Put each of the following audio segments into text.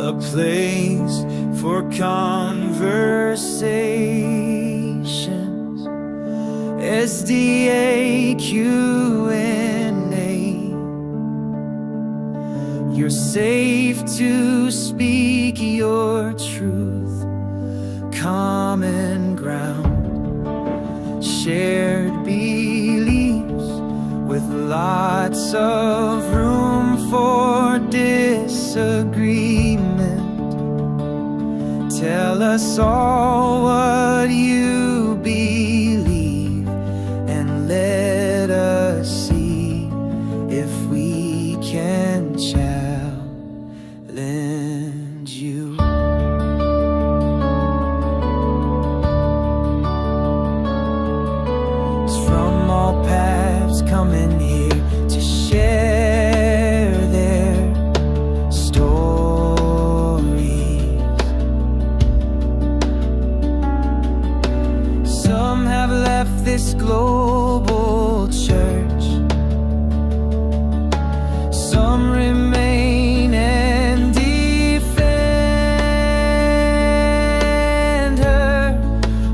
a place for conversations. SDAQ&A. You're safe to speak your truth. Common ground, shared beliefs with lots of room for disagreement. Tell us all what you believe and let us see if we can challenge you. From all paths coming here to share their stories. Some have left this global church, some remain and defend her.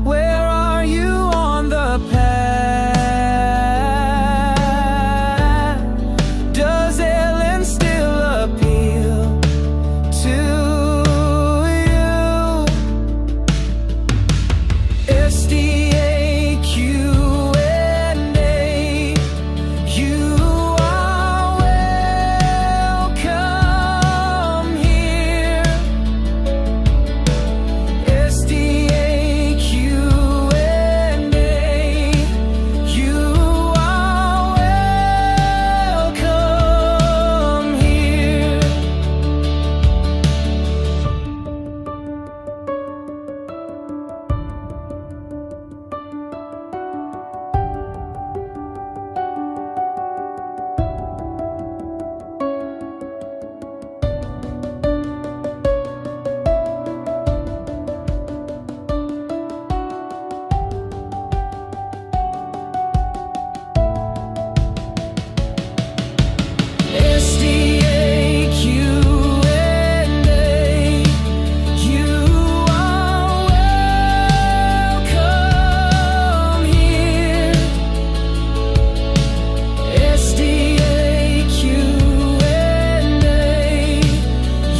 Where are you on the path? Does Ellen still appeal to you? SDAQ&A, you are welcome here. SDAQ&A, you are welcome here. SDAQ&A, you are welcome here. SDAQ&A,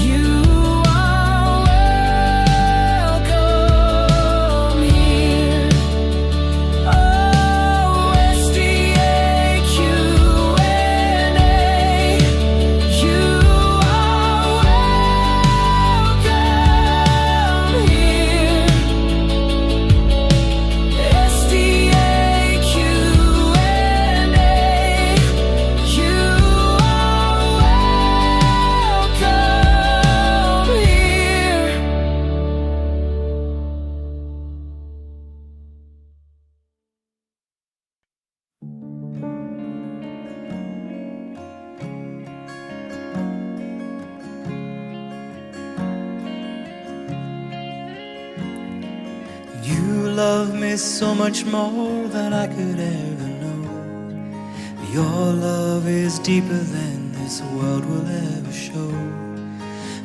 you are welcome here. Oh, SDAQ&A, you are welcome here. SDAQ&A, you You love me so much more than I could ever know. Your love is deeper than this world will ever show.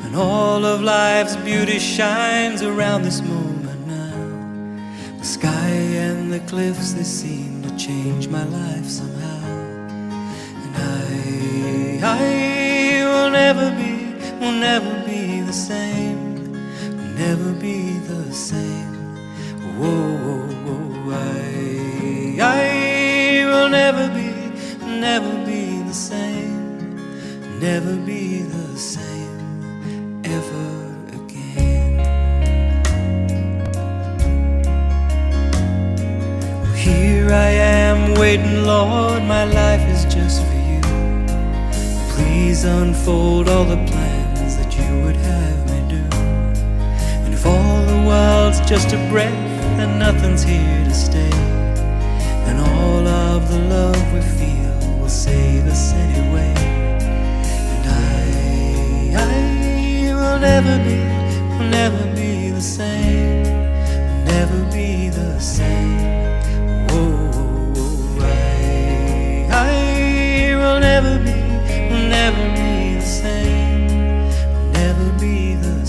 And all of life's beauty shines around this moment now. The sky and the cliffs, they seem to change my life somehow. And I will never be the same. Will never be the same. Whoa, I will never be the same, never be the same ever again. Here I am waiting, Lord, my life is just for you. Please unfold all the plans that you would have me do. And if all the world's just a breath and nothing's here to stay, and all of the love we feel will save us anyway. And I will never be the same, will never be the same. Whoa, I will never be the same, will never be the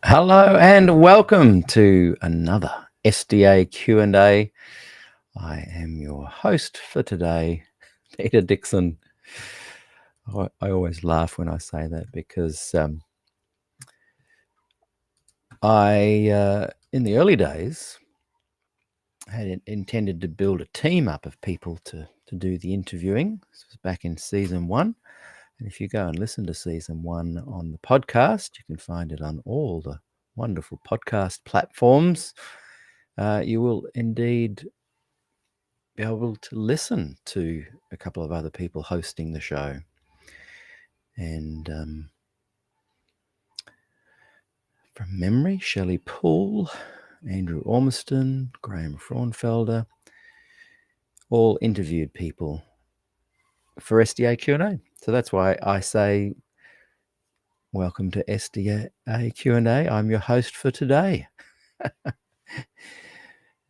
Hello and welcome to another SDA Q&A. I am your host for today, Peter Dixon. I always laugh when I say that because in the early days, had intended to build a team up of people to do the interviewing. This was back in season 1. And if you go and listen to season 1 on the podcast, you can find it on all the wonderful podcast platforms. You will indeed be able to listen to a couple of other people hosting the show. And from memory, Shelley Poole, Andrew Ormiston, Graham Fraunfelder, all interviewed people for SDA Q&A. So that's why I say, welcome to SDA Q&A. I'm your host for today.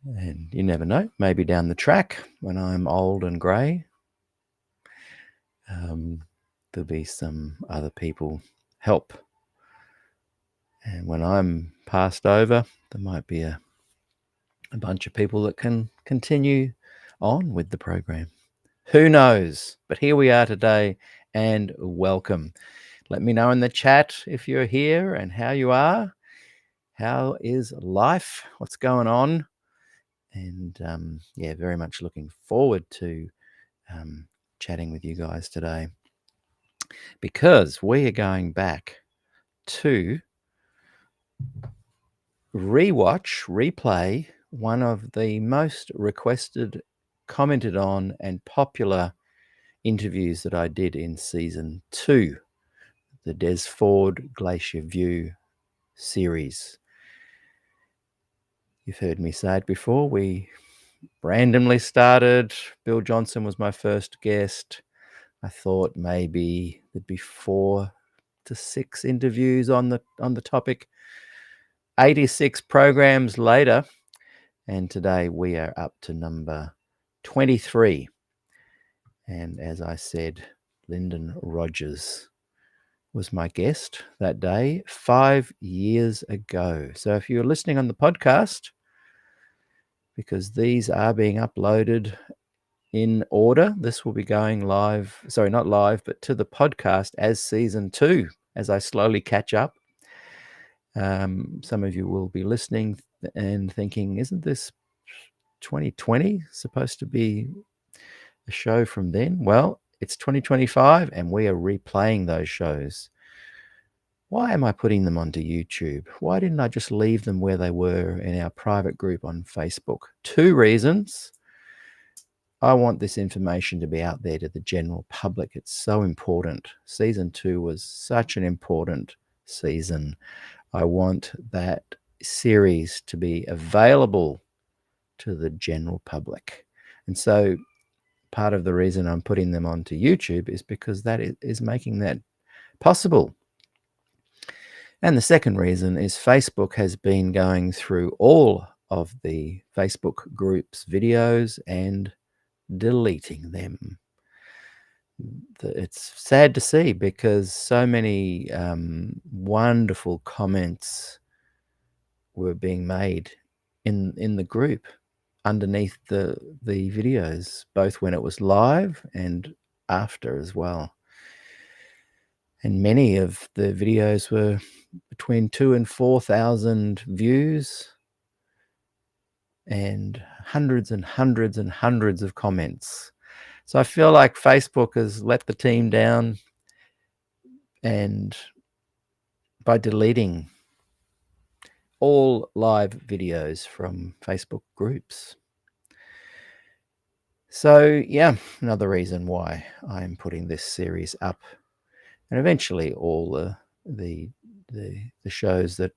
And you never know, maybe down the track when I'm old and grey, there'll be some other people help. And when I'm passed over, there might be a bunch of people that can continue on with the program. Who knows? But here we are today, and welcome. Let me know in the chat if you're here and how you are. How is life? What's going on? And very much looking forward to chatting with you guys today, because we are going back to replay one of the most requested, commented on, and popular interviews that I did in season 2, the Des Ford Glacier View series. You've heard me say it before. We randomly started. Bill Johnson was my first guest. I thought maybe there'd be 4 to 6 interviews on the topic. 86 programs later, and today we are up to number 23. And as I said, Lynden Rogers was my guest that day 5 years ago. So if you're listening on the podcast, because these are being uploaded in order, this will be going live, sorry, not live, but to the podcast as season 2, as I slowly catch up. Some of you will be listening and thinking, isn't this 2020 supposed to be a show from then? Well, it's 2025 and we are replaying those shows. Why am I putting them onto YouTube? Why didn't I just leave them where they were in our private group on Facebook? 2 reasons. I want this information to be out there to the general public. It's so important. Season 2 was such an important season. I want that series to be available to the general public. And so part of the reason I'm putting them onto YouTube is because that is making that possible. And the second reason is Facebook has been going through all of the Facebook groups' videos and deleting them. It's sad to see, because so many wonderful comments were being made in the group underneath the videos, both when it was live and after as well. And many of the videos were between 2,000 and 4,000 views and hundreds and hundreds and hundreds of comments. So I feel like Facebook has let the team down, and by deleting all live videos from Facebook groups. So yeah, another reason why I'm putting this series up, and eventually all the shows that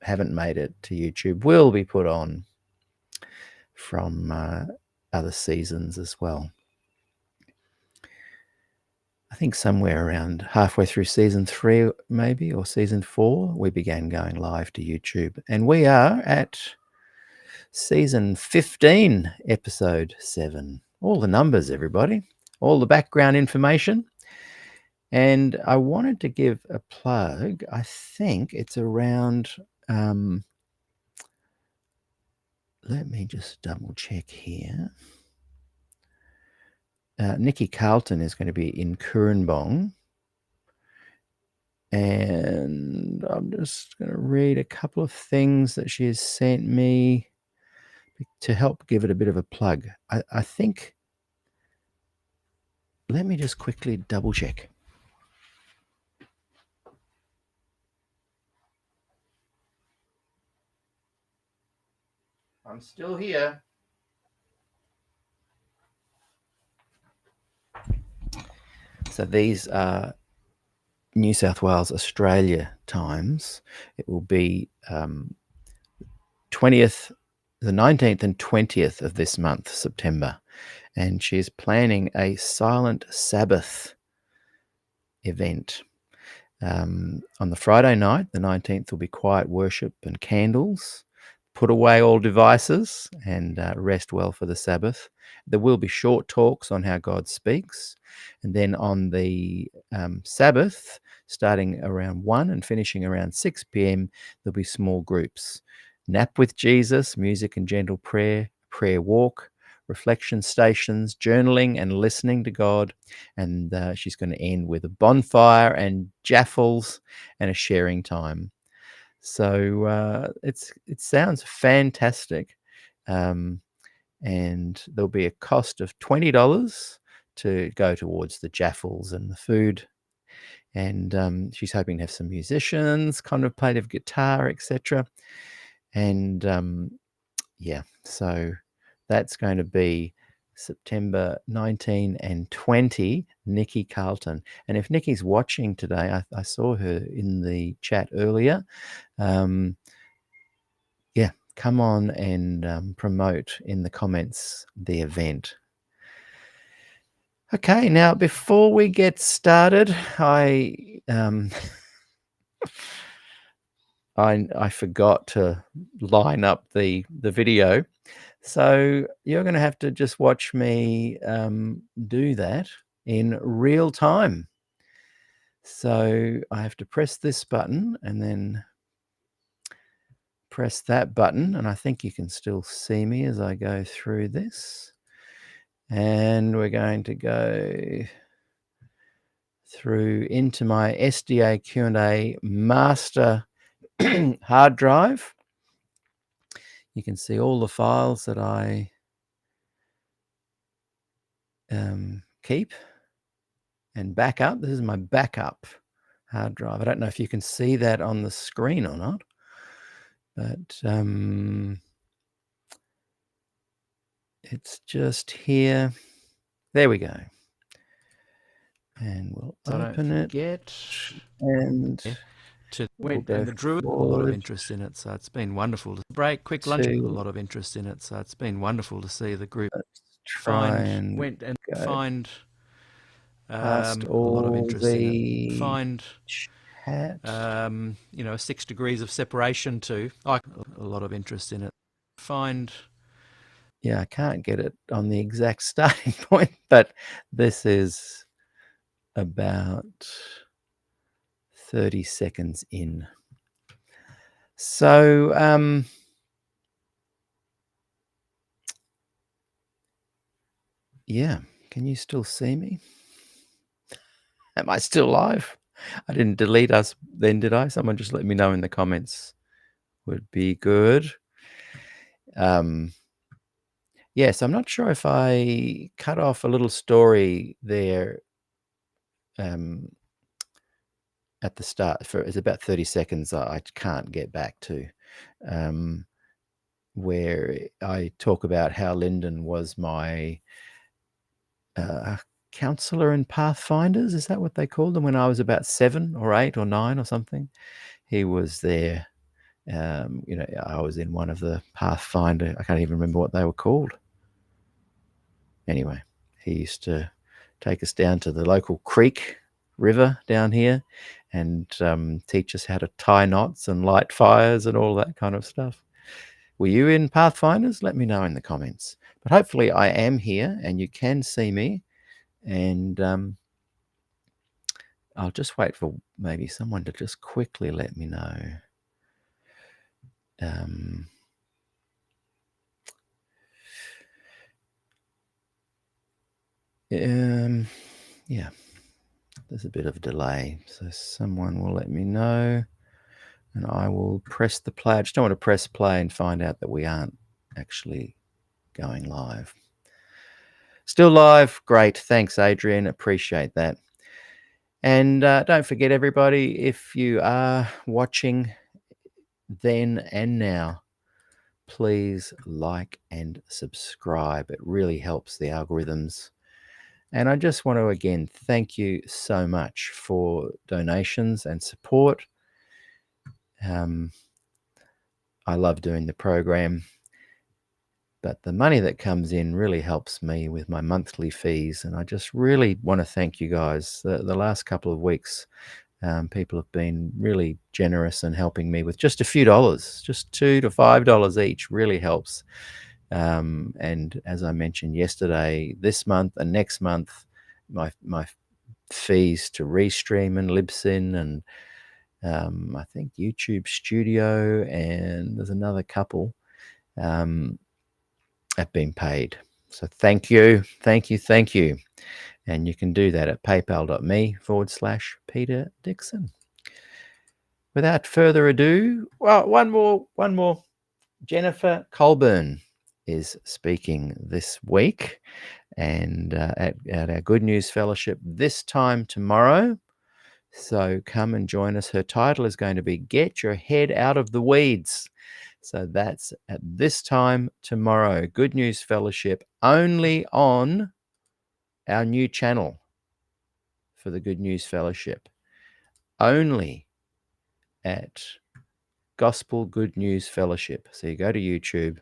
haven't made it to YouTube will be put on from other seasons as well. I think somewhere around halfway through season 3, maybe, or season 4, we began going live to YouTube. And we are at season 15, episode 7. All the numbers, everybody, all the background information. And I wanted to give a plug. I think it's around, let me just double check here. Nikki Carlton is going to be in Kurrambong. And I'm just going to read a couple of things that she has sent me to help give it a bit of a plug. I think, let me just quickly double check. I'm still here. So these are New South Wales, Australia times. It will be 20th, the 19th and 20th of this month, September. And she's planning a Silent Sabbath event. On the Friday night, the 19th, will be quiet worship and candles. Put away all devices and rest well for the Sabbath. There will be short talks on how God speaks. And then on the Sabbath, starting around 1 and finishing around 6 p.m., there'll be small groups. Nap with Jesus, music and gentle prayer, prayer walk, reflection stations, journaling and listening to God. And she's going to end with a bonfire and jaffles and a sharing time. So it sounds fantastic. And there'll be a cost of $20 to go towards the jaffles and the food. And she's hoping to have some musicians, contemplative guitar, etc. And yeah, so that's going to be September 19 and 20, Nikki Carlton. And if Nikki's watching today, I saw her in the chat earlier. Yeah, come on and promote in the comments the event. Okay, now before we get started, I forgot to line up the video. So you're going to have to just watch me do that in real time. So I have to press this button and then press that button. And I think you can still see me as I go through this. And we're going to go through into my SDAQ&A master hard drive. You can see all the files that I keep and backup. This is my backup hard drive. I don't know if you can see that on the screen or not, but it's just here. There we go. And we'll open it. And went and the Druid, a lot of interest in it, so it's been wonderful to break. Quick lunch, a lot of interest in it, so it's been wonderful to see the group find past a all lot of interest in it. Find chat. 6 degrees of separation to a lot of interest in it. Yeah, I can't get it on the exact starting point, but this is about 30 seconds in. So yeah, can you still see me? Am I still live? I didn't delete us then, did I? Someone just let me know in the comments. Would be good. Yes, I'm not sure if I cut off a little story there at the start. It's about 30 seconds I can't get back to, where I talk about how Lynden was my counselor in Pathfinders. Is that what they called them when I was about 7 or 8 or 9 or something? He was there. I was in one of the Pathfinder. I can't even remember what they were called. Anyway, he used to take us down to the local creek river down here and teach us how to tie knots and light fires and all that kind of stuff. Were you in Pathfinders? Let me know in the comments. But hopefully I am here and you can see me. And I'll just wait for maybe someone to just quickly let me know. Yeah, there's a bit of a delay, so someone will let me know, and I will press the play. I just don't want to press play and find out that we aren't actually going live. Still live. Great. Thanks, Adrian. Appreciate that. And don't forget, everybody, if you are watching then and now, please like and subscribe. It really helps the algorithms. And I just want to, again, thank you so much for donations and support. I love doing the program, but the money that comes in really helps me with my monthly fees. And I just really want to thank you guys. The last couple of weeks, people have been really generous and helping me with just a few dollars, just $2 to $5 each really helps. And as I mentioned yesterday, this month and next month, my fees to Restream and Libsyn and I think YouTube Studio, and there's another couple have been paid. So thank you. And you can do that at paypal.me/Peter Dixon. Without further ado, well, one more. Jennifer Colburn is speaking this week and at our Good News Fellowship this time tomorrow. So come and join us. Her title is going to be Get Your Head Out of the Weeds. So that's at this time tomorrow. Good News Fellowship only on our new channel for the Good News Fellowship. Only at Gospel Good News Fellowship. So you go to YouTube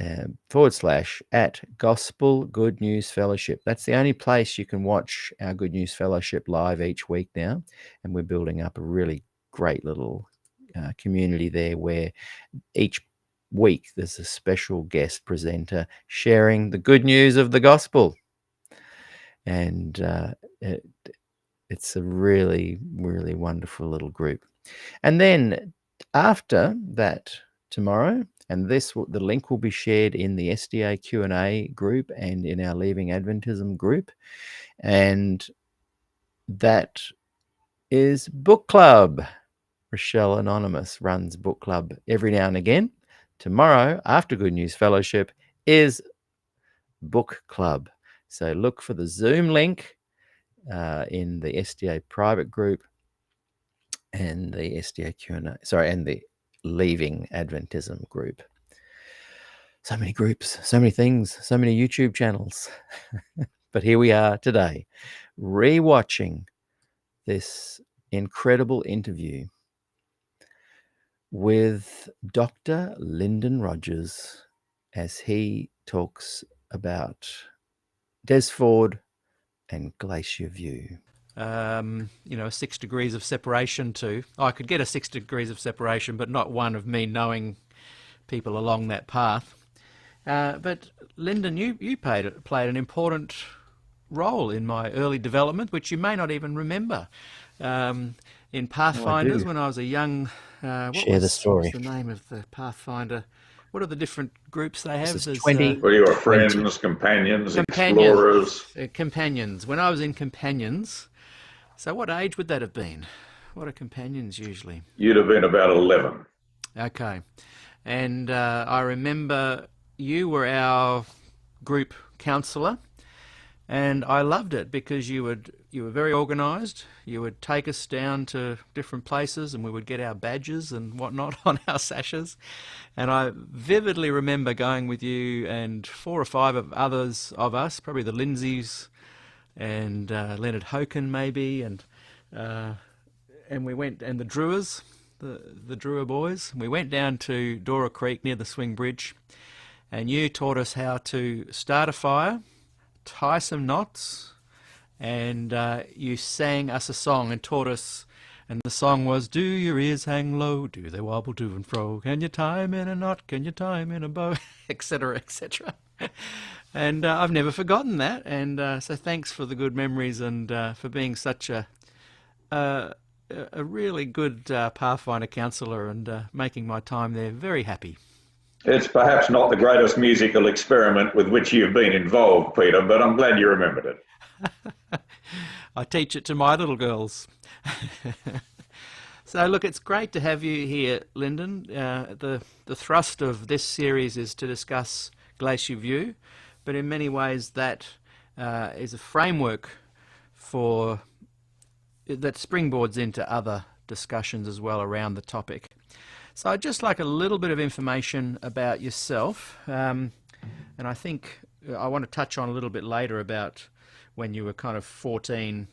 /at Gospel Good News Fellowship. That's the only place you can watch our Good News Fellowship live each week now. And we're building up a really great little community there where each week there's a special guest presenter sharing the good news of the gospel. And it's a really, really wonderful little group. And then after that tomorrow, and the link will be shared in the SDAQ&A group and in our Leaving Adventism group. And that is book club. Rochelle Anonymous runs book club every now and again. Tomorrow, after Good News Fellowship, is book club. So look for the Zoom link in the SDA private group and the SDAQ&A, and the Leaving Adventism group. So many groups, so many things, so many YouTube channels. But here we are today, rewatching this incredible interview with Dr. Lynden Rogers as he talks about Desford and Glacier View. 6 degrees of separation too. I could get a 6 degrees of separation, but not one of me knowing people along that path. But Lynden, you played an important role in my early development, which you may not even remember. In Pathfinders, when I was a young... Share the story. What's the name of the Pathfinder? What are the different groups they have? There's 20. Well, you were friends, companions, explorers. Companions. When I was in Companions, so what age would that have been? What are Companions usually? You'd have been about 11. Okay. And I remember you were our group counsellor, and I loved it because you were very organised. You would take us down to different places and we would get our badges and whatnot on our sashes. And I vividly remember going with you and 4 or 5 of others of us, probably the Lindsays and Leonard Hoken maybe, and we went, and the Drewers, the Drewer boys. We went down to Dora Creek near the Swing Bridge, and you taught us how to start a fire, tie some knots, and you sang us a song and taught us, and the song was, do your ears hang low, do they wobble to and fro, can you tie 'em in a knot, can you tie 'em in a bow, etc., etc. And I've never forgotten that. And so thanks for the good memories and for being such a really good Pathfinder counsellor and making my time there very happy. It's perhaps not the greatest musical experiment with which you've been involved, Peter, but I'm glad you remembered it. I teach it to my little girls. So look, it's great to have you here, Lynden. The thrust of this series is to discuss Glacier View, but in many ways that is a framework for that springboards into other discussions as well around the topic. So I'd just like a little bit of information about yourself, and I think I want to touch on a little bit later about when you were kind of 14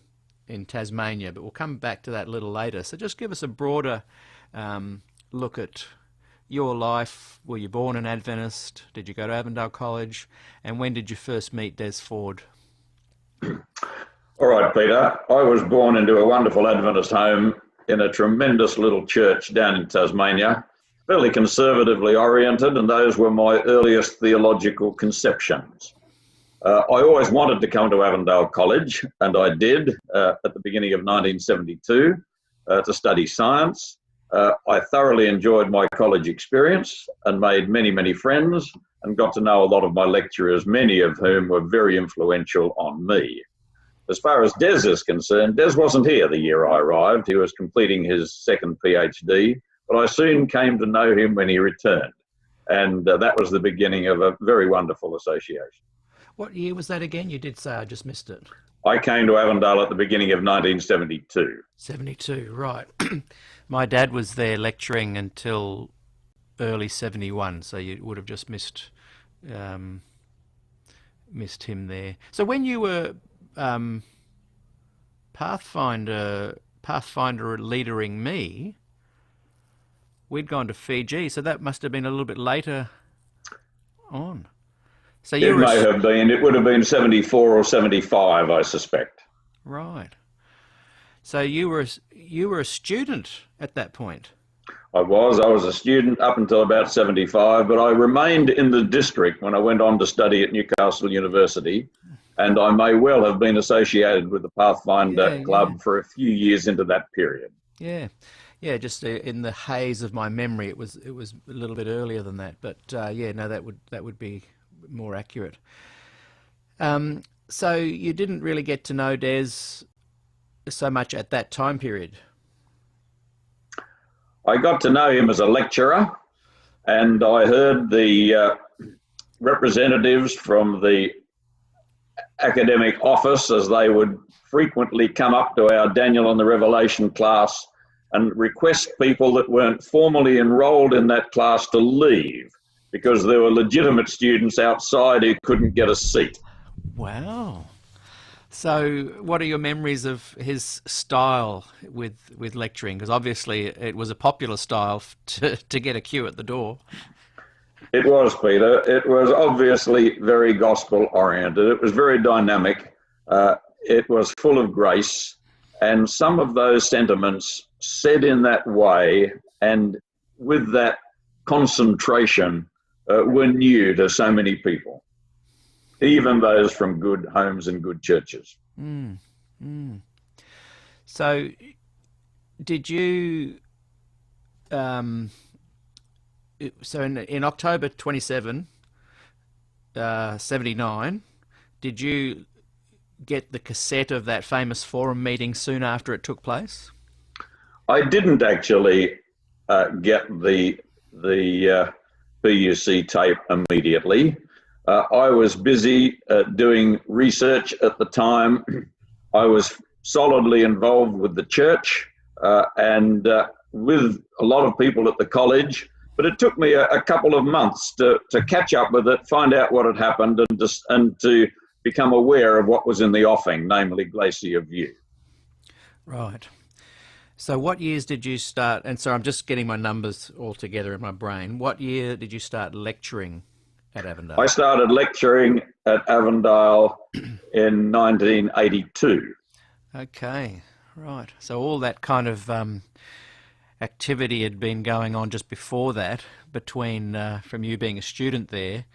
in Tasmania, but we'll come back to that a little later. So just give us a broader look at your life. Were you born an Adventist? Did you go to Avondale College? And when did you first meet Des Ford? All right, Peter. I was born into a wonderful Adventist home in a tremendous little church down in Tasmania, fairly conservatively oriented, and those were my earliest theological conceptions. I always wanted to come to Avondale College, and I did at the beginning of 1972 to study science. I thoroughly enjoyed my college experience and made many, many friends and got to know a lot of my lecturers, many of whom were very influential on me. As far as Des is concerned, Des wasn't here the year I arrived. He was completing his second PhD, but I soon came to know him when he returned. And that was the beginning of a very wonderful association. What year was that again? You did say, I just missed it. I came to Avondale at the beginning of 1972. 72, right. My dad was there lecturing until early 71, so you would have just missed him there. So when you were Pathfinder leadering me, we'd gone to Fiji, so that must have been a little bit later on. So it may have been. It would have been 74 or 75, I suspect. Right. So you were a student at that point. I was a student up until about 75, but I remained in the district when I went on to study at Newcastle University, and I may well have been associated with the Pathfinder Club for a few years into that period. Yeah. Yeah, just in the haze of my memory, it was a little bit earlier than that, but that would be more accurate. So you didn't really get to know Des so much at that time period. I got to know him as a lecturer, and I heard the representatives from the academic office, as they would frequently come up to our Daniel and the Revelation class and request people that weren't formally enrolled in that class to leave because there were legitimate students outside who couldn't get a seat. Wow. So what are your memories of his style with lecturing? Because obviously it was a popular style to get a queue at the door. It was, Peter. It was obviously very gospel-oriented. It was very dynamic. It was full of grace. And some of those sentiments said in that way and with that concentration were new to so many people, even those from good homes and good churches. So did you... So in October 27, 79, did you get the cassette of that famous forum meeting soon after it took place? I didn't actually get the PUC tape immediately. I was busy doing research at the time. I was solidly involved with the church and with a lot of people at the college. But it took me a couple of months to catch up with it, find out what had happened, and to become aware of what was in the offing, namely Glacier View. Right. So what years did you start, and so I'm just getting my numbers all together in my brain, what year did you start lecturing at Avondale? I started lecturing at Avondale in 1982. Okay, right. So all that kind of... activity had been going on just before that, between from you being a student there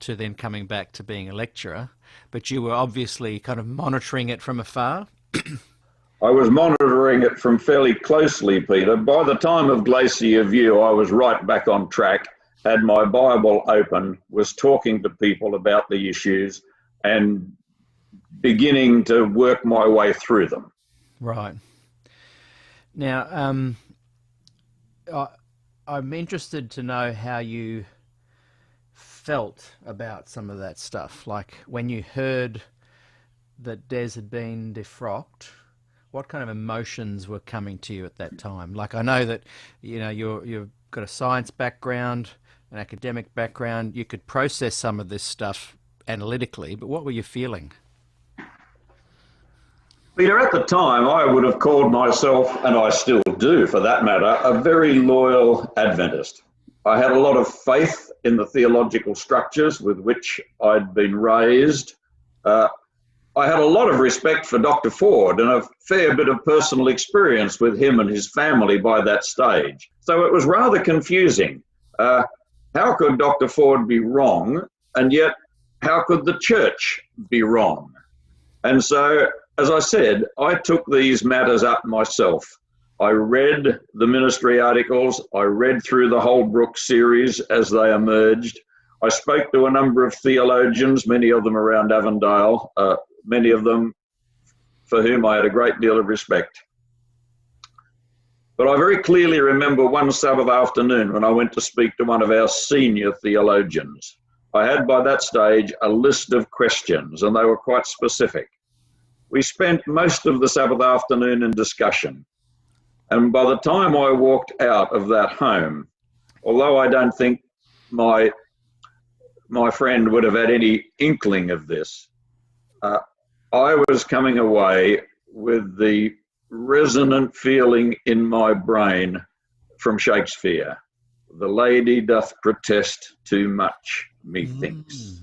to then coming back to being a lecturer, but you were obviously kind of monitoring it from afar. I was monitoring it from fairly closely, Peter. By the time of Glacier View, I was right back on track, had my Bible open, was talking to people about the issues and beginning to work my way through them. Right. Now, I'm interested to know how you felt about some of that stuff. Like when you heard that Des had been defrocked, what kind of emotions were coming to you at that time? Like, I know that, you know, you've got a science background, an academic background. You could process some of this stuff analytically, but what were you feeling? Peter, at the time, I would have called myself, and I still do for that matter, a very loyal Adventist. I had a lot of faith in the theological structures with which I'd been raised. I had a lot of respect for Dr. Ford and a fair bit of personal experience with him and his family by that stage. So it was rather confusing. How could Dr. Ford be wrong, and yet how could the church be wrong? And so, as I said, I took these matters up myself. I read the ministry articles. I read through the Holbrook series as they emerged. I spoke to a number of theologians, many of them around Avondale, many of them for whom I had a great deal of respect. But I very clearly remember one Sabbath afternoon when I went to speak to one of our senior theologians. I had by that stage a list of questions, and they were quite specific. We spent most of the Sabbath afternoon in discussion. And by the time I walked out of that home, although I don't think my friend would have had any inkling of this, I was coming away with the resonant feeling in my brain from Shakespeare. The lady doth protest too much, methinks.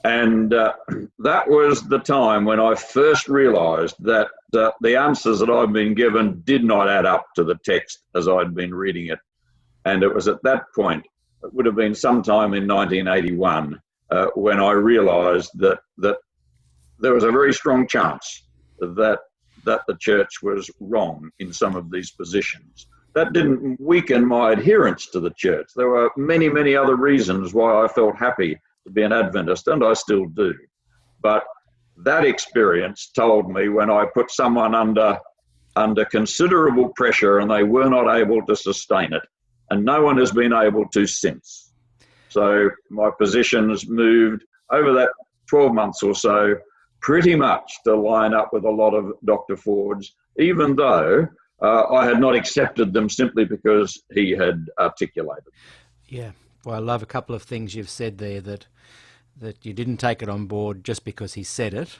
And that was the time when I first realised that the answers that I'd been given did not add up to the text as I'd been reading it. And it was at that point, it would have been sometime in 1981, when I realised that there was a very strong chance that the church was wrong in some of these positions. That didn't weaken my adherence to the church. There were many, many other reasons why I felt happy to be an Adventist, and I still do. But that experience told me when I put someone under considerable pressure and they were not able to sustain it, and no one has been able to since. So my positions moved over that 12 months or so pretty much to line up with a lot of Dr. Ford's, even though I had not accepted them simply because he had articulated. Yeah. Well, I love a couple of things you've said there, that you didn't take it on board just because he said it,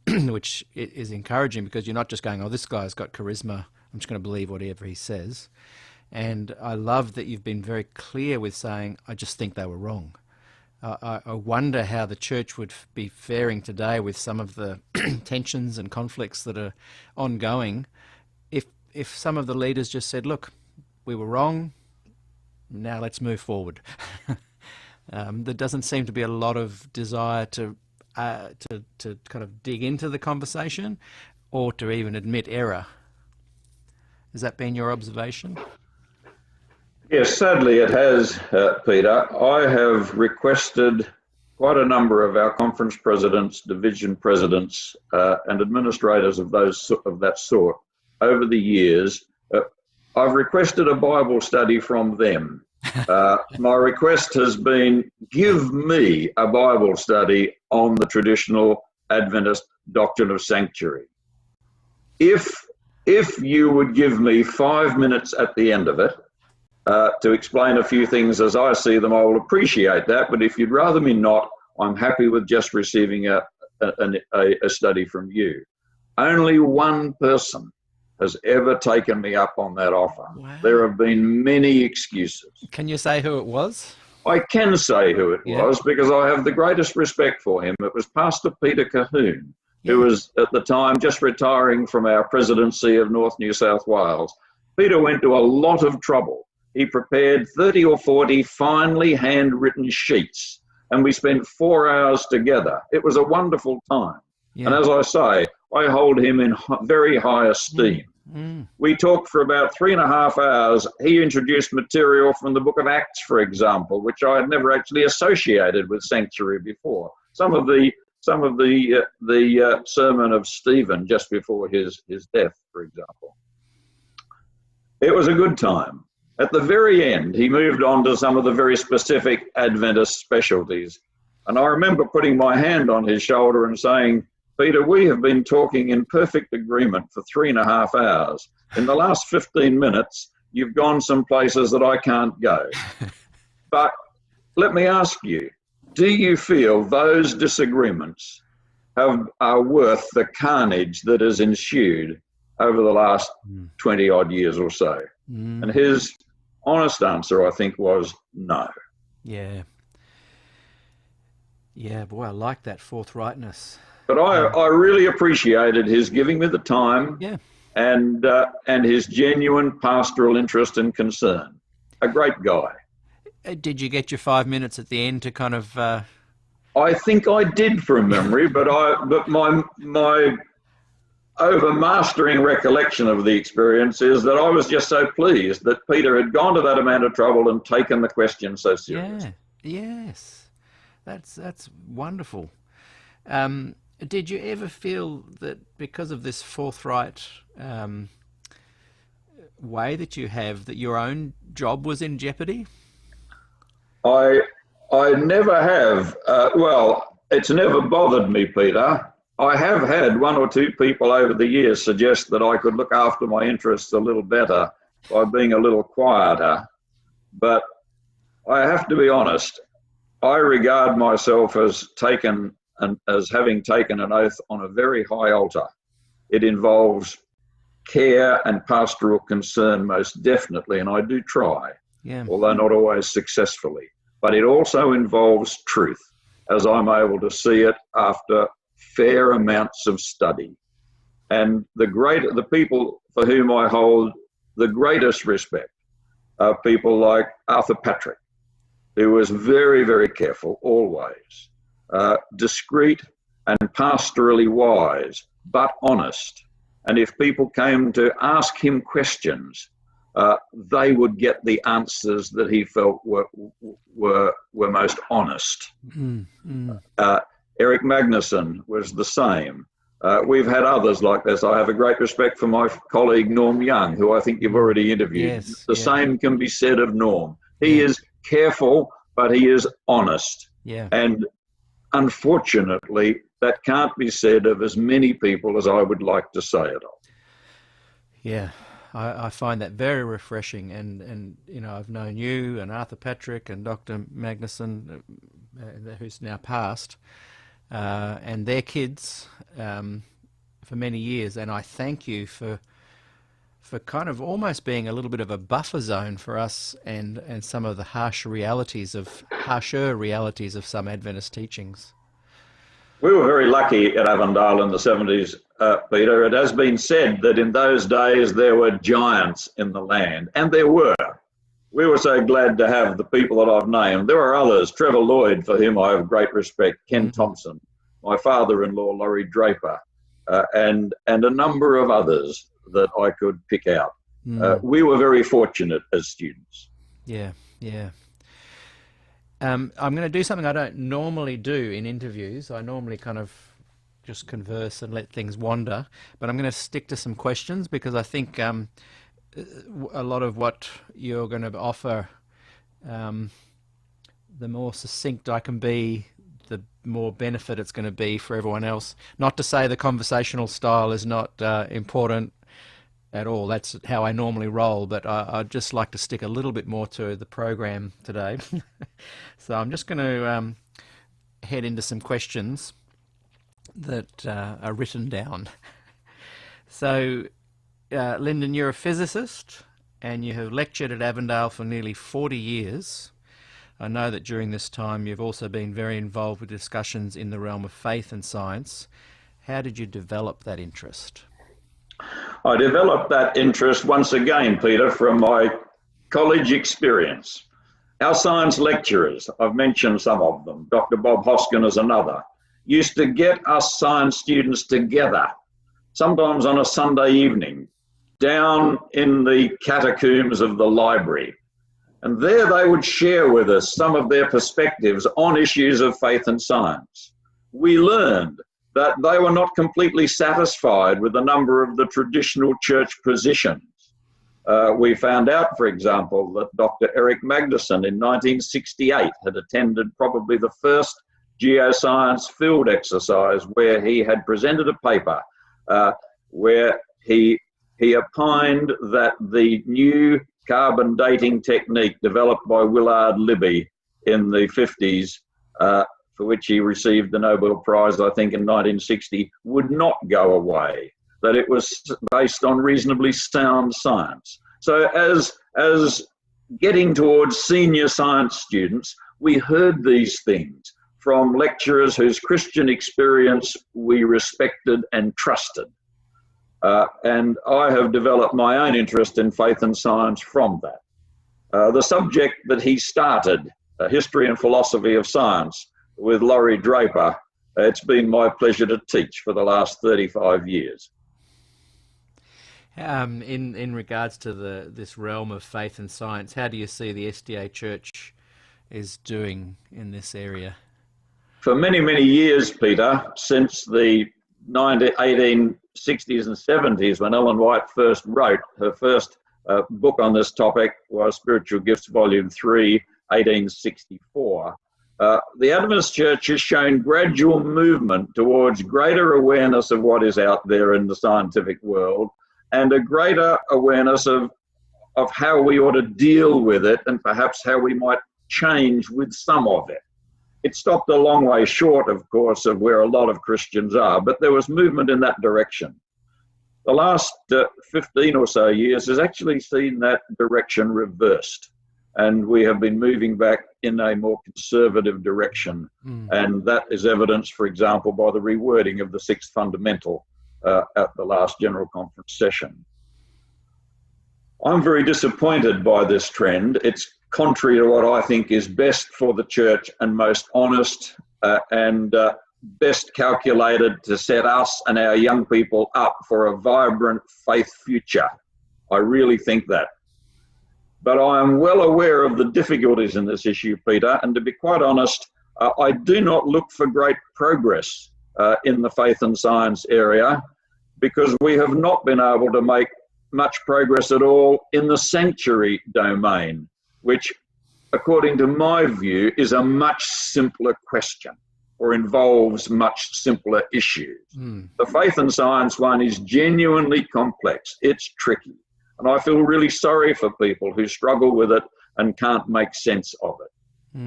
which is encouraging, because you're not just going, oh, this guy's got charisma, I'm just going to believe whatever he says. And I love that you've been very clear with saying, I just think they were wrong. I wonder how the church would be faring today with some of the tensions and conflicts that are ongoing if some of the leaders just said, look, we were wrong, now let's move forward. There doesn't seem to be a lot of desire to kind of dig into the conversation or to even admit error. Has that been your observation? Yes, sadly it has, Peter. I have requested quite a number of our conference presidents, division presidents, and administrators of that sort over the years. I've requested a Bible study from them. My request has been, give me a Bible study on the traditional Adventist doctrine of sanctuary. If you would give me 5 minutes at the end of it to explain a few things as I see them, I will appreciate that. But if you'd rather me not, I'm happy with just receiving a study from you. Only one person has ever taken me up on that offer. Wow. There have been many excuses. Can you say who it was? I can say who it was because I have the greatest respect for him. It was Pastor Peter Cahoon, who was at the time just retiring from our presidency of North New South Wales. Peter went to a lot of trouble. He prepared 30 or 40 finely handwritten sheets and we spent 4 hours together. It was a wonderful time. Yeah. And as I say, I hold him in very high esteem. We talked for about 3.5 hours. He introduced material from the book of Acts, for example, which I had never actually associated with sanctuary before. Some of the sermon of Stephen just before his death, for example. It was a good time. At the very end, he moved on to some of the very specific Adventist specialties. And I remember putting my hand on his shoulder and saying, Peter, we have been talking in perfect agreement for 3.5 hours. In the last 15 minutes, you've gone some places that I can't go. But let me ask you, do you feel those disagreements are worth the carnage that has ensued over the last 20 odd years or so? And his honest answer, I think, was no. Yeah. Yeah, boy, I like that forthrightness. But I really appreciated his giving me the time, and his genuine pastoral interest and concern. A great guy. Did you get your 5 minutes at the end to kind of... I think I did from memory, but my overmastering recollection of the experience is that I was just so pleased that Peter had gone to that amount of trouble and taken the question so seriously. Yeah, yes. That's wonderful. Did you ever feel that because of this forthright way that you have, that your own job was in jeopardy? I never have. Well, it's never bothered me, Peter. I have had 1 or 2 people over the years suggest that I could look after my interests a little better by being a little quieter. But I have to be honest, I regard myself as having taken an oath on a very high altar. It involves care and pastoral concern most definitely, and I do try, although not always successfully. But it also involves truth, as I'm able to see it after fair amounts of study. And the people for whom I hold the greatest respect are people like Arthur Patrick, who was very, very careful always, discreet and pastorally wise, but honest. And if people came to ask him questions, they would get the answers that he felt were most honest. Eric Magnuson was the same. We've had others like this. I have a great respect for my colleague Norm Young, who I think you've already interviewed. The same can be said of Norm. He is careful, but he is honest. And unfortunately, that can't be said of as many people as I would like to say it of. Yeah, I find that very refreshing. And you know, I've known you and Arthur Patrick and Dr. Magnuson, who's now passed, and their kids for many years. And I thank you for kind of almost being a little bit of a buffer zone for us and some of the harsher realities of some Adventist teachings. We were very lucky at Avondale in the 70s, Peter. It has been said that in those days there were giants in the land, and there were. We were so glad to have the people that I've named. There are others, Trevor Lloyd, for whom I have great respect, Ken Thompson, my father-in-law, Laurie Draper, and a number of others that I could pick out. We were very fortunate as students. Yeah. I'm going to do something I don't normally do in interviews. I normally kind of just converse and let things wander, but I'm going to stick to some questions because I think a lot of what you're going to offer, the more succinct I can be, the more benefit it's going to be for everyone else. Not to say the conversational style is not important at all. That's how I normally roll, but I'd just like to stick a little bit more to the program today. So I'm just going to head into some questions that are written down. So, Lynden, you're a physicist and you have lectured at Avondale for nearly 40 years. I know that during this time you've also been very involved with discussions in the realm of faith and science. How did you develop that interest? I developed that interest once again, Peter, from my college experience. Our science lecturers, I've mentioned some of them, Dr. Bob Hoskin is another, used to get us science students together, sometimes on a Sunday evening, down in the catacombs of the library. And there they would share with us some of their perspectives on issues of faith and science. We learned that they were not completely satisfied with a number of the traditional church positions. We found out, for example, that Dr. Eric Magnuson in 1968 had attended probably the first geoscience field exercise where he had presented a paper where he opined that the new carbon dating technique developed by Willard Libby in the 50s, for which he received the Nobel Prize, I think, in 1960, would not go away, that it was based on reasonably sound science. So as getting towards senior science students, we heard these things from lecturers whose Christian experience we respected and trusted. And I have developed my own interest in faith and science from that. The subject that he started, History and Philosophy of Science, with Laurie Draper, it's been my pleasure to teach for the last 35 years. In regards to this realm of faith and science, how do you see the SDA Church is doing in this area? For many, many years, Peter, since the 1860s and 70s, when Ellen White first wrote her first book on this topic, was Spiritual Gifts, Volume 3, 1864. The Adventist Church has shown gradual movement towards greater awareness of what is out there in the scientific world and a greater awareness of how we ought to deal with it and perhaps how we might change with some of it. It stopped a long way short, of course, of where a lot of Christians are, but there was movement in that direction. The last 15 or so years has actually seen that direction reversed, and we have been moving back in a more conservative direction. And that is evidenced, for example, by the rewording of the sixth fundamental at the last General Conference session. I'm very disappointed by this trend. It's contrary to what I think is best for the church and most honest and best calculated to set us and our young people up for a vibrant faith future. I really think that. But I am well aware of the difficulties in this issue, Peter, and to be quite honest, I do not look for great progress in the faith and science area because we have not been able to make much progress at all in the sanctuary domain, which, according to my view, is a much simpler question or involves much simpler issues. The faith and science one is genuinely complex. It's tricky. And I feel really sorry for people who struggle with it and can't make sense of it.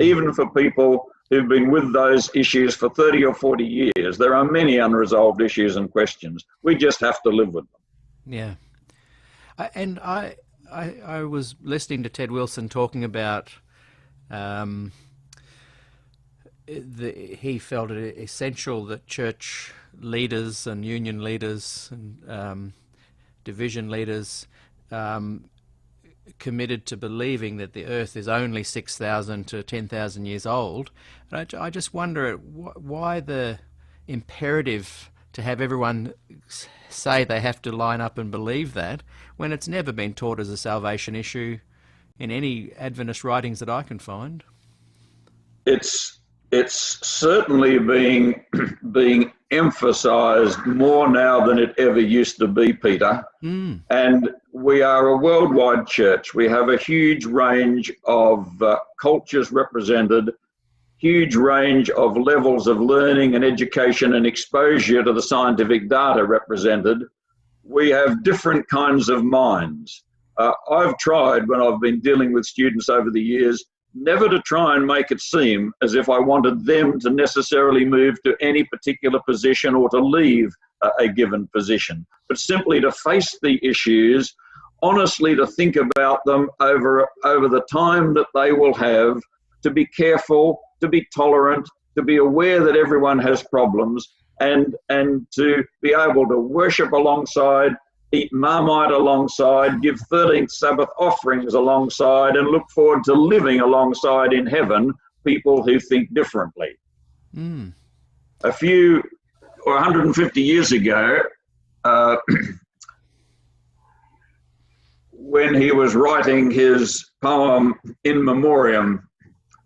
Even for people who've been with those issues for 30 or 40 years, there are many unresolved issues and questions. We just have to live with them. Yeah. And I was listening to Ted Wilson talking about he felt it essential that church leaders and union leaders and division leaders committed to believing that the earth is only 6,000 to 10,000 years old. And I just wonder why the imperative to have everyone say they have to line up and believe that when it's never been taught as a salvation issue in any Adventist writings that I can find. It's certainly being emphasized more now than it ever used to be, Peter. And we are a worldwide church. We have a huge range of cultures represented, huge range of levels of learning and education and exposure to the scientific data represented. We have different kinds of minds. I've tried, when I've been dealing with students over the years, never to try and make it seem as if I wanted them to necessarily move to any particular position or to leave a given position, but simply to face the issues, honestly to think about them over the time that they will have, to be careful, to be tolerant, to be aware that everyone has problems, and to be able to worship alongside eat Marmite alongside, give 13th Sabbath offerings alongside, and look forward to living alongside in heaven people who think differently. Mm. A few, or 150 years ago, when he was writing his poem In Memoriam,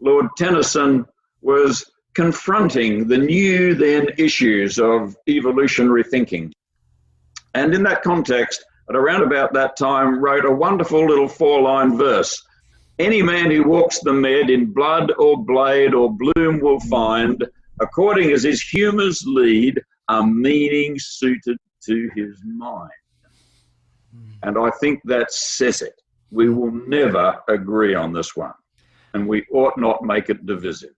Lord Tennyson was confronting the new then issues of evolutionary thinking. And in that context, at around about that time, wrote a wonderful little 4-line verse. Any man who walks the mead in blood or blade or bloom will find, according as his humours lead, a meaning suited to his mind. And I think that says it. We will never agree on this one, and we ought not make it divisive.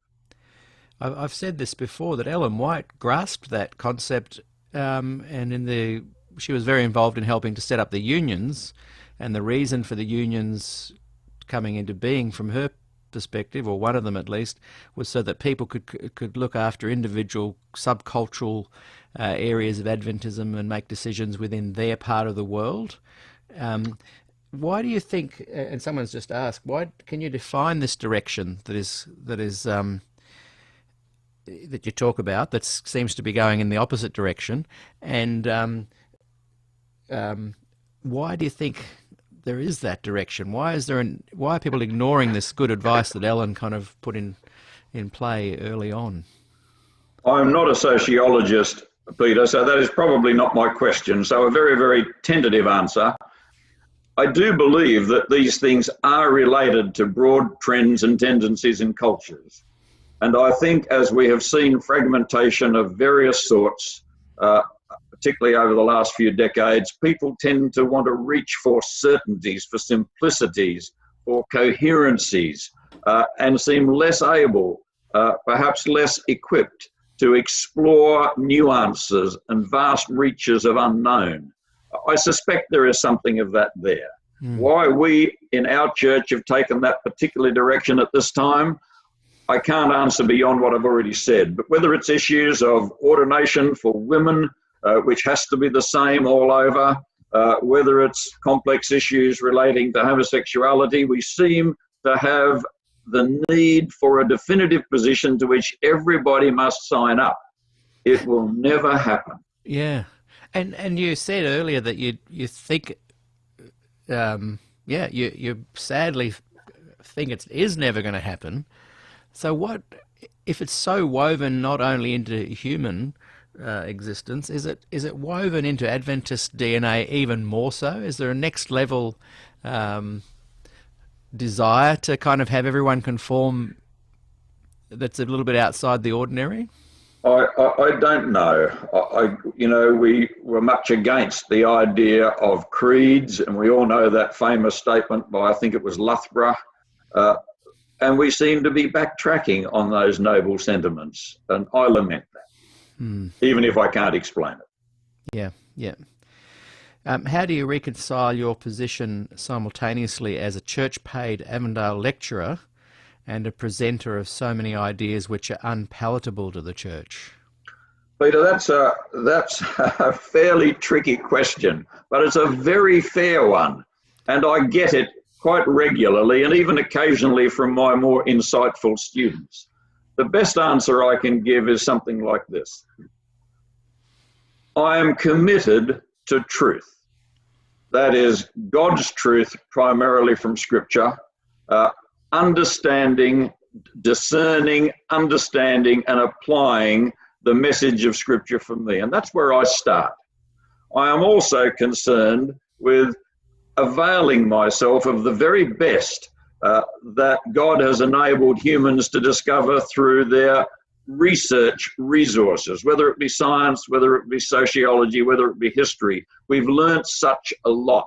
I've said this before, that Ellen White grasped that concept, and she was very involved in helping to set up the unions, and the reason for the unions coming into being from her perspective, or one of them at least, was so that people could look after individual subcultural areas of Adventism and make decisions within their part of the world. Why do you think, and someone's just asked, why can you define this direction that you talk about, that seems to be going in the opposite direction, and why do you think there is that direction? Why are people ignoring this good advice that Ellen kind of put in play early on? I'm not a sociologist, Peter, so that is probably not my question. So a very, very tentative answer. I do believe that these things are related to broad trends and tendencies in cultures. And I think as we have seen fragmentation of various sorts, particularly over the last few decades, people tend to want to reach for certainties, for simplicities, for coherencies, and seem less able, perhaps less equipped to explore nuances and vast reaches of unknown. I suspect there is something of that there. Why we in our church have taken that particular direction at this time, I can't answer beyond what I've already said. But whether it's issues of ordination for women, which has to be the same all over, whether it's complex issues relating to homosexuality, we seem to have the need for a definitive position to which everybody must sign up. It will never happen. Yeah. And you said earlier that you think, you sadly think it is never going to happen. So what, if it's so woven not only into human existence, is it woven into Adventist DNA even more so? Is there a next level desire to kind of have everyone conform that's a little bit outside the ordinary? I don't know. We were much against the idea of creeds, and we all know that famous statement by, I think it was Loughborough, and we seem to be backtracking on those noble sentiments, and I lament that, even if I can't explain it. Yeah. How do you reconcile your position simultaneously as a church-paid Avondale lecturer and a presenter of so many ideas which are unpalatable to the church? Peter, that's a fairly tricky question, but it's a very fair one, and I get it quite regularly and even occasionally from my more insightful students. The best answer I can give is something like this. I am committed to truth. That is God's truth, primarily from Scripture, discerning, understanding, and applying the message of Scripture for me. And that's where I start. I am also concerned with availing myself of the very best that God has enabled humans to discover through their research resources, whether it be science, whether it be sociology, whether it be history. We've learnt such a lot.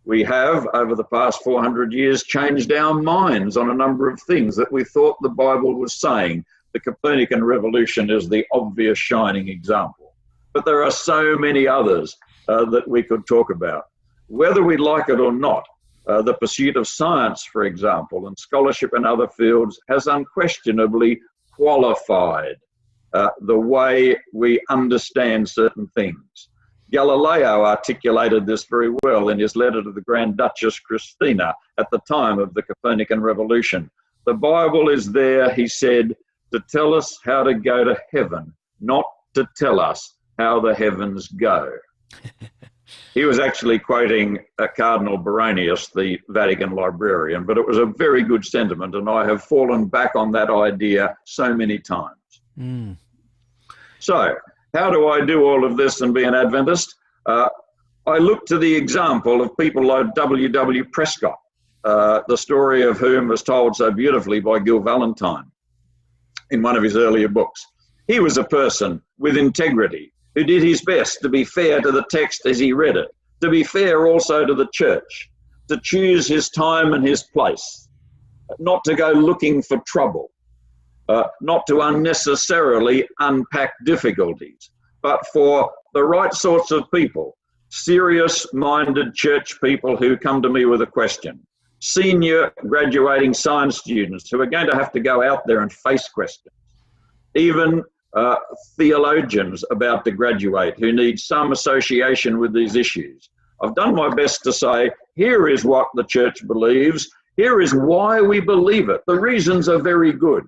We have, over the past 400 years, changed our minds on a number of things that we thought the Bible was saying. The Copernican revolution is the obvious shining example. But there are so many others that we could talk about. Whether we like it or not, the pursuit of science, for example, and scholarship in other fields has unquestionably qualified the way we understand certain things. Galileo articulated this very well in his letter to the Grand Duchess Christina at the time of the Copernican Revolution. The Bible is there, he said, to tell us how to go to heaven, not to tell us how the heavens go. He was actually quoting Cardinal Baronius, the Vatican librarian, but it was a very good sentiment, and I have fallen back on that idea so many times. Mm. So, how do I do all of this and be an Adventist? I look to the example of people like W. Prescott, the story of whom was told so beautifully by Gil Valentine in one of his earlier books. He was a person with integrity who did his best to be fair to the text as he read it, to be fair also to the church, to choose his time and his place, not to go looking for trouble, not to unnecessarily unpack difficulties, but for the right sorts of people, serious-minded church people who come to me with a question, senior graduating science students who are going to have to go out there and face questions, even theologians about to graduate who need some association with these issues. I've done my best to say, here is what the church believes, here is why we believe it. The reasons are very good.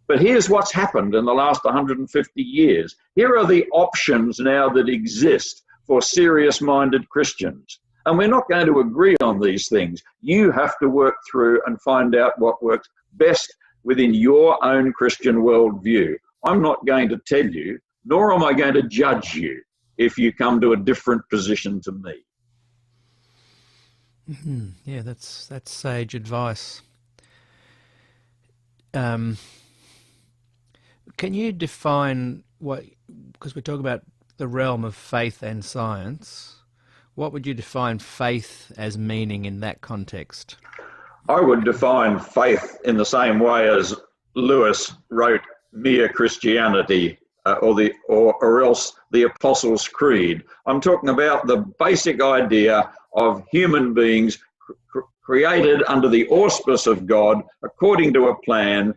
But here's what's happened in the last 150 years. Here are the options now that exist for serious-minded Christians. And we're not going to agree on these things. You have to work through and find out what works best within your own Christian worldview. I'm not going to tell you, nor am I going to judge you if you come to a different position to me. Mm-hmm. Yeah, that's sage advice. Can you define what, because we talk about the realm of faith and science, what would you define faith as meaning in that context? I would define faith in the same way as Lewis wrote Mere Christianity or else the Apostles' Creed. I'm talking about the basic idea of human beings created under the auspice of God according to a plan,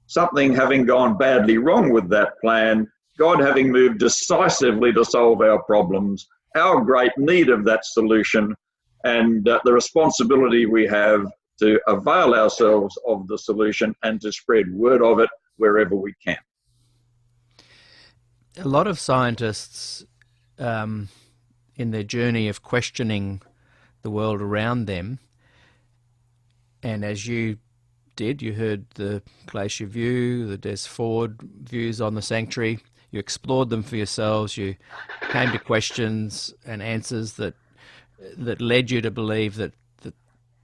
something having gone badly wrong with that plan, God having moved decisively to solve our problems, our great need of that solution, and the responsibility we have to avail ourselves of the solution and to spread word of it wherever we can. A lot of scientists, in their journey of questioning the world around them, and as you did, you heard the Glacier view, the Des Ford views on the sanctuary, you explored them for yourselves, you came to questions and answers that led you to believe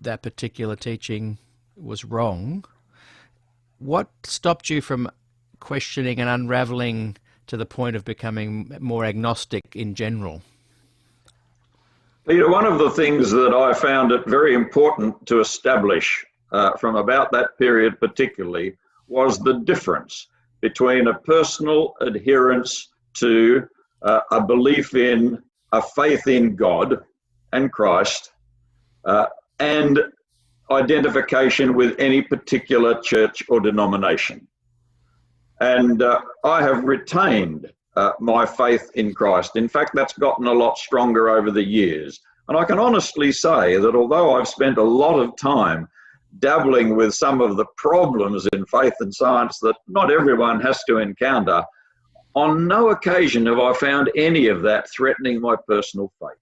that particular teaching was wrong. What stopped you from questioning and unraveling to the point of becoming more agnostic in general? Peter, one of the things that I found it very important to establish from about that period particularly was the difference between a personal adherence to a belief in, a faith in God and Christ, and identification with any particular church or denomination. And I have retained my faith in Christ. In fact, that's gotten a lot stronger over the years. And I can honestly say that although I've spent a lot of time dabbling with some of the problems in faith and science that not everyone has to encounter, on no occasion have I found any of that threatening my personal faith.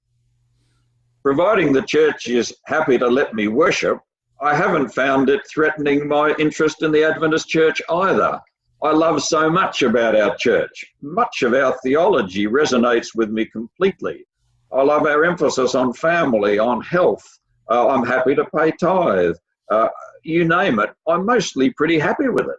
Providing the church is happy to let me worship, I haven't found it threatening my interest in the Adventist church either. I love so much about our church. Much of our theology resonates with me completely. I love our emphasis on family, on health. I'm happy to pay tithe. You name it, I'm mostly pretty happy with it.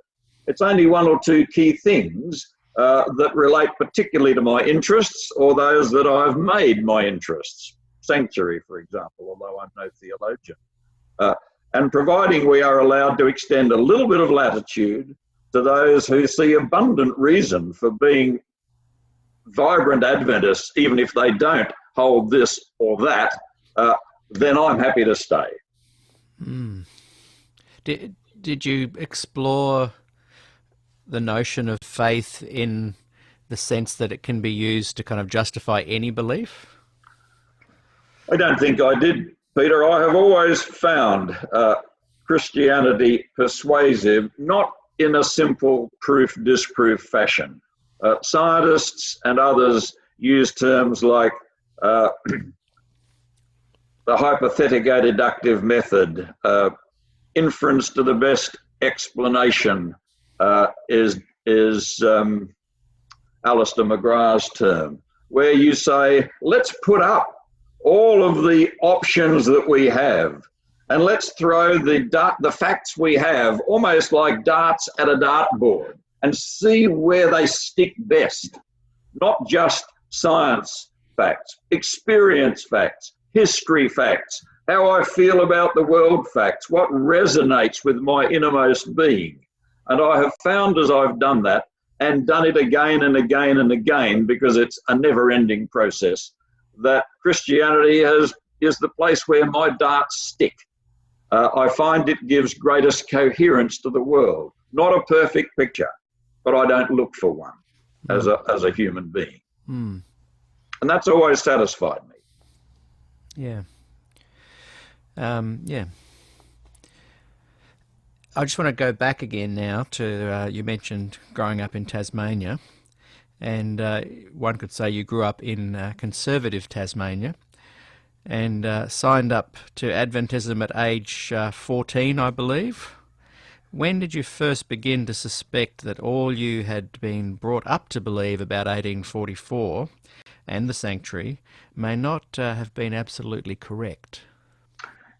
It's only one or two key things that relate particularly to my interests or those that I've made my interests. Sanctuary, for example, although I'm no theologian. And providing we are allowed to extend a little bit of latitude to those who see abundant reason for being vibrant Adventists, even if they don't hold this or that, then I'm happy to stay. Mm. Did you explore the notion of faith in the sense that it can be used to kind of justify any belief? I don't think I did, Peter. I have always found Christianity persuasive, not in a simple proof-disproof fashion. Scientists and others use terms like the hypothetico-deductive method, inference to the best explanation is Alistair McGrath's term, where you say, let's put up all of the options that we have and let's throw the facts we have almost like darts at a dartboard and see where they stick best. Not just science facts, experience facts, history facts, how I feel about the world facts, what resonates with my innermost being. And I have found as I've done that, and done it again and again and again, because it's a never-ending process, that Christianity is the place where my darts stick. I find it gives greatest coherence to the world. Not a perfect picture, but I don't look for one as a human being. Mm. And that's always satisfied me. Yeah. Yeah. I just want to go back again now to, you mentioned growing up in Tasmania, and one could say you grew up in conservative Tasmania and signed up to Adventism at age 14, I believe. When did you first begin to suspect that all you had been brought up to believe about 1844 and the sanctuary may not have been absolutely correct?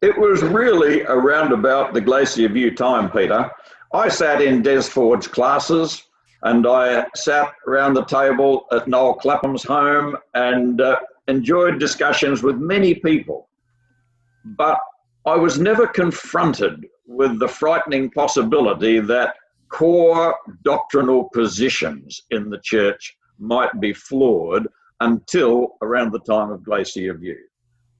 It was really around about the Glacier View time, Peter. I sat in Des Ford's classes and I sat around the table at Noel Clapham's home and enjoyed discussions with many people. But I was never confronted with the frightening possibility that core doctrinal positions in the church might be flawed until around the time of Glacier View.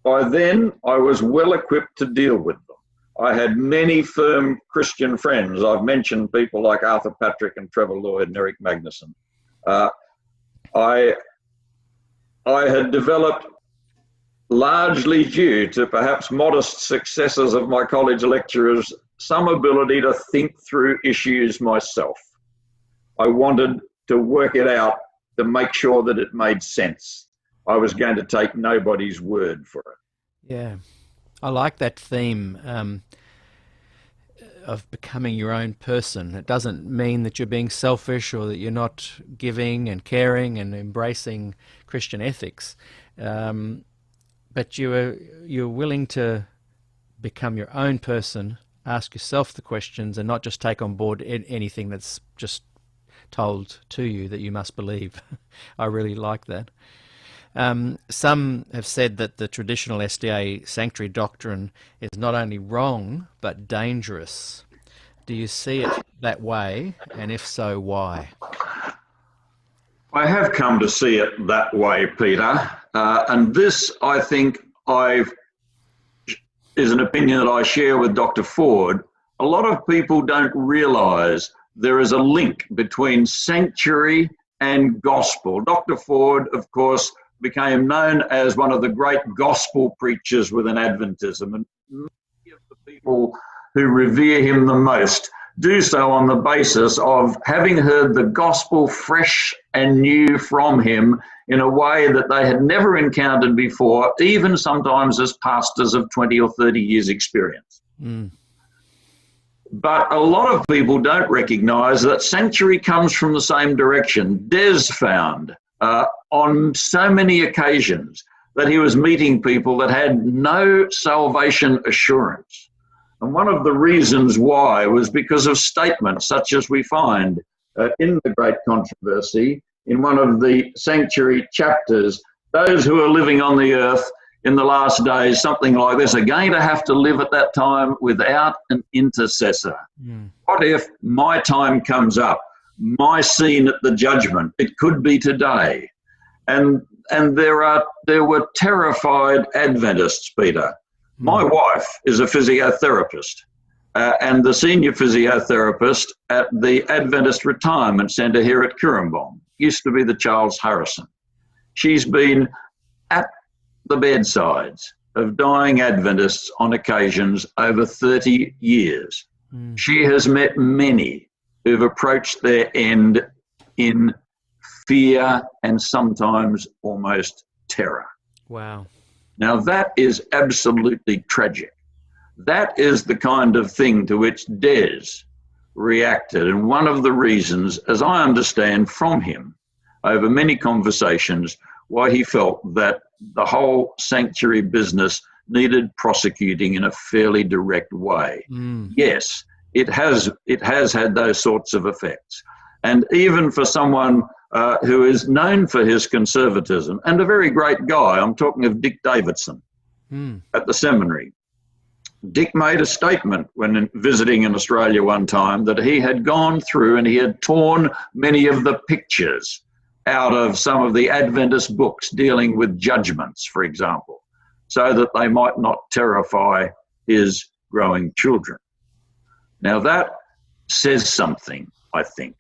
By then, I was well equipped to deal with them. I had many firm Christian friends. I've mentioned people like Arthur Patrick and Trevor Lloyd and Eric Magnuson. I had developed, largely due to perhaps modest successes of my college lecturers, some ability to think through issues myself. I wanted to work it out to make sure that it made sense. I was going to take nobody's word for it. Yeah, I like that theme of becoming your own person. It doesn't mean that you're being selfish or that you're not giving and caring and embracing Christian ethics, but you're willing to become your own person, ask yourself the questions, and not just take on board anything that's just told to you that you must believe. I really like that. Some have said that the traditional SDA sanctuary doctrine is not only wrong, but dangerous. Do you see it that way? And if so, why? I have come to see it that way, Peter. And this, I think, is an opinion that I share with Dr. Ford. A lot of people don't realise there is a link between sanctuary and gospel. Dr. Ford, of course, became known as one of the great gospel preachers within Adventism, and many of the people who revere him the most do so on the basis of having heard the gospel fresh and new from him in a way that they had never encountered before, even sometimes as pastors of 20 or 30 years experience. Mm. But a lot of people don't recognise that sanctuary comes from the same direction. Des found on so many occasions that he was meeting people that had no salvation assurance. And one of the reasons why was because of statements such as we find in the Great Controversy, in one of the sanctuary chapters, those who are living on the earth in the last days, something like this, are going to have to live at that time without an intercessor. Mm. What if my time comes up? My scene at the judgment, it could be today. And there were terrified Adventists, Peter. My wife is a physiotherapist, and the senior physiotherapist at the Adventist Retirement Centre here at Kirrambong. Used to be the Charles Harrison. She's been at the bedsides of dying Adventists on occasions over 30 years. She has met many who've approached their end in fear and sometimes almost terror. Wow. Now that is absolutely tragic. That is the kind of thing to which Des reacted. And one of the reasons, as I understand from him over many conversations, why he felt that the whole sanctuary business needed prosecuting in a fairly direct way. Yes, it has had those sorts of effects. And even for someone who is known for his conservatism, and a very great guy, I'm talking of Dick Davidson at the seminary. Dick made a statement when visiting in Australia one time that he had gone through and he had torn many of the pictures out of some of the Adventist books dealing with judgments, for example, so that they might not terrify his growing children. Now that says something, I think.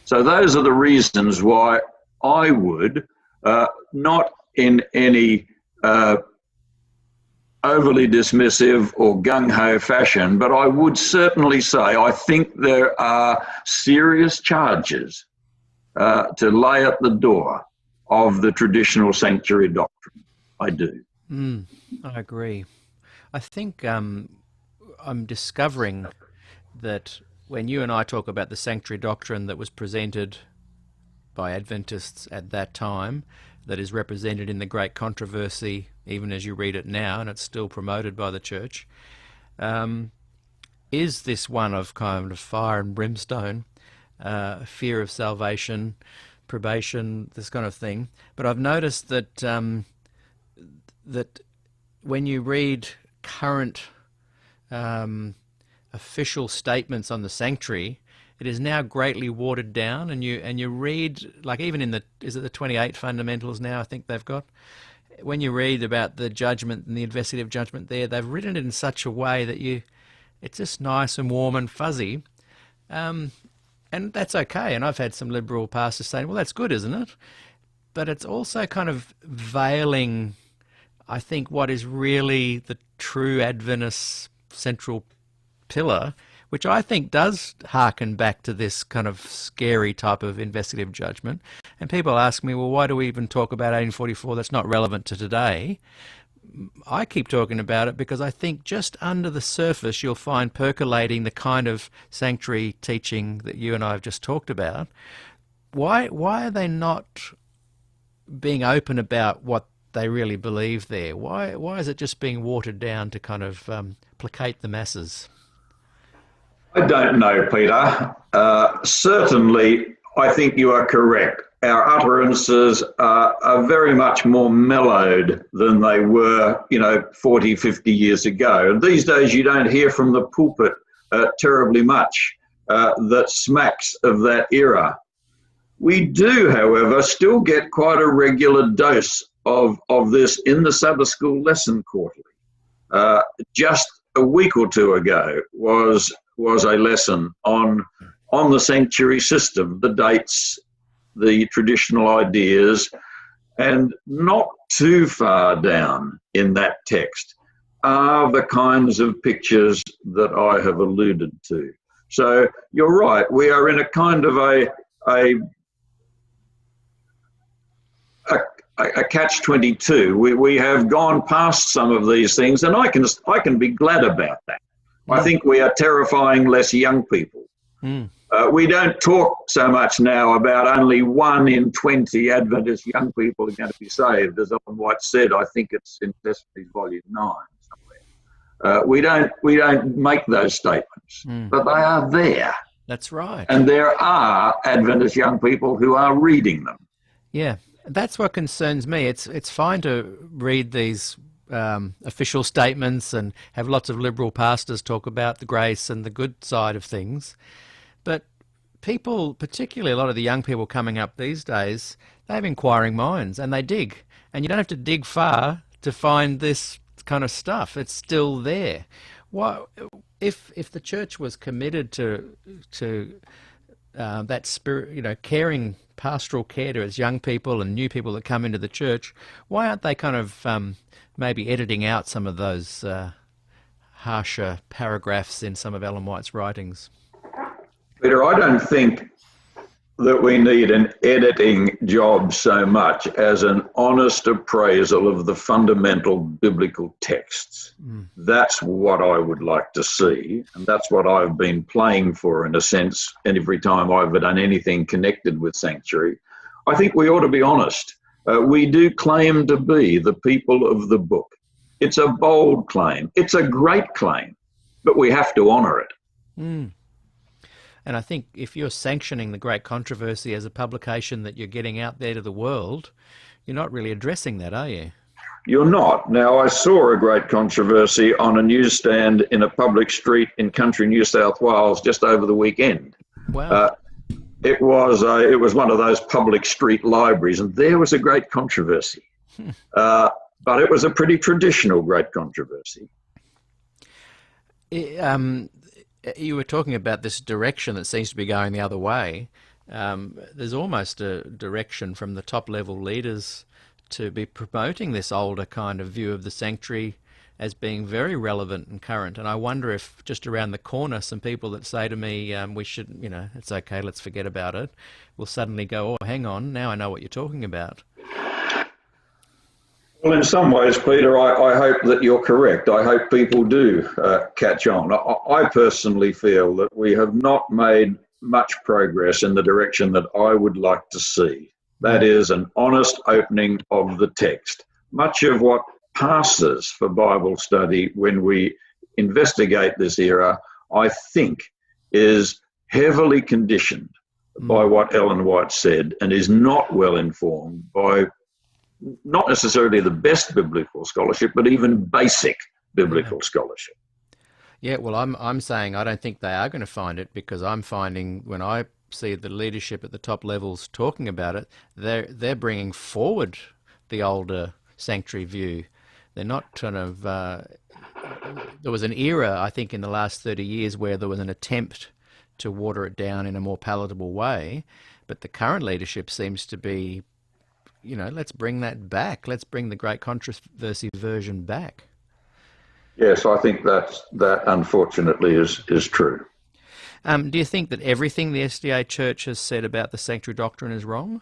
So those are the reasons why I would, not in any overly dismissive or gung-ho fashion, but I would certainly say I think there are serious charges to lay at the door of the traditional sanctuary doctrine. I do. I agree. I think I'm discovering that when you and I talk about the sanctuary doctrine that was presented by Adventists at that time, that is represented in the great controversy, even as you read it now, and it's still promoted by the church, is this one of kind of fire and brimstone, fear of salvation, probation, this kind of thing. But I've noticed that that when you read current official statements on the sanctuary, it is now greatly watered down, and you read, like even in is it the 28 fundamentals now I think they've got, when you read about the judgment and the investigative judgment there, they've written it in such a way that it's just nice and warm and fuzzy, and that's okay. And I've had some liberal pastors saying, well, that's good, isn't it? But it's also kind of veiling, I think, what is really the true Adventist central pillar, which I think does harken back to this kind of scary type of investigative judgment. And people ask me, well, why do we even talk about 1844? That's not relevant to today. I keep talking about it because I think just under the surface you'll find percolating the kind of sanctuary teaching that you and I have just talked about. Why are they not being open about what they really believe there? Why is it just being watered down to kind of placate the masses? I don't know, Peter. Certainly, I think you are correct. Our utterances are very much more mellowed than they were, 40, 50 years ago. And these days, you don't hear from the pulpit terribly much that smacks of that era. We do, however, still get quite a regular dose of this in the Sabbath School lesson quarterly. Just a week or two ago was a lesson on the sanctuary system, the dates, the traditional ideas, and not too far down in that text are the kinds of pictures that I have alluded to. So you're right, we are in a kind of a catch-22. We have gone past some of these things, and I can be glad about that. I think we are terrifying less young people. We don't talk so much now about only 1 in 20 Adventist young people are going to be saved, as Ellen White said. I think it's in Testimonies Volume 9 somewhere. We don't make those statements, but they are there. That's right. And there are Adventist young people who are reading them. Yeah, that's what concerns me. It's fine to read these official statements and have lots of liberal pastors talk about the grace and the good side of things. But people, particularly a lot of the young people coming up these days, they have inquiring minds and they dig. And you don't have to dig far to find this kind of stuff. It's still there. if the church was committed to that spirit, caring pastoral care to its young people and new people that come into the church, why aren't they kind of maybe editing out some of those harsher paragraphs in some of Ellen White's writings? Peter, I don't think that we need an editing job so much as an honest appraisal of the fundamental biblical texts. That's what I would like to see, and that's what I've been playing for, in a sense, and every time I've done anything connected with sanctuary. I think we ought to be honest. We do claim to be the people of the book. It's a bold claim. It's a great claim, but we have to honour it. And I think if you're sanctioning the Great Controversy as a publication that you're getting out there to the world, you're not really addressing that, are you? You're not. Now, I saw a Great Controversy on a newsstand in a public street in country New South Wales just over the weekend. Wow. It was one of those public street libraries, and there was a Great Controversy. But it was a pretty traditional Great Controversy. You were talking about this direction that seems to be going the other way. There's almost a direction from the top level leaders to be promoting this older kind of view of the sanctuary as being very relevant and current. And I wonder if just around the corner, some people that say to me, we should, it's okay, let's forget about it, will suddenly go, oh, hang on, now I know what you're talking about. Well, in some ways, Peter, I hope that you're correct. I hope people do catch on. I personally feel that we have not made much progress in the direction that I would like to see. That is an honest opening of the text. Much of what passes for Bible study when we investigate this era, I think, is heavily conditioned by what Ellen White said and is not well informed by not necessarily the best biblical scholarship, but even basic biblical scholarship. Yeah, well, I'm saying I don't think they are going to find it, because I'm finding when I see the leadership at the top levels talking about it, they're bringing forward the older sanctuary view. They're not kind of... there was an era, I think, in the last 30 years where there was an attempt to water it down in a more palatable way, but the current leadership seems to be, let's bring that back. Let's bring the Great Controversy version back. Yes, I think that unfortunately is true. Do you think that everything the SDA Church has said about the sanctuary doctrine is wrong?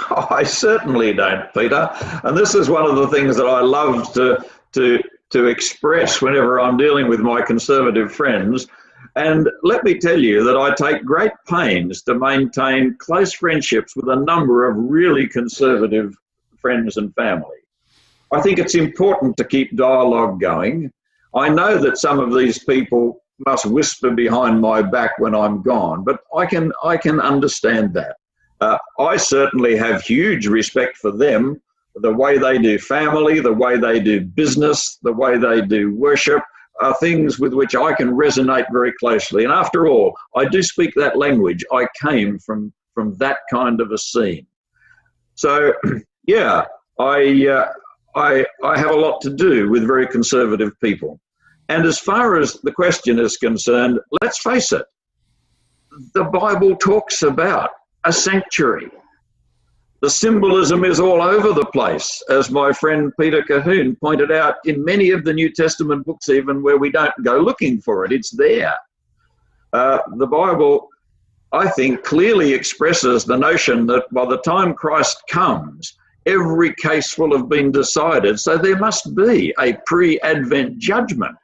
I certainly don't, Peter. And this is one of the things that I love to express whenever I'm dealing with my conservative friends. And let me tell you that I take great pains to maintain close friendships with a number of really conservative friends and family. I think it's important to keep dialogue going. I know that some of these people must whisper behind my back when I'm gone, but I can understand that. I certainly have huge respect for them, the way they do family, the way they do business, the way they do worship, are things with which I can resonate very closely. And after all, I do speak that language. I came from that kind of a scene. So, yeah, I have a lot to do with very conservative people. And as far as the question is concerned, let's face it, the Bible talks about a sanctuary. The symbolism is all over the place, as my friend Peter Cahoon pointed out, in many of the New Testament books, even where we don't go looking for it, it's there. The Bible, I think, clearly expresses the notion that by the time Christ comes, every case will have been decided, so there must be a pre-Advent judgment.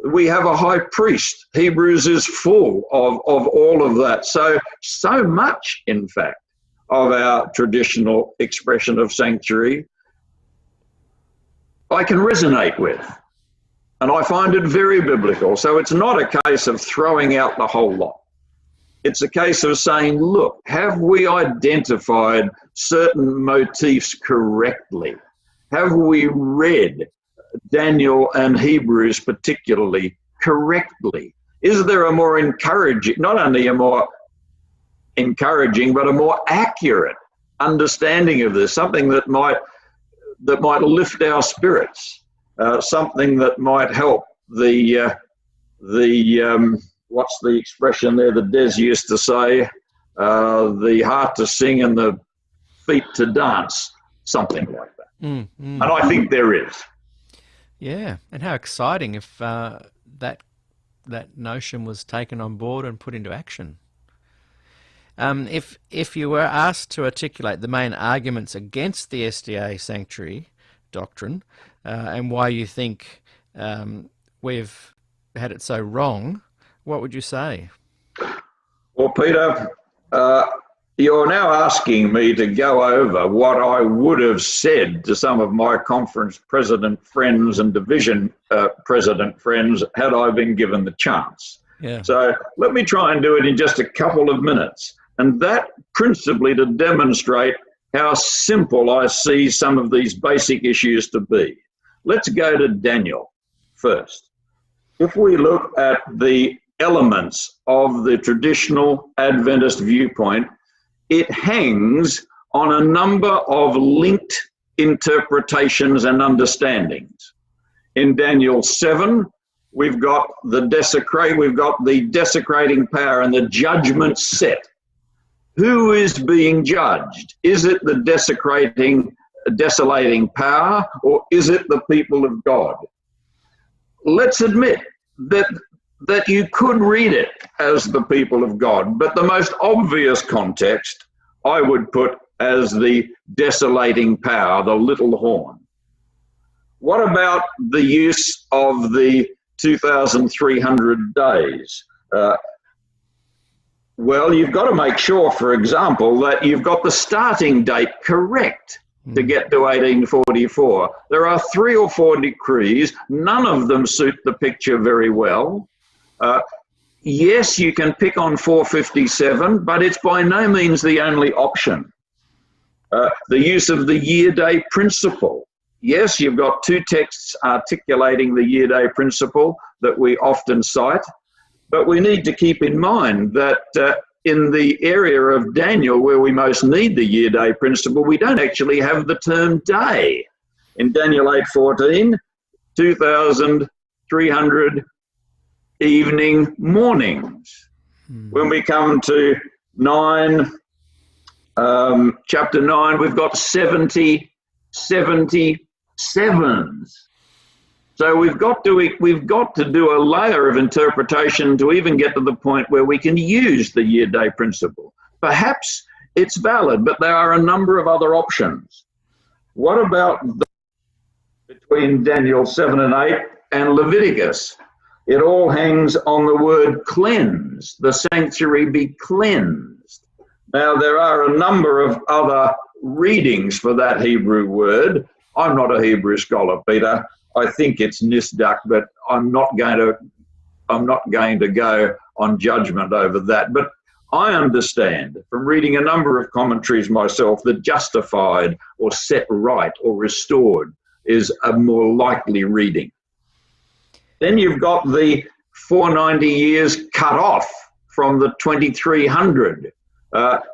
We have a high priest. Hebrews is full of all of that. So much, in fact, of our traditional expression of sanctuary I can resonate with. And I find it very biblical. So it's not a case of throwing out the whole lot. It's a case of saying, look, have we identified certain motifs correctly? Have we read Daniel and Hebrews particularly correctly? Is there a more encouraging, not only a more encouraging, but a more accurate understanding of this, something that might lift our spirits, something that might help what's the expression there that Des used to say? The heart to sing and the feet to dance, something like that. And I think there is. Yeah, and how exciting if that notion was taken on board and put into action. If you were asked to articulate the main arguments against the SDA sanctuary doctrine and why you think we've had it so wrong, what would you say? Well, Peter, you're now asking me to go over what I would have said to some of my conference president friends and division president friends had I been given the chance. Yeah. So let me try and do it in just a couple of minutes. And that principally to demonstrate how simple I see some of these basic issues to be. Let's go to Daniel first. If we look at the elements of the traditional Adventist viewpoint, it hangs on a number of linked interpretations and understandings. In Daniel 7, we've got the desecrating power and the judgment set. Who is being judged? Is it the desolating power, or is it the people of God? Let's admit that you could read it as the people of God, but the most obvious context I would put as the desolating power, the little horn. What about the use of the 2,300 days? Well, you've got to make sure, for example, that you've got the starting date correct to get to 1844. There are 3 or 4 decrees. None of them suit the picture very well. Yes, you can pick on 457, but it's by no means the only option. The use of the year-day principle. Yes, you've got 2 texts articulating the year-day principle that we often cite, but we need to keep in mind that in the area of Daniel where we most need the year-day principle, we don't actually have the term day. In Daniel 8:14, 2,300 evening mornings. When we come to chapter 9, we've got 70 sevens. So we've got to do a layer of interpretation to even get to the point where we can use the year-day principle. Perhaps it's valid, but there are a number of other options. What about between Daniel 7 and 8 and Leviticus? It all hangs on the word cleanse, the sanctuary be cleansed. Now, there are a number of other readings for that Hebrew word. I'm not a Hebrew scholar, Peter. I think it's SDAQ, but I'm not going to go on judgment over that. But I understand from reading a number of commentaries myself that justified or set right or restored is a more likely reading. Then you've got the 490 years cut off from the 2300.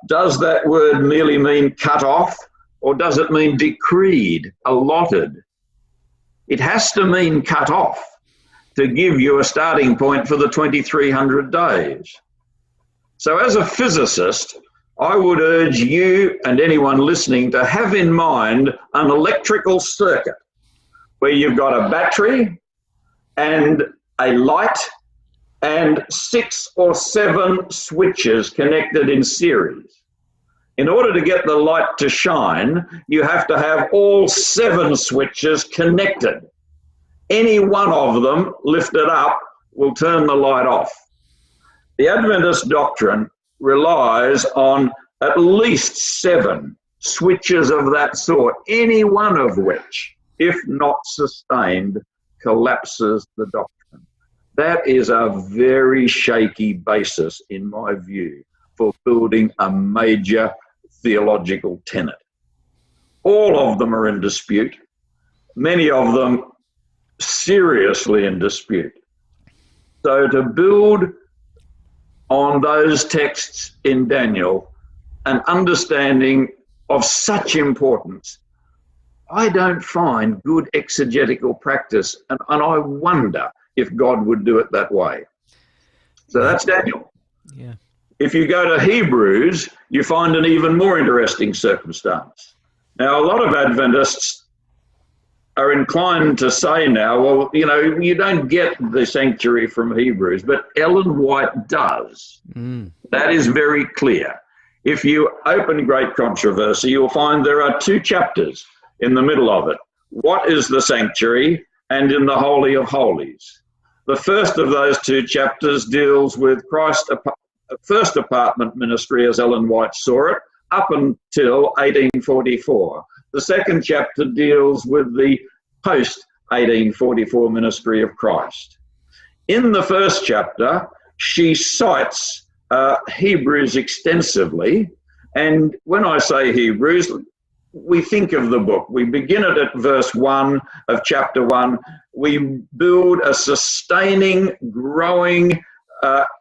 Does that word merely mean cut off, or does it mean decreed, allotted? It has to mean cut off to give you a starting point for the 2300 days. So as a physicist, I would urge you and anyone listening to have in mind an electrical circuit where you've got a battery and a light and 6 or 7 switches connected in series. In order to get the light to shine, you have to have all 7 switches connected. Any one of them lifted up will turn the light off. The Adventist doctrine relies on at least 7 switches of that sort, any one of which, if not sustained, collapses the doctrine. That is a very shaky basis, in my view, for building a major theological tenet. All of them are in dispute, many of them seriously in dispute. So to build on those texts in Daniel, an understanding of such importance, I don't find good exegetical practice, and I wonder if God would do it that way. So that's Daniel. Yeah. If you go to Hebrews, you find an even more interesting circumstance. Now, a lot of Adventists are inclined to say now, well, you know, you don't get the sanctuary from Hebrews, but Ellen White does. That is very clear. If you open Great Controversy, you'll find there are 2 chapters in the middle of it. What is the sanctuary, and in the Holy of Holies. The first of those 2 chapters deals with Christ's first apartment ministry as Ellen White saw it, up until 1844. The second chapter deals with the post-1844 ministry of Christ. In the first chapter, she cites Hebrews extensively, and when I say Hebrews, we think of the book. We begin it at verse 1 of chapter 1. We build a sustaining, growing,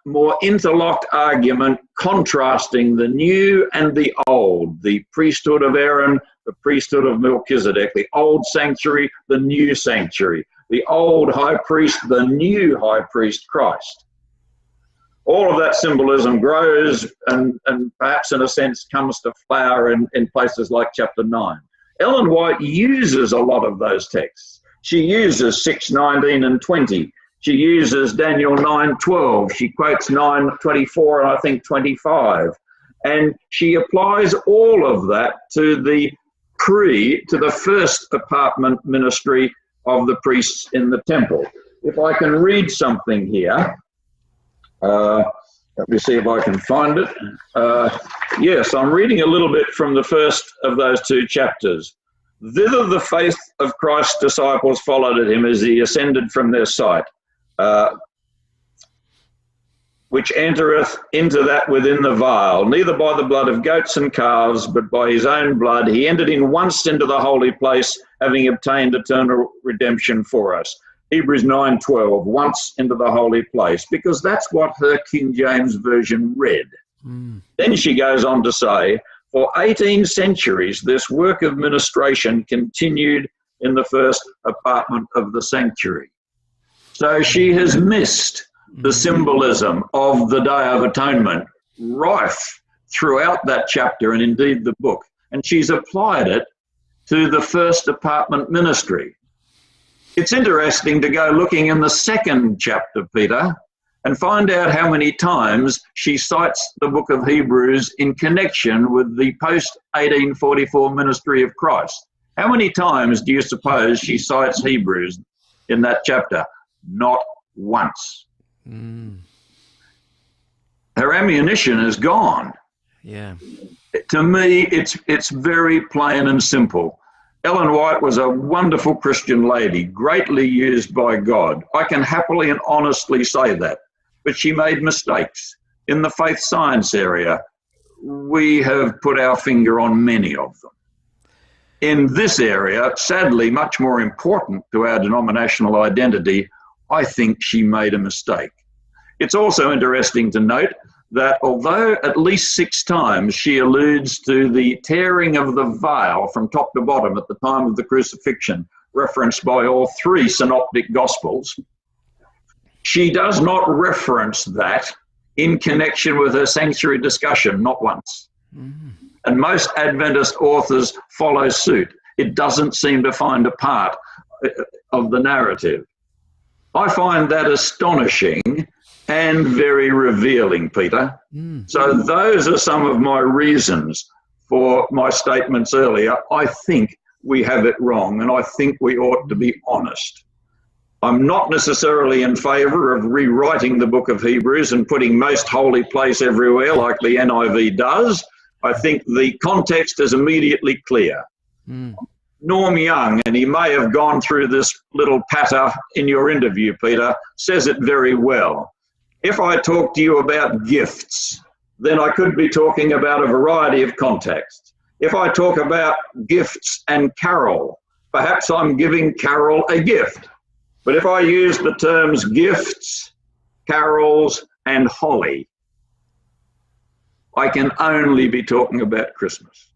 more interlocked argument contrasting the new and the old, the priesthood of Aaron, the priesthood of Melchizedek, the old sanctuary, the new sanctuary, the old high priest, the new high priest, Christ. All of that symbolism grows and perhaps in a sense comes to flower in places like chapter 9. Ellen White uses a lot of those texts. She uses 6:19 and 20. She uses Daniel 9:12. She quotes 9:24 and I think 25. And she applies all of that to the first apartment ministry of the priests in the temple. If I can read something here. Let me see if I can find it. Yes, I'm reading a little bit from the first of those 2 chapters. Thither the faith of Christ's disciples followed him as he ascended from their sight, which entereth into that within the vial, neither by the blood of goats and calves, but by his own blood. He entered in once into the holy place, having obtained eternal redemption for us. Hebrews 9:12, once into the holy place, because that's what her King James Version read. Then she goes on to say, for 18 centuries, this work of ministration continued in the first apartment of the sanctuary. So she has missed the symbolism of the Day of Atonement, rife throughout that chapter and indeed the book. And she's applied it to the first apartment ministry. It's interesting to go looking in the second chapter, Peter, and find out how many times she cites the book of Hebrews in connection with the post-1844 ministry of Christ. How many times do you suppose she cites Hebrews in that chapter? Not once. Her ammunition is gone. Yeah. To me, it's very plain and simple. Ellen White was a wonderful Christian lady, greatly used by God. I can happily and honestly say that. But she made mistakes. In the faith science area, we have put our finger on many of them. In this area, sadly, much more important to our denominational identity, I think she made a mistake. It's also interesting to note that although at least 6 times she alludes to the tearing of the veil from top to bottom at the time of the crucifixion, referenced by all 3 synoptic gospels, she does not reference that in connection with her sanctuary discussion, not once. And most Adventist authors follow suit. It doesn't seem to find a part of the narrative. I find that astonishing and very revealing, Peter. So those are some of my reasons for my statements earlier. I think we have it wrong, and I think we ought to be honest. I'm not necessarily in favour of rewriting the book of Hebrews and putting most holy place everywhere like the NIV does. I think the context is immediately clear. Norm Young, and he may have gone through this little patter in your interview, Peter, says it very well. If I talk to you about gifts, then I could be talking about a variety of contexts. If I talk about gifts and carol, perhaps I'm giving Carol a gift. But if I use the terms gifts, carols, and holly, I can only be talking about Christmas.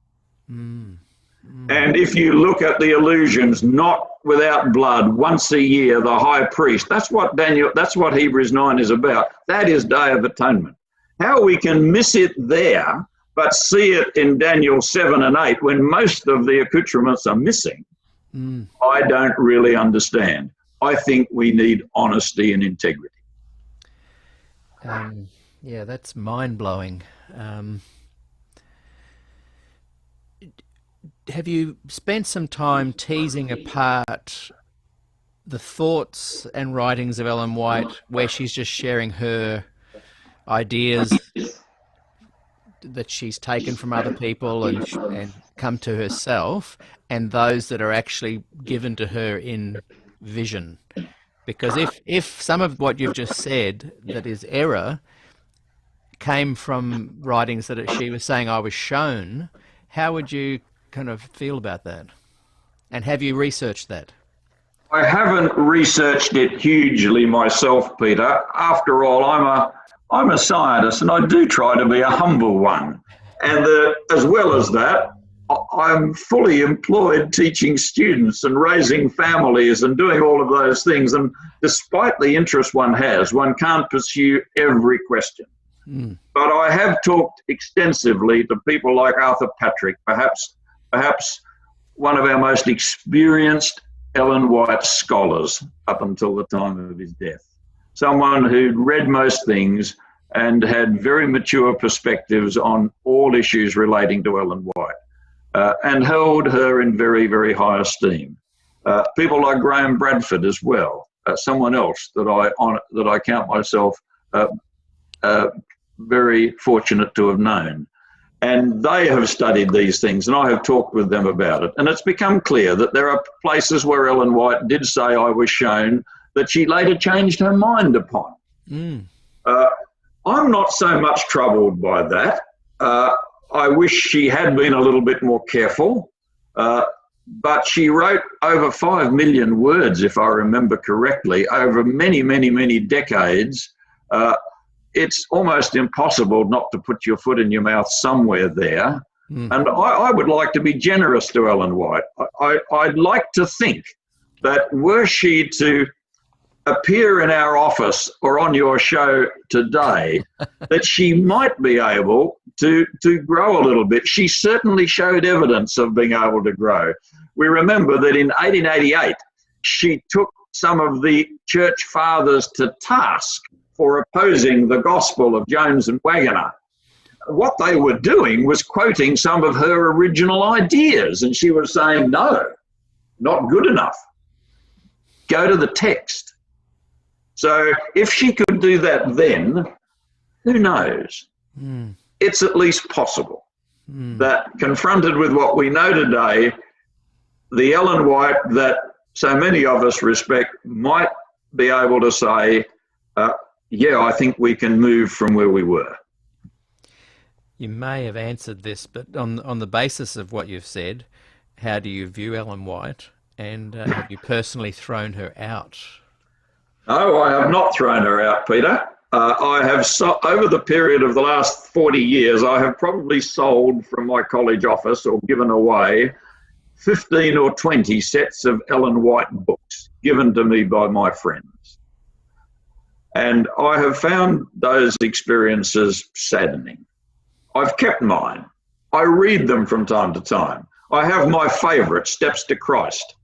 And if you look at the allusions, not without blood, once a year, the high priest, that's what Hebrews 9 is about. That is Day of Atonement. How we can miss it there, but see it in Daniel 7 and 8 when most of the accoutrements are missing, I don't really understand. I think we need honesty and integrity. Yeah, that's mind-blowing. Have you spent some time teasing apart the thoughts and writings of Ellen White where she's just sharing her ideas that she's taken from other people and come to herself, and those that are actually given to her in vision? Because if some of what you've just said that is error came from writings that she was saying I was shown, how would you kind of feel about that? And have you researched that? I haven't researched it hugely myself, Peter. After all, I'm a scientist, and I do try to be a humble one. And as well as that, I'm fully employed teaching students and raising families and doing all of those things. And despite the interest one has, one can't pursue every question. But I have talked extensively to people like Arthur Patrick, perhaps one of our most experienced Ellen White scholars up until the time of his death. Someone who'd read most things and had very mature perspectives on all issues relating to Ellen White, and held her in very, very high esteem. People like Graham Bradford as well, someone else that I count myself very fortunate to have known. And they have studied these things, and I have talked with them about it. And it's become clear that there are places where Ellen White did say I was shown that she later changed her mind upon. I'm not so much troubled by that. I wish she had been a little bit more careful, but she wrote over 5 million words, if I remember correctly, over many, many, many decades. It's almost impossible not to put your foot in your mouth somewhere there. And I would like to be generous to Ellen White. I'd like to think that were she to appear in our office or on your show today, that she might be able to grow a little bit. She certainly showed evidence of being able to grow. We remember that in 1888, she took some of the church fathers to task for opposing the gospel of Jones and Wagoner. What they were doing was quoting some of her original ideas, and she was saying, no, not good enough. Go to the text. So if she could do that then, who knows? It's at least possible that confronted with what we know today, the Ellen White that so many of us respect might be able to say, yeah, I think we can move from where we were. You may have answered this, but on the basis of what you've said, how do you view Ellen White, and have you personally thrown her out? No, I have not thrown her out, Peter. I have, over the period of the last 40 years, I have probably sold from my college office or given away 15 or 20 sets of Ellen White books given to me by my friends. And I have found those experiences saddening. I've kept mine. I read them from time to time. I have my favourite, Steps to Christ,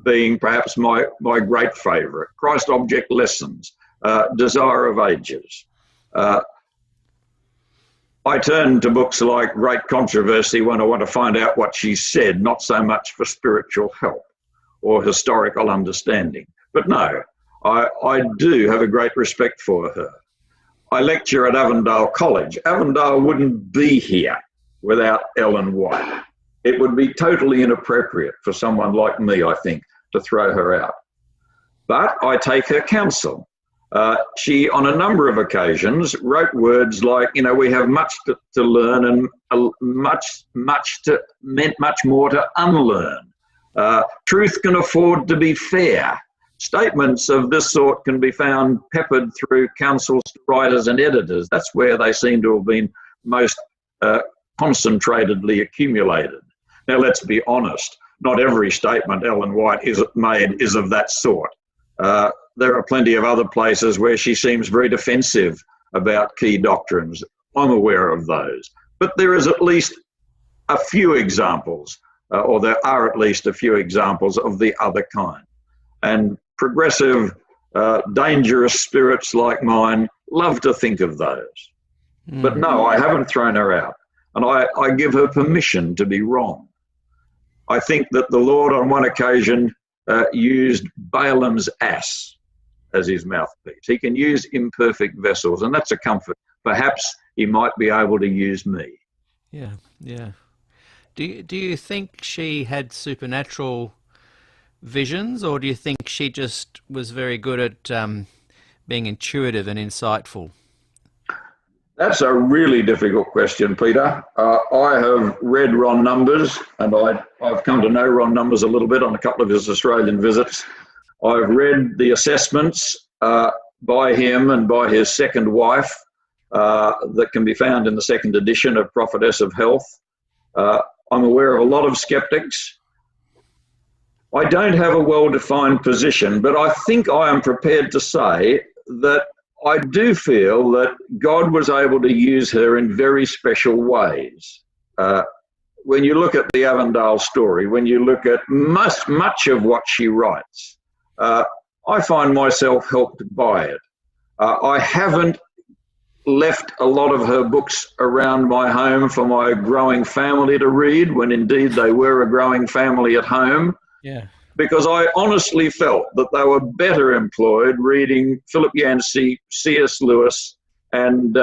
being perhaps my great favourite. Christ Object Lessons, Desire of Ages. I turn to books like Great Controversy when I want to find out what she said, not so much for spiritual help or historical understanding. But no, I do have a great respect for her. I lecture at Avondale College. Avondale wouldn't be here without Ellen White. It would be totally inappropriate for someone like me, I think, to throw her out. But I take her counsel. She, on a number of occasions, wrote words like, we have much to learn and much more to unlearn. Truth can afford to be fair. Statements of this sort can be found peppered through counsels to writers and editors. That's where they seem to have been most concentratedly accumulated. Now, let's be honest, not every statement Ellen White is made is of that sort. There are plenty of other places where she seems very defensive about key doctrines. I'm aware of those. But there is at least a few examples, or there are at least a few examples of the other kind. And progressive, dangerous spirits like mine love to think of those. But no, I haven't thrown her out. And I give her permission to be wrong. I think that the Lord on one occasion used Balaam's ass as his mouthpiece. He can use imperfect vessels, and that's a comfort. Perhaps he might be able to use me. Yeah, yeah. Do you think she had supernatural visions, or do you think she just was very good at being intuitive and insightful? That's a really difficult question, Peter. I have read Ron Numbers, and I've come to know Ron Numbers a little bit on a couple of his Australian visits. I've read the assessments by him and by his second wife that can be found in the second edition of Prophetess of Health. I'm aware of a lot of skeptics. I don't have a well-defined position, but I think I am prepared to say that I do feel that God was able to use her in very special ways. When you look at the Avondale story, when you look at much of what she writes, I find myself helped by it. I haven't left a lot of her books around my home for my growing family to read, when indeed they were a growing family at home. Yeah. Because I honestly felt that they were better employed reading Philip Yancey, C.S. Lewis, and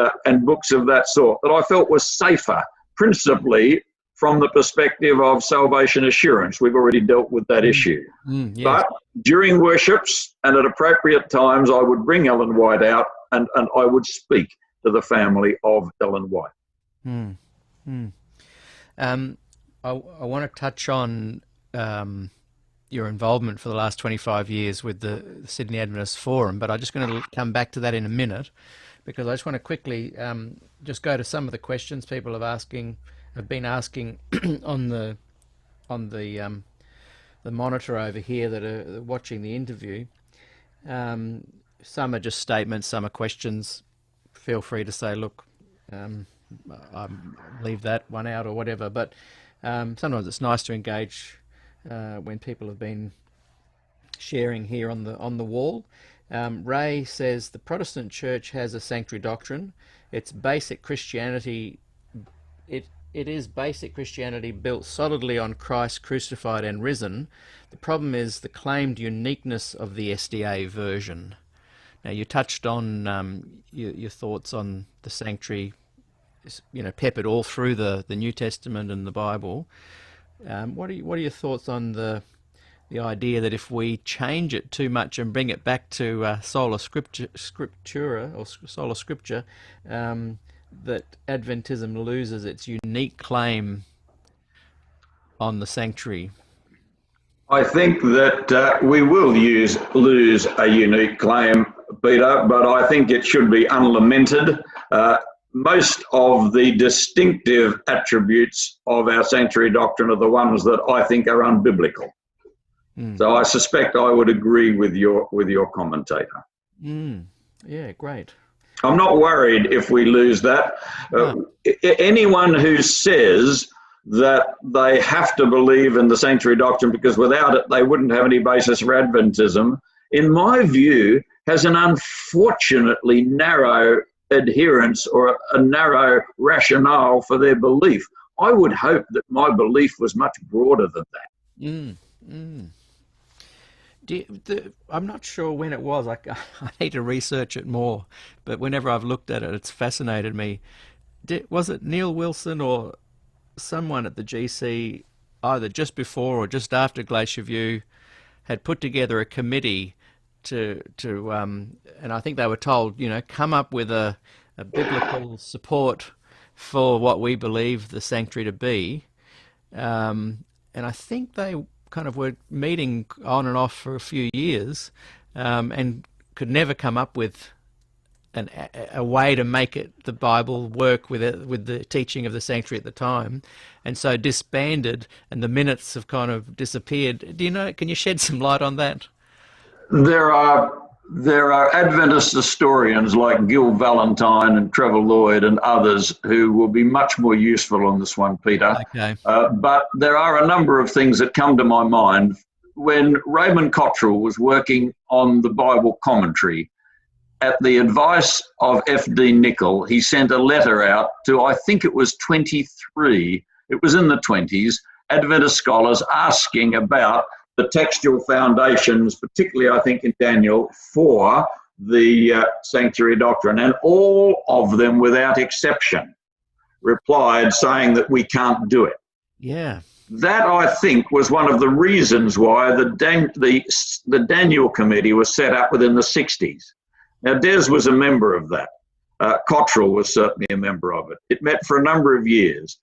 books of that sort, that I felt was safer, principally from the perspective of salvation assurance. We've already dealt with that issue. Yes. But during worships and at appropriate times, I would bring Ellen White out and I would speak to the family of Ellen White. I want to touch on your involvement for the last 25 years with the Sydney Adventist Forum, but I'm just going to come back to that in a minute, because I just want to quickly just go to some of the questions people have been asking on the monitor over here that are watching the interview. Some are just statements, some are questions. Feel free to say, look, I leave that one out or whatever, but sometimes it's nice to engage when people have been sharing here on the wall. Ray says the Protestant Church has a sanctuary doctrine. It's basic Christianity. It is basic Christianity built solidly on Christ crucified and risen. The problem is the claimed uniqueness of the SDA version. Now, you touched on your thoughts on the sanctuary, peppered all through the New Testament and the Bible. What are your thoughts on the idea that if we change it too much and bring it back to sola scriptura or sola scriptura, that Adventism loses its unique claim on the sanctuary? I think that we will lose a unique claim, Peter, but I think it should be unlamented. Most of the distinctive attributes of our sanctuary doctrine are the ones that I think are unbiblical. So I suspect I would agree with your commentator. Yeah, great. I'm not worried if we lose that. Anyone who says that they have to believe in the sanctuary doctrine because without it they wouldn't have any basis for Adventism, in my view, has an unfortunately narrow adherence or a narrow rationale for their belief. I would hope that my belief was much broader than that. I'm not sure when it was. I need to research it more, but whenever I've looked at it, it's fascinated me. Was it Neil Wilson or someone at the GC, either just before or just after Glacier View, had put together a committee to and I think they were told, come up with a biblical support for what we believe the sanctuary to be, and I think they kind of were meeting on and off for a few years, and could never come up with a way to make the Bible work with the teaching of the sanctuary at the time, and so disbanded, and the minutes have kind of disappeared. Do you know? Can you shed some light on that? There are Adventist historians like Gil Valentine and Trevor Lloyd and others who will be much more useful on this one, Peter. Okay. But there are a number of things that come to my mind. When Raymond Cottrell was working on the Bible commentary, at the advice of F.D. Nicol, he sent a letter out to, I think it was 23, it was in the 20s, Adventist scholars asking about the textual foundations, particularly I think in Daniel, for the sanctuary doctrine. And all of them, without exception, replied saying that we can't do it. Yeah. That, I think, was one of the reasons why the Daniel Committee was set up within the 60s. Now, Des was a member of that. Cottrell was certainly a member of it. It met for a number of years.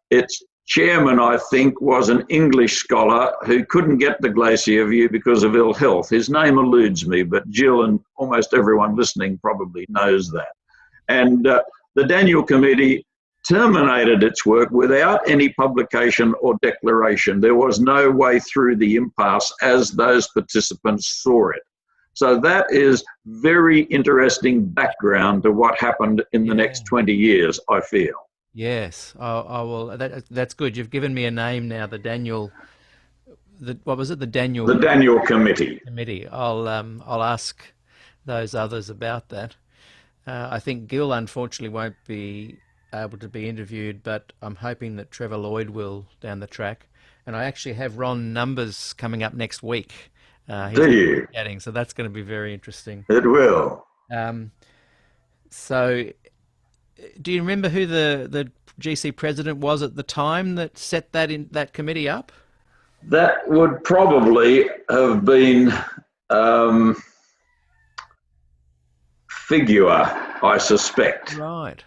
Its chairman, I think, was an English scholar who couldn't get the Glacier View because of ill health. His name eludes me, but Jill and almost everyone listening probably knows that. And the Daniel Committee terminated its work without any publication or declaration. There was no way through the impasse as those participants saw it. So that is very interesting background to what happened in the next 20 years, I feel. Yes, I will. That's good. You've given me a name now. What was it? The Daniel Committee. I'll ask those others about that. I think Gil unfortunately won't be able to be interviewed, but I'm hoping that Trevor Lloyd will down the track. And I actually have Ron Numbers coming up next week. Do you? So that's going to be very interesting. It will. So, do you remember who the GC president was at the time that set that committee up? That would probably have been Figure, I suspect. Right.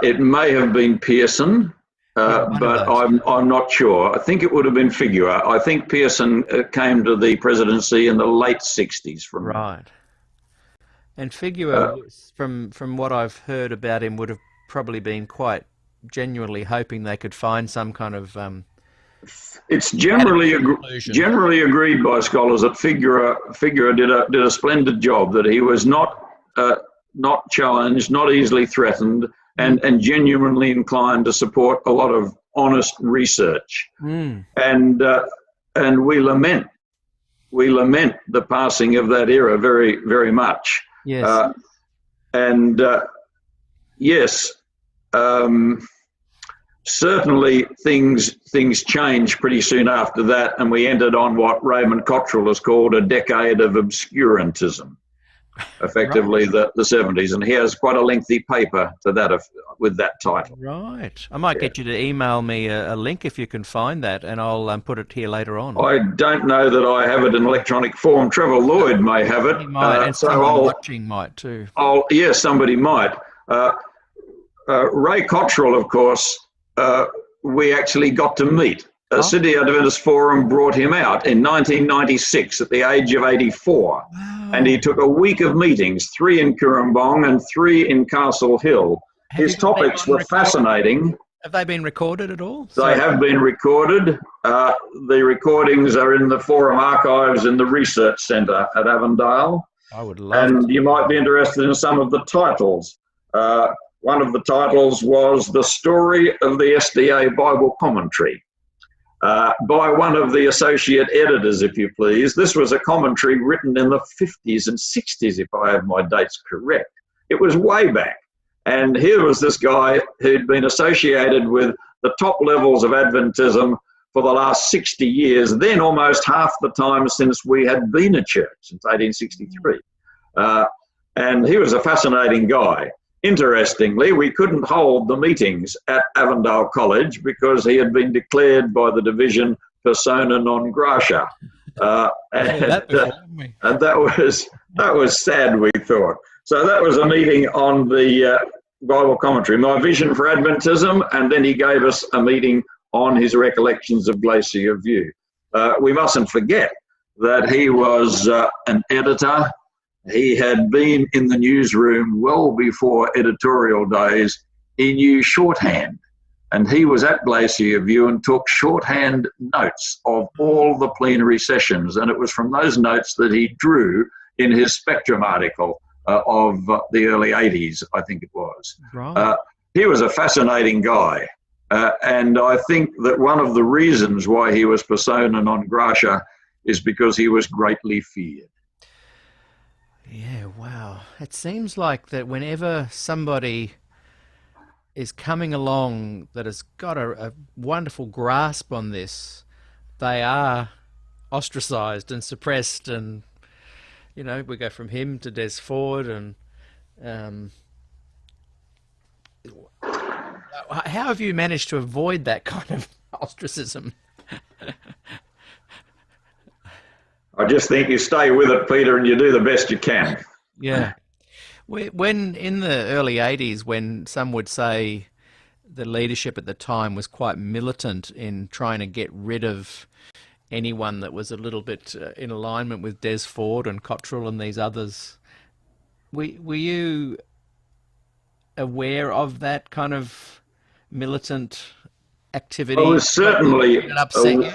It may have been Pearson. But I'm not sure. I think it would have been Figure. I think Pearson came to the presidency in the late 60s. Right. And Figure, from what I've heard about him, would have probably been quite genuinely hoping they could find some kind of... It's generally agreed by scholars that Figure did a splendid job, that he was not challenged, not easily threatened, and genuinely inclined to support a lot of honest research. And we lament the passing of that era very, very much. Yes. Yes, certainly things changed pretty soon after that, and we entered on what Raymond Cottrell has called a decade of obscurantism. Effectively, right. the 70s, and he has quite a lengthy paper to that with that title. Right. I might get you to email me a link if you can find that, and I'll put it here later on. I don't know that I have it in electronic form. Trevor Lloyd may have it. He might, and someone watching might too. Yes, somebody might. Ray Cottrell, of course, we actually got to meet. Sydney Adventist Forum brought him out in 1996 at the age of 84. Wow. And he took a week of meetings, 3 in Cooranbong and 3 in Castle Hill. His topics were fascinating. Have they been recorded at all? They have been recorded. The recordings are in the Forum archives in the Research Centre at Avondale. I would love And you might be interested in some of the titles. One of the titles was The Story of the SDA Bible Commentary. By one of the associate editors, if you please. This was a commentary written in the 50s and 60s, if I have my dates correct. It was way back. And here was this guy who'd been associated with the top levels of Adventism for the last 60 years, then almost half the time since we had been a church, since 1863. And he was a fascinating guy. Interestingly, we couldn't hold the meetings at Avondale College because he had been declared by the division persona non grata. And that was sad, we thought. So that was a meeting on the Bible commentary, my vision for Adventism, and then he gave us a meeting on his recollections of Glacier View. We mustn't forget that he was an editor, He had been in the newsroom well before editorial days. He knew shorthand, and he was at Glacier View and took shorthand notes of all the plenary sessions, and it was from those notes that he drew in his Spectrum article of the early 80s, I think it was. Right. He was a fascinating guy, and I think that one of the reasons why he was persona non grata is because he was greatly feared. Yeah, wow. It seems like that whenever somebody is coming along that has got a wonderful grasp on this, they are ostracized and suppressed. And, you know, we go from him to Des Ford. And how have you managed to avoid that kind of ostracism? I just think you stay with it, Peter, and you do the best you can. Yeah. When in the early 80s, when some would say the leadership at the time was quite militant in trying to get rid of anyone that was a little bit in alignment with Des Ford and Cottrell and these others, were you aware of that kind of militant activity? I was certainly. Did it upset you?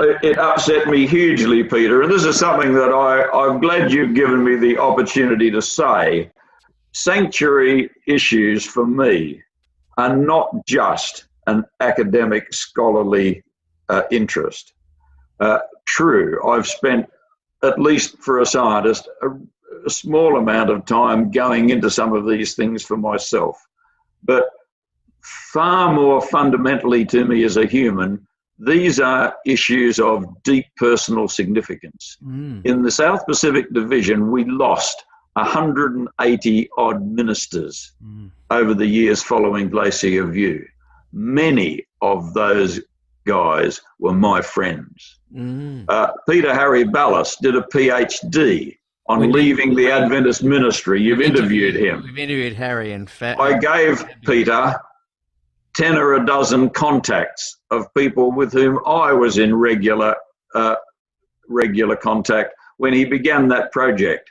It upset me hugely, Peter, and this is something that I'm glad you've given me the opportunity to say. Sanctuary issues for me are not just an academic scholarly interest. True, I've spent, at least for a scientist, a small amount of time going into some of these things for myself. But far more fundamentally to me as a human, these are issues of deep personal significance. In the South Pacific Division, we lost 180 odd ministers over the years following Glacier View. Many of those guys were my friends. Peter Harry Ballas did a PhD on leaving the Adventist ministry. You've interviewed him. We've interviewed Harry, in fact. I gave Peter 10 or a dozen contacts of people with whom I was in regular contact when he began that project.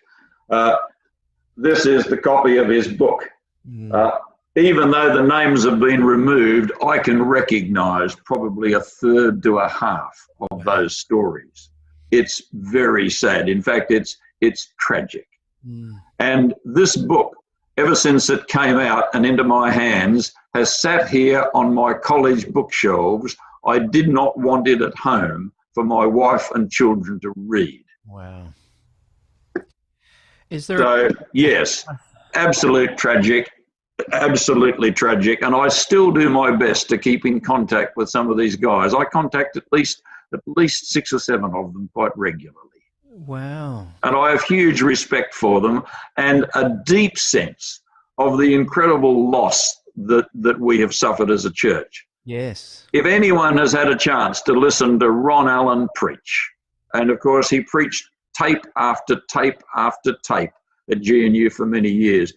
This is the copy of his book. Even though the names have been removed, I can recognize probably a third to a half of those stories. It's very sad. In fact, it's tragic. And this book, ever since it came out and into my hands, has sat here on my college bookshelves. I did not want it at home for my wife and children to read. Wow. Is there yes, absolutely tragic. And I still do my best to keep in contact with some of these guys. I contact at least 6 or 7 of them quite regularly. Wow. And I have huge respect for them and a deep sense of the incredible loss that we have suffered as a church. Yes. If anyone has had a chance to listen to Ron Allen preach, and of course he preached tape after tape after tape at GNU for many years,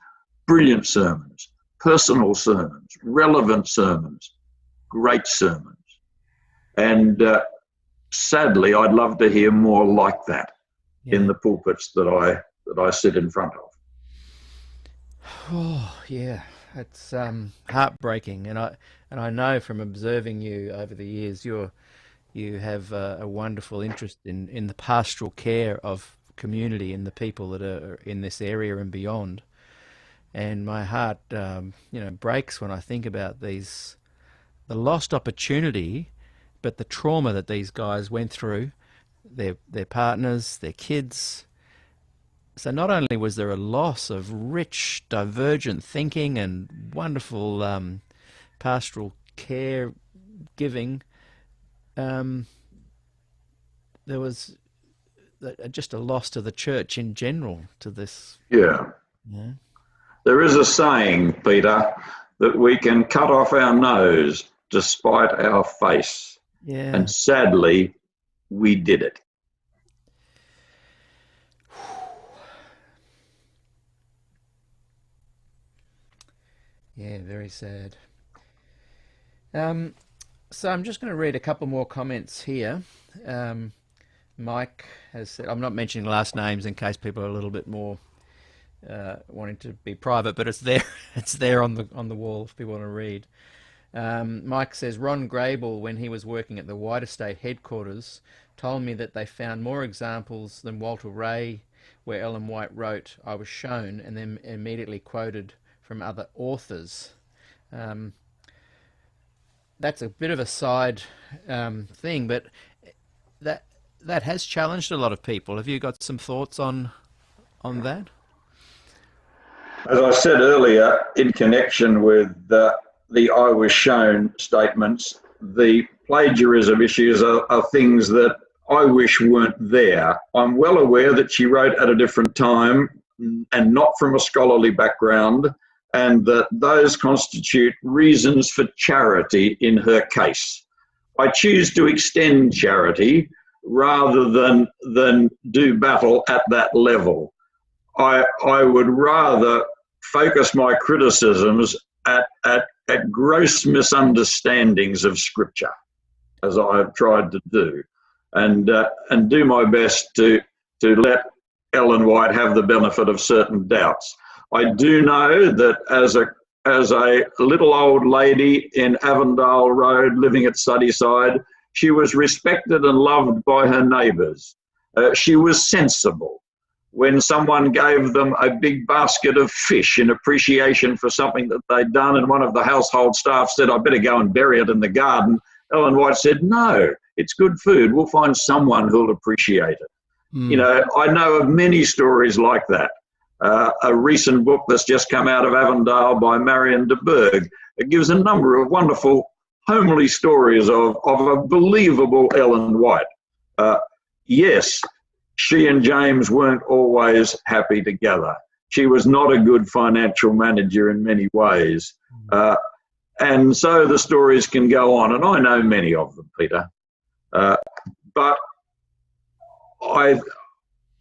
brilliant sermons, personal sermons, relevant sermons, great sermons. And sadly, I'd love to hear more like that in the pulpits that I sit in front of. Oh, yeah. It's heartbreaking, and I know from observing you over the years, you have a wonderful interest in the pastoral care of community and the people that are in this area and beyond. And my heart, breaks when I think about the lost opportunity, but the trauma that these guys went through, their partners, their kids. So not only was there a loss of rich, divergent thinking and wonderful pastoral care giving, there was just a loss to the church in general, to this. Yeah. There is a saying, Peter, that we can cut off our nose despite our face. Yeah. And sadly, we did it. Yeah, very sad. So I'm just going to read a couple more comments here. Mike has said, I'm not mentioning last names in case people are a little bit more wanting to be private, but it's there. It's there on the wall if people want to read. Mike says Ron Grable, when he was working at the White Estate headquarters, told me that they found more examples than Walter Ray, where Ellen White wrote, "I was shown," and then immediately quoted from other authors. That's a bit of a side thing, but that has challenged a lot of people. Have you got some thoughts on that? As I said earlier, in connection with the "I was shown" statements, the plagiarism issues are things that I wish weren't there. I'm well aware that she wrote at a different time and not from a scholarly background, and that those constitute reasons for charity in her case. I choose to extend charity rather than do battle at that level. I would rather focus my criticisms at gross misunderstandings of Scripture, as I have tried to do, and do my best to let Ellen White have the benefit of certain doubts. I do know that as a little old lady in Avondale Road living at Sunnyside, she was respected and loved by her neighbours. She was sensible. When someone gave them a big basket of fish in appreciation for something that they'd done, and one of the household staff said, "I better go and bury it in the garden," Ellen White said, "No, it's good food. We'll find someone who'll appreciate it." You know, I know of many stories like that. A recent book that's just come out of Avondale by Marion de Berg, it gives a number of wonderful homely stories of a believable Ellen White. Yes, she and James weren't always happy together. She was not a good financial manager in many ways. And so the stories can go on, and I know many of them, Peter. But I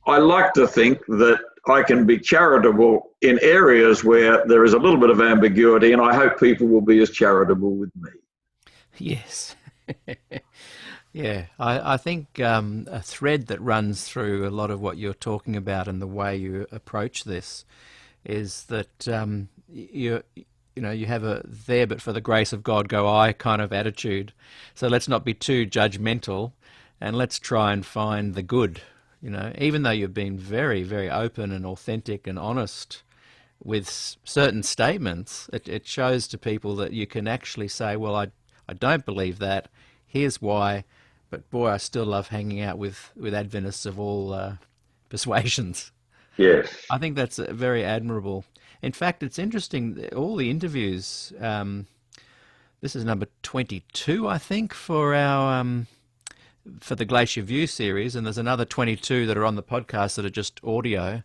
like to think that I can be charitable in areas where there is a little bit of ambiguity, and I hope people will be as charitable with me. Yes. Yeah, I think a thread that runs through a lot of what you're talking about and the way you approach this is that you have a "there but for the grace of God go I" kind of attitude. So let's not be too judgmental, and let's try and find the good. You know, even though you've been very, very open and authentic and honest with certain statements, it shows to people that you can actually say, well, I don't believe that. Here's why. But boy, I still love hanging out with Adventists of all persuasions. Yes. I think that's very admirable. In fact, it's interesting, all the interviews, this is number 22, I think, for our for the Glacier View series, and there's another 22 that are on the podcast that are just audio.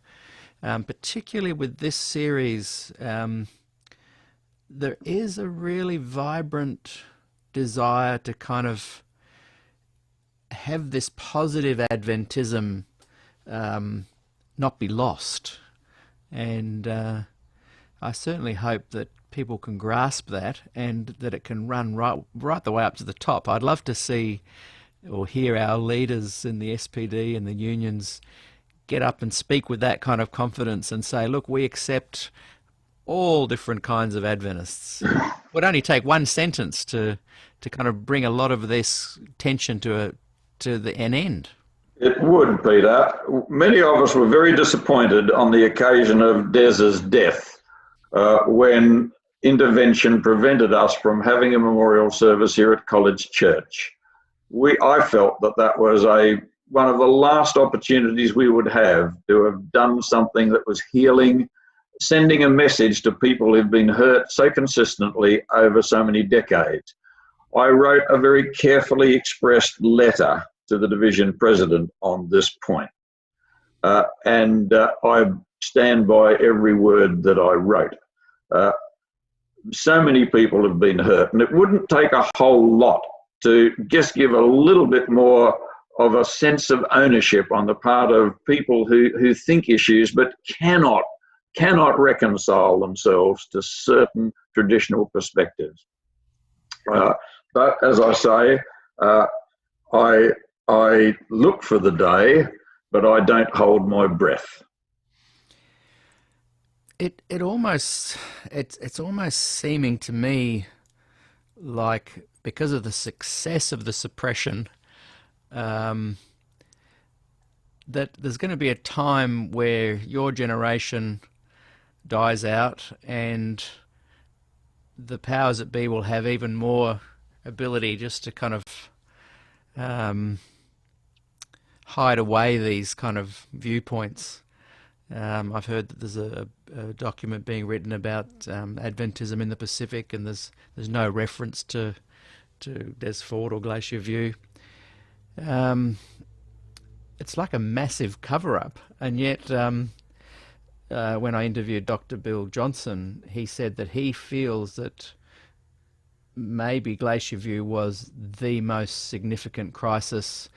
Particularly with this series, there is a really vibrant desire to kind of have this positive Adventism not be lost. And I certainly hope that people can grasp that and that it can run right the way up to the top. I'd love to see or hear our leaders in the SPD and the unions get up and speak with that kind of confidence and say, look, we accept all different kinds of Adventists. It would only take one sentence to kind of bring a lot of this tension to an end. It would, Peter. Many of us were very disappointed on the occasion of Des's death when intervention prevented us from having a memorial service here at College Church. I felt that was one of the last opportunities we would have to have done something that was healing, sending a message to people who've been hurt so consistently over so many decades. I wrote a very carefully expressed letter to the division president on this point. And I stand by every word that I wrote. So many people have been hurt, and it wouldn't take a whole lot to just give a little bit more of a sense of ownership on the part of people who think issues but cannot reconcile themselves to certain traditional perspectives. But as I say, I look for the day, but I don't hold my breath. It's almost seeming to me like, because of the success of the suppression, that there's going to be a time where your generation dies out and the powers that be will have even more ability just to kind of hide away these kind of viewpoints. I've heard that there's a document being written about Adventism in the Pacific, and there's no reference to Des Ford or Glacier View. It's like a massive cover-up, and yet when I interviewed Dr. Bill Johnson, he said that he feels that maybe Glacier View was the most significant crisis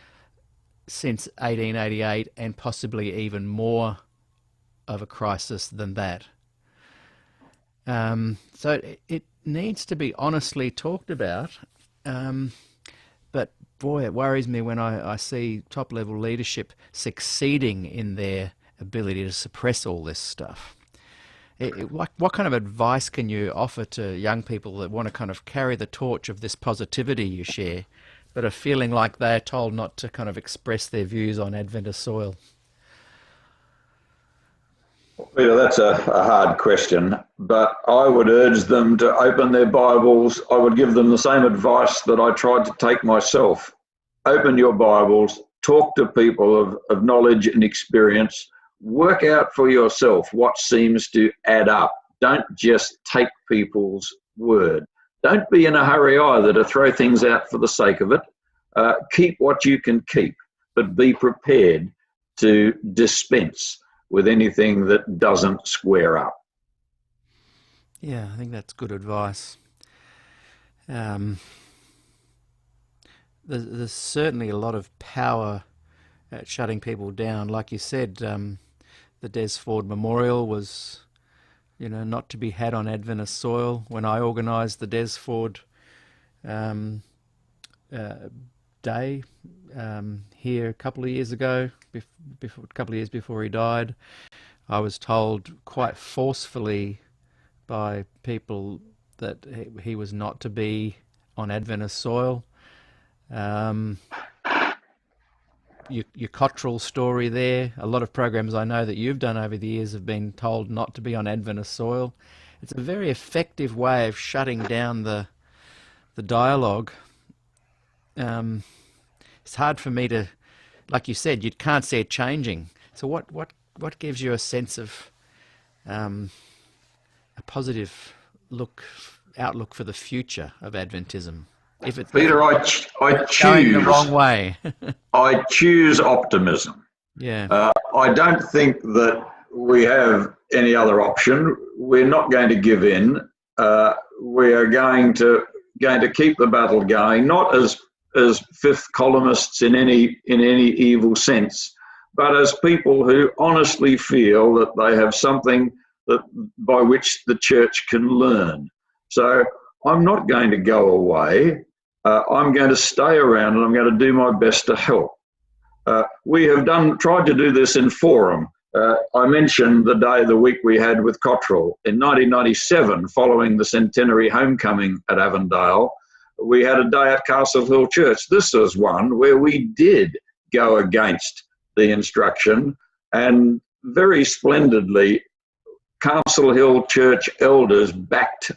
since 1888, and possibly even more of a crisis than that. So it needs to be honestly talked about, but boy, it worries me when I see top-level leadership succeeding in their ability to suppress all this stuff. What kind of advice can you offer to young people that want to kind of carry the torch of this positivity you share, but are feeling like they're told not to kind of express their views on Adventist soil? Peter, that's a hard question, but I would urge them to open their Bibles. I would give them the same advice that I tried to take myself. Open your Bibles, talk to people of knowledge and experience, work out for yourself what seems to add up. Don't just take people's word. Don't be in a hurry either to throw things out for the sake of it. Keep what you can keep, but be prepared to dispense with anything that doesn't square up. Yeah, I think that's good advice. There's certainly a lot of power at shutting people down. Like you said, the Des Ford Memorial was, not to be had on Adventist soil. When I organised the Des Ford Day here a couple of years ago, a couple of years before he died, I was told quite forcefully by people that he was not to be on Adventist soil. Your Cottrell story there, a lot of programs I know that you've done over the years have been told not to be on Adventist soil. It's a very effective way of shutting down the dialogue. It's hard for me to, like you said, you can't see it changing. So what gives you a sense of a positive outlook for the future of Adventism? If it's Peter, I going the wrong choose way. I choose optimism. Yeah. I don't think that we have any other option. We're not going to give in. We are going to keep the battle going, not as fifth columnists in any evil sense, but as people who honestly feel that they have something by which the church can learn. So I'm not going to go away. I'm going to stay around, and I'm going to do my best to help. We have tried to do this in forum. I mentioned the week we had with Cottrell. In 1997, following the centenary homecoming at Avondale, we had a day at Castle Hill Church. This was one where we did go against the instruction, and very splendidly, Castle Hill Church elders backed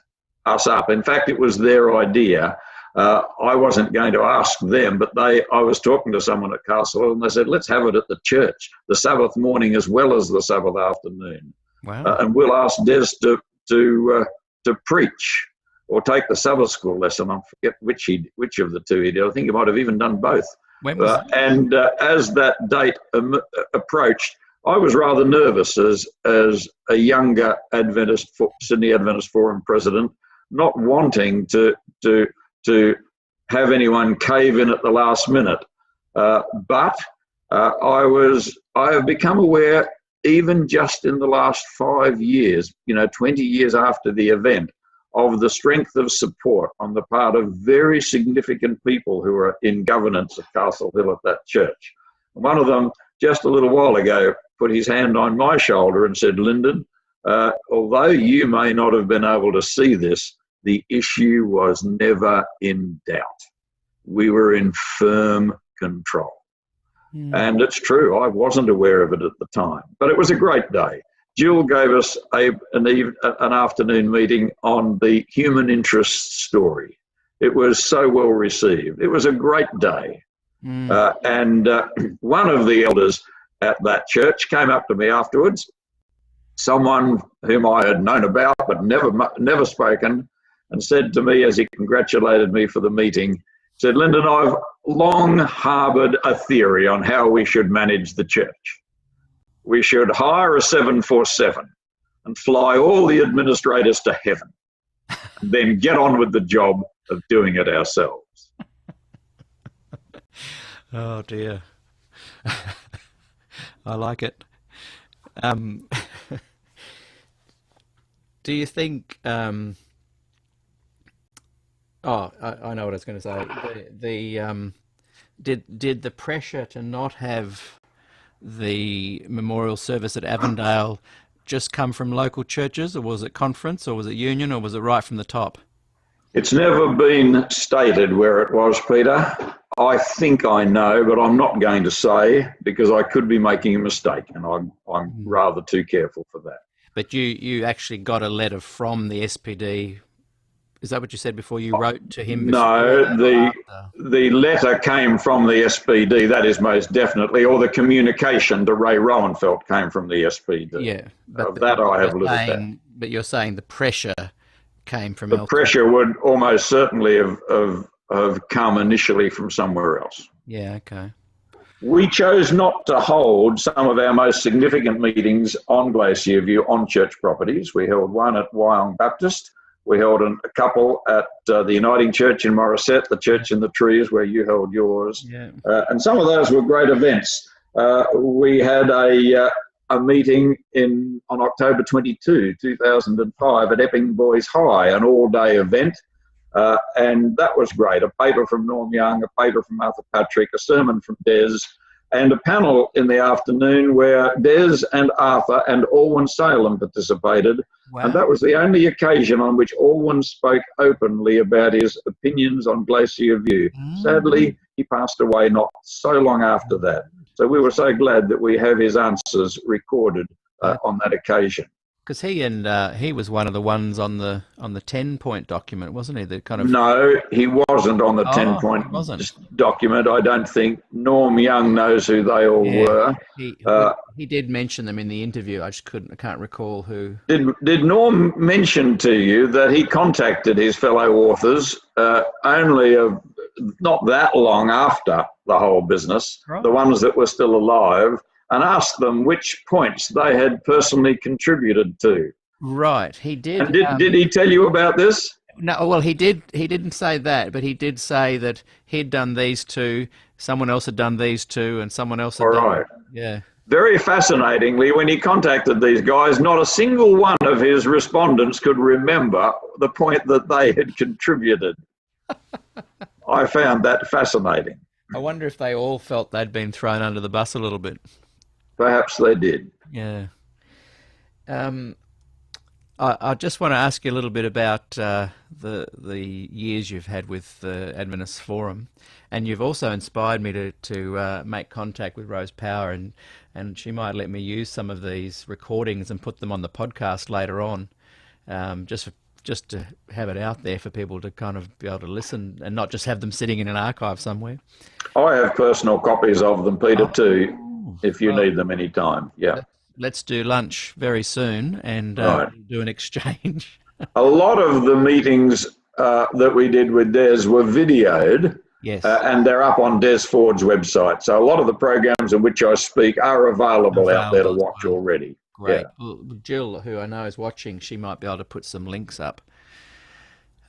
us up. In fact, it was their idea. I wasn't going to ask them, but I was talking to someone at Castle Hill, and they said, let's have it at the church, the Sabbath morning as well as the Sabbath afternoon. Wow. And we'll ask Des to preach or take the Sabbath school lesson. I forget which of the two he did. I think he might have even done both. When was and as that date approached, I was rather nervous as a younger Sydney Adventist Forum president, not wanting to have anyone cave in at the last minute. But I have become aware, even just in the last 5 years, 20 years after the event, of the strength of support on the part of very significant people who are in governance at Castle Hill at that church. One of them, just a little while ago, put his hand on my shoulder and said, Lynden, although you may not have been able to see this, the issue was never in doubt. We were in firm control. And it's true, I wasn't aware of it at the time, but it was a great day. Jill gave us an afternoon meeting on the human interest story. It was so well received. It was a great day. And one of the elders at that church came up to me afterwards, someone whom I had known about but never spoken, and said to me as he congratulated me for the meeting, said, Lynden, I've long harboured a theory on how we should manage the church. We should hire a 747 and fly all the administrators to heaven, and then get on with the job of doing it ourselves. Oh dear. I like it. Do you think I know what I was going to say. Did the pressure to not have the memorial service at Avondale just come from local churches, or was it conference, or was it union, or was it right from the top? It's never been stated where it was, Peter. I think I know, but I'm not going to say because I could be making a mistake, and I'm rather too careful for that. But you actually got a letter from the SPD. Is that what you said before? You wrote to him? No, the letter came from the SPD, that is most definitely, or the communication to Ray Rowenfeld came from the SPD. Yeah. Of that I have looked at. But you're saying the pressure came from the pressure would almost certainly have come initially from somewhere else. Yeah, okay. We chose not to hold some of our most significant meetings on Glacier View on church properties. We held one at Wyong Baptist. We held a couple at the Uniting Church in Morisset, the Church in the Trees where you held yours. Yeah. And some of those were great events. We had a meeting on October 22, 2005 at Epping Boys High, an all-day event. And that was great. A paper from Norm Young, a paper from Arthur Patrick, a sermon from Des, and a panel in the afternoon where Des and Arthur and Alwyn Salem participated. Wow. And that was the only occasion on which Alwyn spoke openly about his opinions on Glacier View. Sadly, he passed away not so long after that. So we were so glad that we have his answers recorded on that occasion. Because he was one of the ones on the 10-point document, wasn't he? The kind of No, he wasn't on the 10-point document. I don't think. Norm Young knows who they all were. He did mention them in the interview. I can't recall who. Did Norm mention to you that he contacted his fellow authors only not that long after the whole business, right, the ones that were still alive, and asked them which points they had personally contributed to? Right, he did. And did he tell you about this? No, well, he did. He didn't say that, but he did say that he'd done these two, someone else had done these two, and someone else had done. Right. Yeah. Very fascinatingly, when he contacted these guys, not a single one of his respondents could remember the point that they had contributed. I found that fascinating. I wonder if they all felt they'd been thrown under the bus a little bit. Perhaps they did. Yeah. I just want to ask you a little bit about the years you've had with the Adventist Forum, and you've also inspired me to make contact with Rose Power, and she might let me use some of these recordings and put them on the podcast later on, just to have it out there for people to kind of be able to listen and not just have them sitting in an archive somewhere. I have personal copies of them, Peter, too, if you need them anytime. Yeah. Let's do lunch very soon and do an exchange. A lot of the meetings that we did with Des were videoed. Yes. And they're up on Des Ford's website. So a lot of the programs in which I speak are available out there to watch already. Great. Yeah. Well, Jill, who I know is watching, she might be able to put some links up.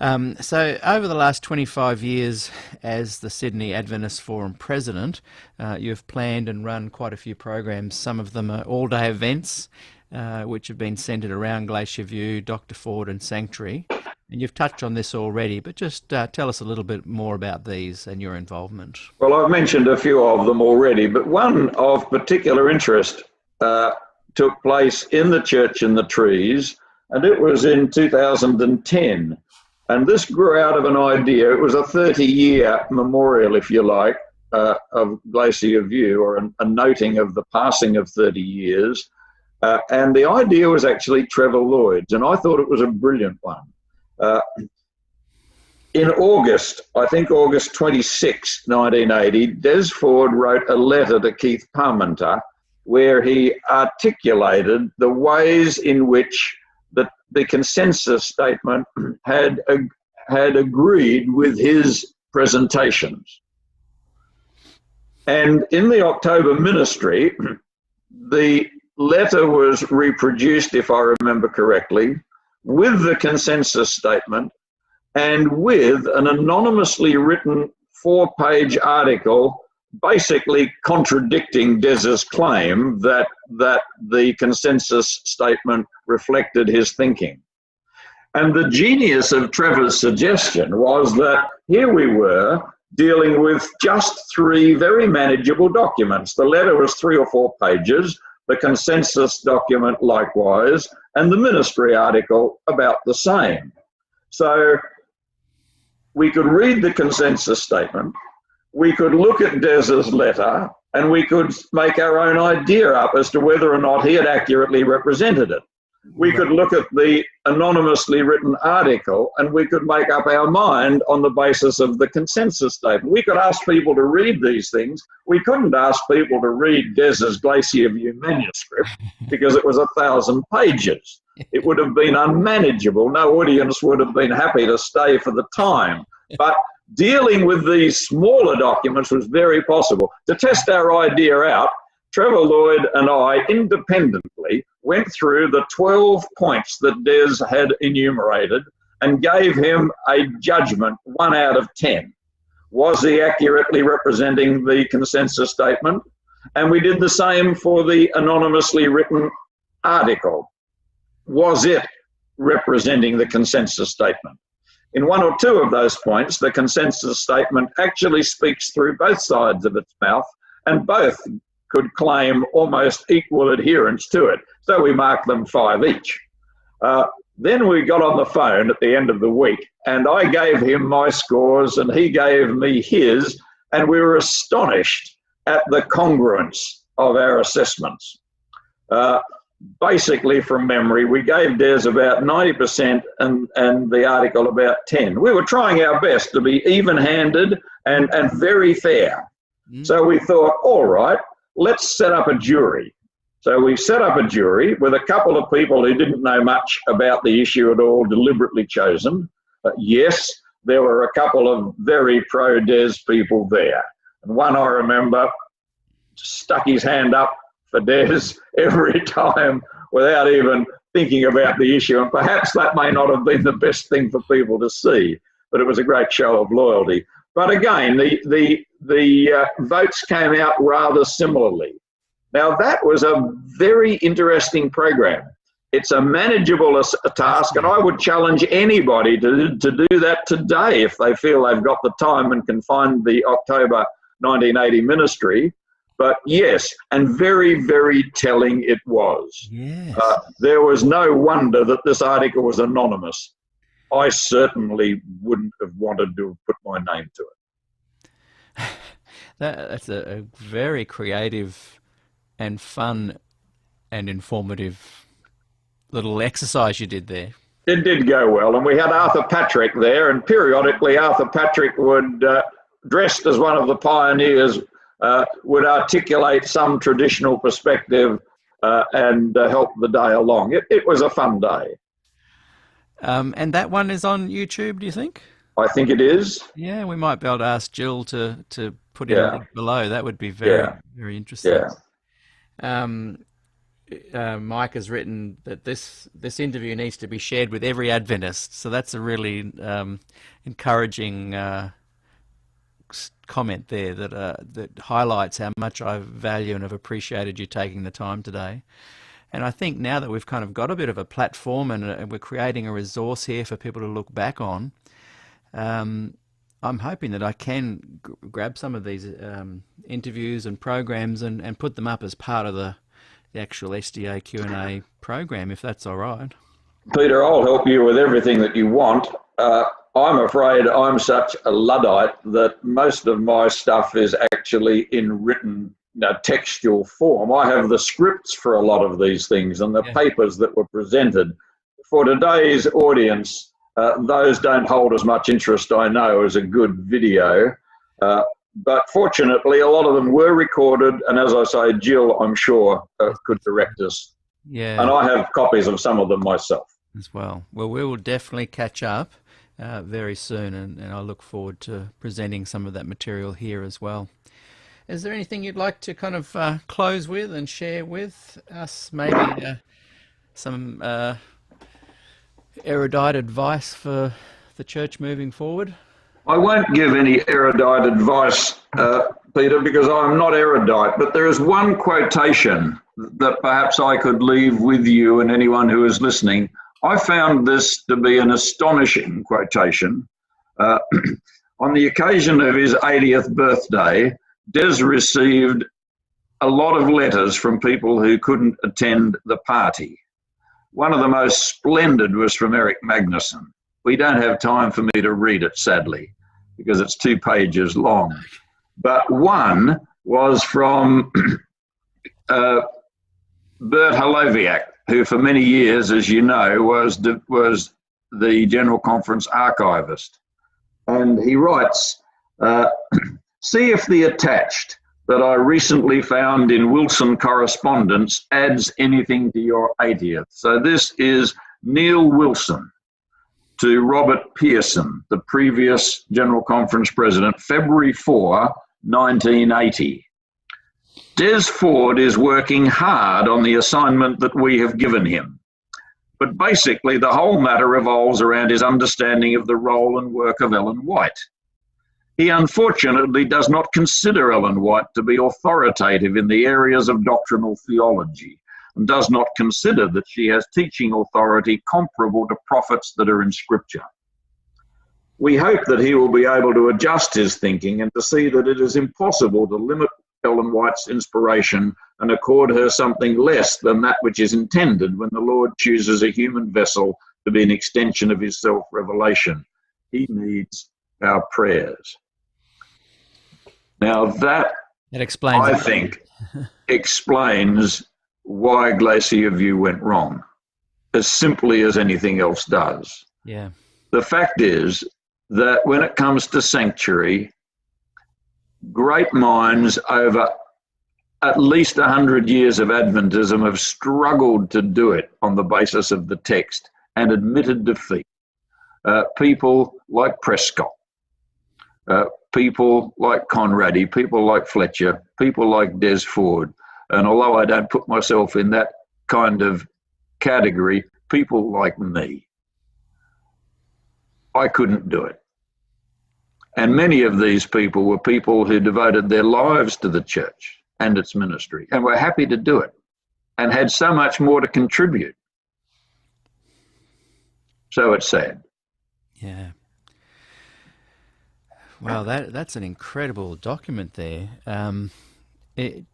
So over the last 25 years as the Sydney Adventist Forum President, you've planned and run quite a few programs. Some of them are all-day events, which have been centred around Glacier View, Dr. Ford and Sanctuary. And you've touched on this already, but just tell us a little bit more about these and your involvement. Well, I've mentioned a few of them already, but one of particular interest took place in the Church in the Trees, and it was in 2010. And this grew out of an idea. It was a 30-year memorial, if you like, of Glacier View, or a noting of the passing of 30 years. And the idea was actually Trevor Lloyd's, and I thought it was a brilliant one. In August, I think August 26, 1980, Des Ford wrote a letter to Keith Parmenter where he articulated the ways in which the consensus statement had agreed with his presentations. And in the October ministry, the letter was reproduced, if I remember correctly, with the consensus statement and with an anonymously written 4-page article basically contradicting Des's claim that the consensus statement reflected his thinking. And the genius of Trevor's suggestion was that here we were dealing with just 3 very manageable documents. The letter was 3 or 4 pages, the consensus document likewise, and the ministry article about the same. So we could read the consensus statement, we could look at Des's letter, and we could make our own idea up as to whether or not he had accurately represented it. We could look at the anonymously written article, and we could make up our mind on the basis of the consensus statement. We could ask people to read these things. We couldn't ask people to read Des's Glacier View manuscript because it was 1,000 pages. It would have been unmanageable. No audience would have been happy to stay for the time. But dealing with these smaller documents was very possible. To test our idea out, Trevor Lloyd and I independently went through the 12 points that Des had enumerated and gave him a judgment, 1 out of 10. Was he accurately representing the consensus statement? And we did the same for the anonymously written article. Was it representing the consensus statement? In 1 or 2 of those points, the consensus statement actually speaks through both sides of its mouth, and both could claim almost equal adherence to it. So we marked them 5 each. Then we got on the phone at the end of the week, and I gave him my scores and he gave me his, and we were astonished at the congruence of our assessments. Basically, from memory, we gave Des about 90% and the article about 10. We were trying our best to be even-handed and very fair. So we thought, all right, let's set up a jury. So we set up a jury with a couple of people who didn't know much about the issue at all, deliberately chosen. Yes, there were a couple of very pro-Des people there. And one, I remember, stuck his hand up for Des every time without even thinking about the issue. And perhaps that may not have been the best thing for people to see, but it was a great show of loyalty. But again, the votes came out rather similarly. Now, that was a very interesting program. It's a manageable task, and I would challenge anybody to do that today if they feel they've got the time and can find the October 1980 ministry. But yes, and very, very telling it was. Yes. There was no wonder that this article was anonymous. I certainly wouldn't have wanted to put my name to it. That's a very creative and fun and informative little exercise you did there. It did go well, and we had Arthur Patrick there, and periodically Arthur Patrick would, dressed as one of the pioneers, would articulate some traditional perspective and help the day along. It was a fun day. And that one is on YouTube, do you think? I think it is. Yeah, we might be able to ask Jill to put in a link below. That would be very interesting. Yeah. Mike has written that this interview needs to be shared with every Adventist. So that's a really encouraging comment there that highlights how much I value and have appreciated you taking the time today. And I think now that we've kind of got a bit of a platform and we're creating a resource here for people to look back on, I'm hoping that I can grab some of these interviews and programs and put them up as part of the actual SDAQ&A program, if that's all right. Peter, I'll help you with everything that you want. I'm afraid I'm such a Luddite that most of my stuff is actually in written textual form. I have the scripts for a lot of these things and the papers that were presented. For today's audience, those don't hold as much interest, I know, as a good video. But fortunately, a lot of them were recorded. And as I say, Jill, I'm sure, could direct us. Yeah. And I have copies of some of them myself. As well. Well, we will definitely catch up very soon, and I look forward to presenting some of that material here as well. Is there anything you'd like to kind of close with and share with us? Maybe some erudite advice for the church moving forward? I won't give any erudite advice, Peter, because I'm not erudite, but there is one quotation that perhaps I could leave with you and anyone who is listening. I found this to be an astonishing quotation. On the occasion of his 80th birthday, Des received a lot of letters from people who couldn't attend the party. One of the most splendid was from Eric Magnuson. We don't have time for me to read it, sadly, because it's 2 pages long. But one was from Bert Haloviak, who for many years, as you know, was the General Conference archivist. And he writes, see if the attached that I recently found in Wilson correspondence adds anything to your 80th. So this is Neil Wilson to Robert Pearson, the previous General Conference president, February 4, 1980. Des Ford is working hard on the assignment that we have given him. But basically, the whole matter revolves around his understanding of the role and work of Ellen White. He unfortunately does not consider Ellen White to be authoritative in the areas of doctrinal theology and does not consider that she has teaching authority comparable to prophets that are in Scripture. We hope that he will be able to adjust his thinking and to see that it is impossible to limit Ellen White's inspiration and accord her something less than that which is intended when the Lord chooses a human vessel to be an extension of his self-revelation. He needs our prayers. Now that explains, I think, explains why Glacier View went wrong, as simply as anything else does. Yeah. The fact is that when it comes to sanctuary, great minds over at least 100 years of Adventism have struggled to do it on the basis of the text and admitted defeat. People like Prescott, people like Conradi, people like Fletcher, people like Des Ford. And although I don't put myself in that kind of category, people like me, I couldn't do it. And many of these people were people who devoted their lives to the church and its ministry and were happy to do it and had so much more to contribute. So it's sad. Yeah. Well, that's an incredible document there.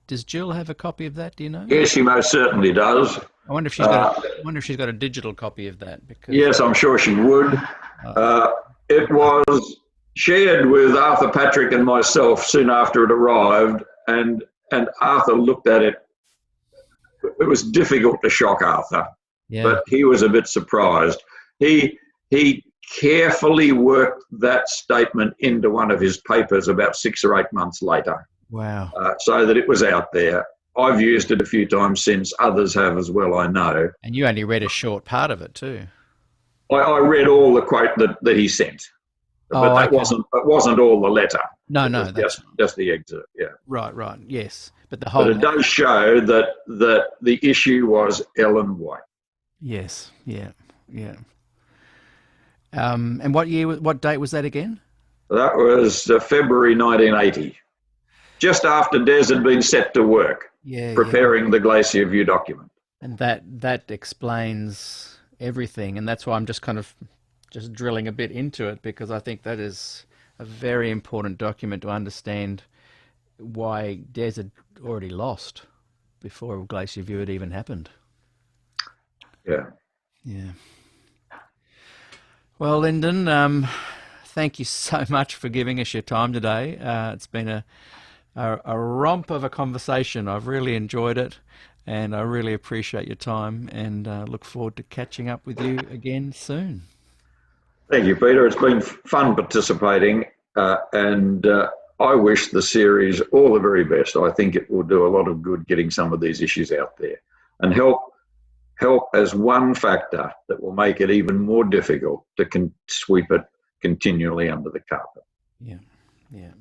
Does Jill have a copy of that? Do you know? Yes, she most certainly does. I wonder if she's got. I wonder if she's got a digital copy of that. Because yes, I'm sure she would. It was shared with Arthur Patrick and myself soon after it arrived, and Arthur looked at it. It was difficult to shock Arthur, but he was a bit surprised. He carefully worked that statement into one of his papers about 6 or 8 months later. Wow. So that it was out there. I've used it a few times since. Others have as well, I know. And you only read a short part of it too. I read all the quote that he sent. But that wasn't all the letter. No, that's just the excerpt, yeah. Right, yes. But the whole... But it does show that the issue was Ellen White. Yes, yeah. And what date was that again? That was February 1980. Just after Des had been set to work, preparing the Glacier View document. And that explains everything, and that's why I'm just kind of just drilling a bit into it, because I think that is a very important document to understand why Des had already lost before Glacier View had even happened. Yeah. Yeah. Well, Lynden, thank you so much for giving us your time today. It's been a romp of a conversation. I've really enjoyed it, and I really appreciate your time, and look forward to catching up with you again soon. Thank you, Peter. It's been fun participating, and I wish the series all the very best. I think it will do a lot of good getting some of these issues out there, and help as one factor that will make it even more difficult to sweep it continually under the carpet. Yeah, yeah.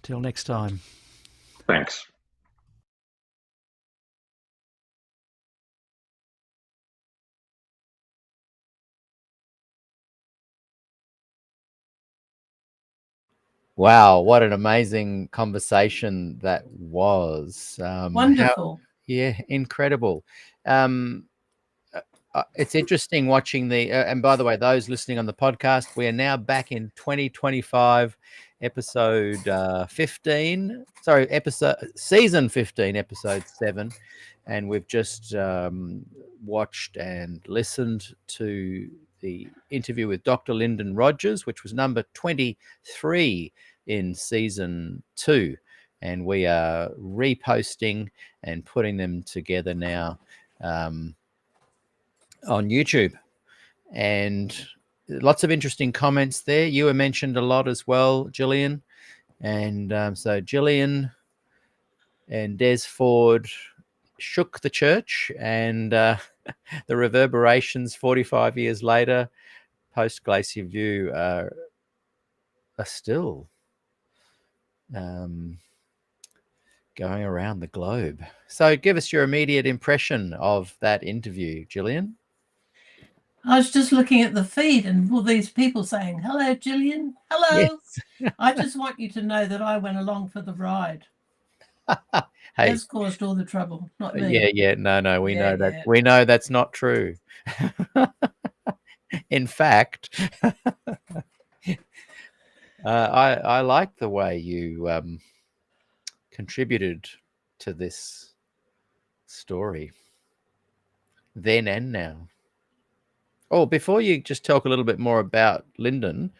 Till next time. Thanks. Wow, what an amazing conversation that was. Wonderful. Yeah, incredible. It's interesting watching and by the way, those listening on the podcast, we are now back in 2025, episode 15. Sorry, season 15, episode 7. And we've just watched and listened to the interview with Dr. Lynden Rogers, which was number 23 in season 2. And we are reposting and putting them together now on YouTube, and lots of interesting comments there. You were mentioned a lot as well, Gillian, and so Gillian and Des Ford shook the church, and the reverberations 45 years later, post Glacier View, are still going around the globe. So give us your immediate impression of that interview, Gillian. I was just looking at the feed and all these people saying, "Hello, Gillian. Hello." Yes. I just want you to know that I went along for the ride. Hey, That's caused all the trouble, not me. no, we know that. Yeah. We know that's not true. In fact, I like the way you contributed to this story then and now. Oh, before you just talk a little bit more about Lynden,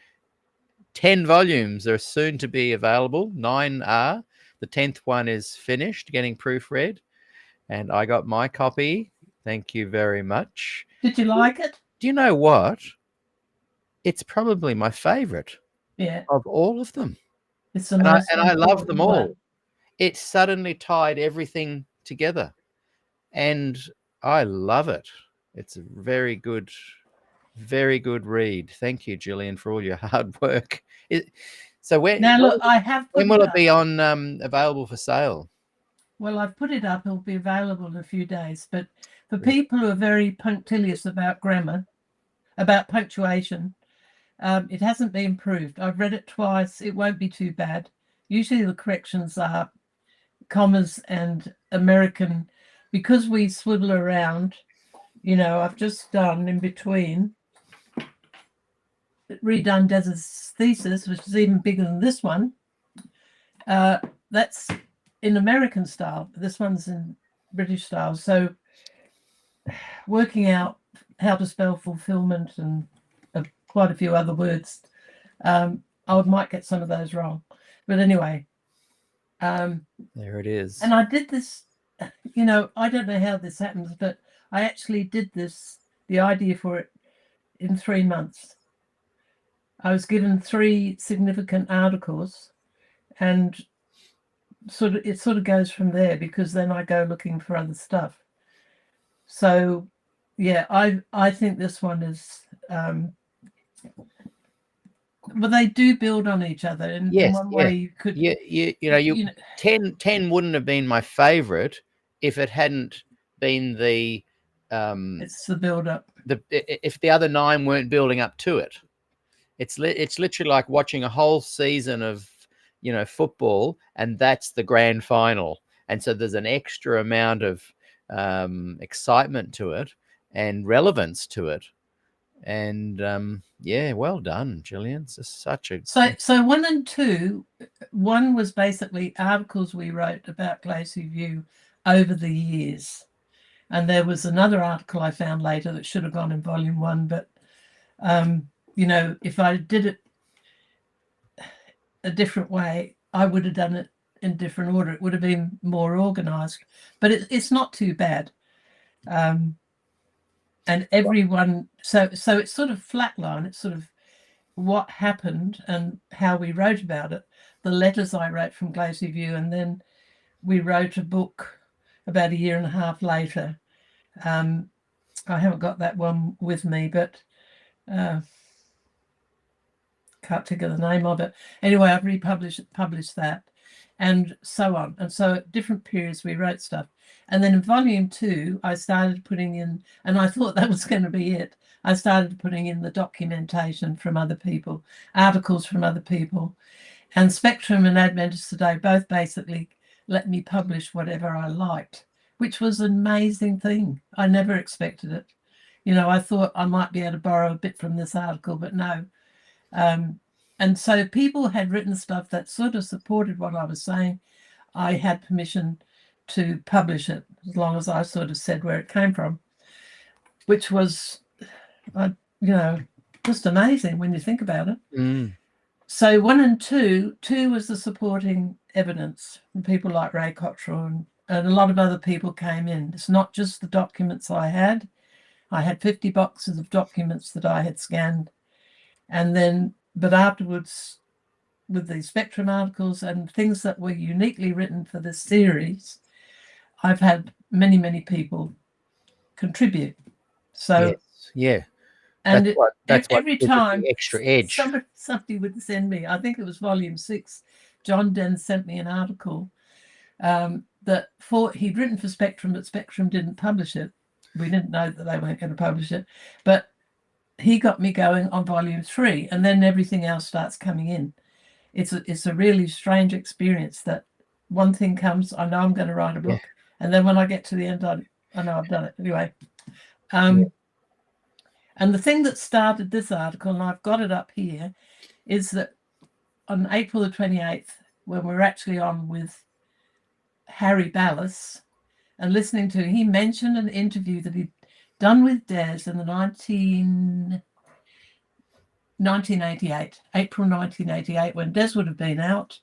10 volumes are soon to be available. 9 are. The 10th one is finished, getting proofread, and I got my copy. Thank you very much. Did you like it? Do you know what? It's probably my favorite of all of them. It's the most and I love them all. one. It suddenly tied everything together, and I love it. It's a very good read. Thank you, Gillian, for all your hard work. So Now look, I have put when will it it up. be on available for sale? Well, I've put it up. It'll be available in a few days. But for people who are very punctilious about grammar, about punctuation, it hasn't been proved. I've read it twice. It won't be too bad. Usually the corrections are commas and American. Because we swivel around, I've just done in between, redone Des's thesis, which is even bigger than this one. That's in American style. This one's in British style. So working out how to spell fulfillment and quite a few other words, I might get some of those wrong. But anyway. There it is. And I did this, I don't know how this happens, but I actually did the idea for it in 3 months. I was given 3 significant articles, and it sort of goes from there, because then I go looking for other stuff. So yeah, I think this one is well, they do build on each other in one way. You could 10 wouldn't have been my favorite if it hadn't been the it's the build up. If the other 9 weren't building up to it. It's literally like watching a whole season of football, and that's the grand final, and so there's an extra amount of excitement to it and relevance to it. And yeah, well done, Gillian. It's such a So 1 and 2, 1 was basically articles we wrote about Glacier View over the years. And there was another article I found later that should have gone in volume 1, but you know, if I did it a different way, I would have done it in different order. It would have been more organized, but it's not too bad. And everyone, so it's sort of flatline. It's sort of what happened and how we wrote about it. The letters I wrote from Glacier View, and then we wrote a book about a year and a half later. I haven't got that one with me, but can't think of the name of it. Anyway, I've published that, and so on. And so at different periods we wrote stuff. And then in volume 2, I started putting in, and I thought that was going to be it. I started putting in the documentation from other people, articles from other people. And Spectrum and Adventist Today both basically let me publish whatever I liked, which was an amazing thing. I never expected it. You know, I thought I might be able to borrow a bit from this article, but no. And so people had written stuff that sort of supported what I was saying. I had permission to publish it as long as I sort of said where it came from, which was, you know, just amazing when you think about it. So 1 and 2 was the supporting evidence from people like Ray Cottrell, and a lot of other people came in. It's not just the documents I had. I had 50 boxes of documents that I had scanned. And then, but afterwards, with the Spectrum articles and things that were uniquely written for this series, I've had many, many people contribute. So yes, yeah, and that's what every gives it the time extra edge. somebody would send me, I think it was volume 6, John Den sent me an article that he'd written for Spectrum, but Spectrum didn't publish it. We didn't know that they weren't going to publish it, but he got me going on volume 3, and then everything else starts coming in. It's a really strange experience that one thing comes, I know I'm going to write a book, and then when I get to the end, I know I've done it anyway. And the thing that started this article, and I've got it up here, is that on April the 28th, when we were actually on with Harry Ballas and listening to, he mentioned an interview that he'd done with Des in the 1988, April 1988, when Des would have been out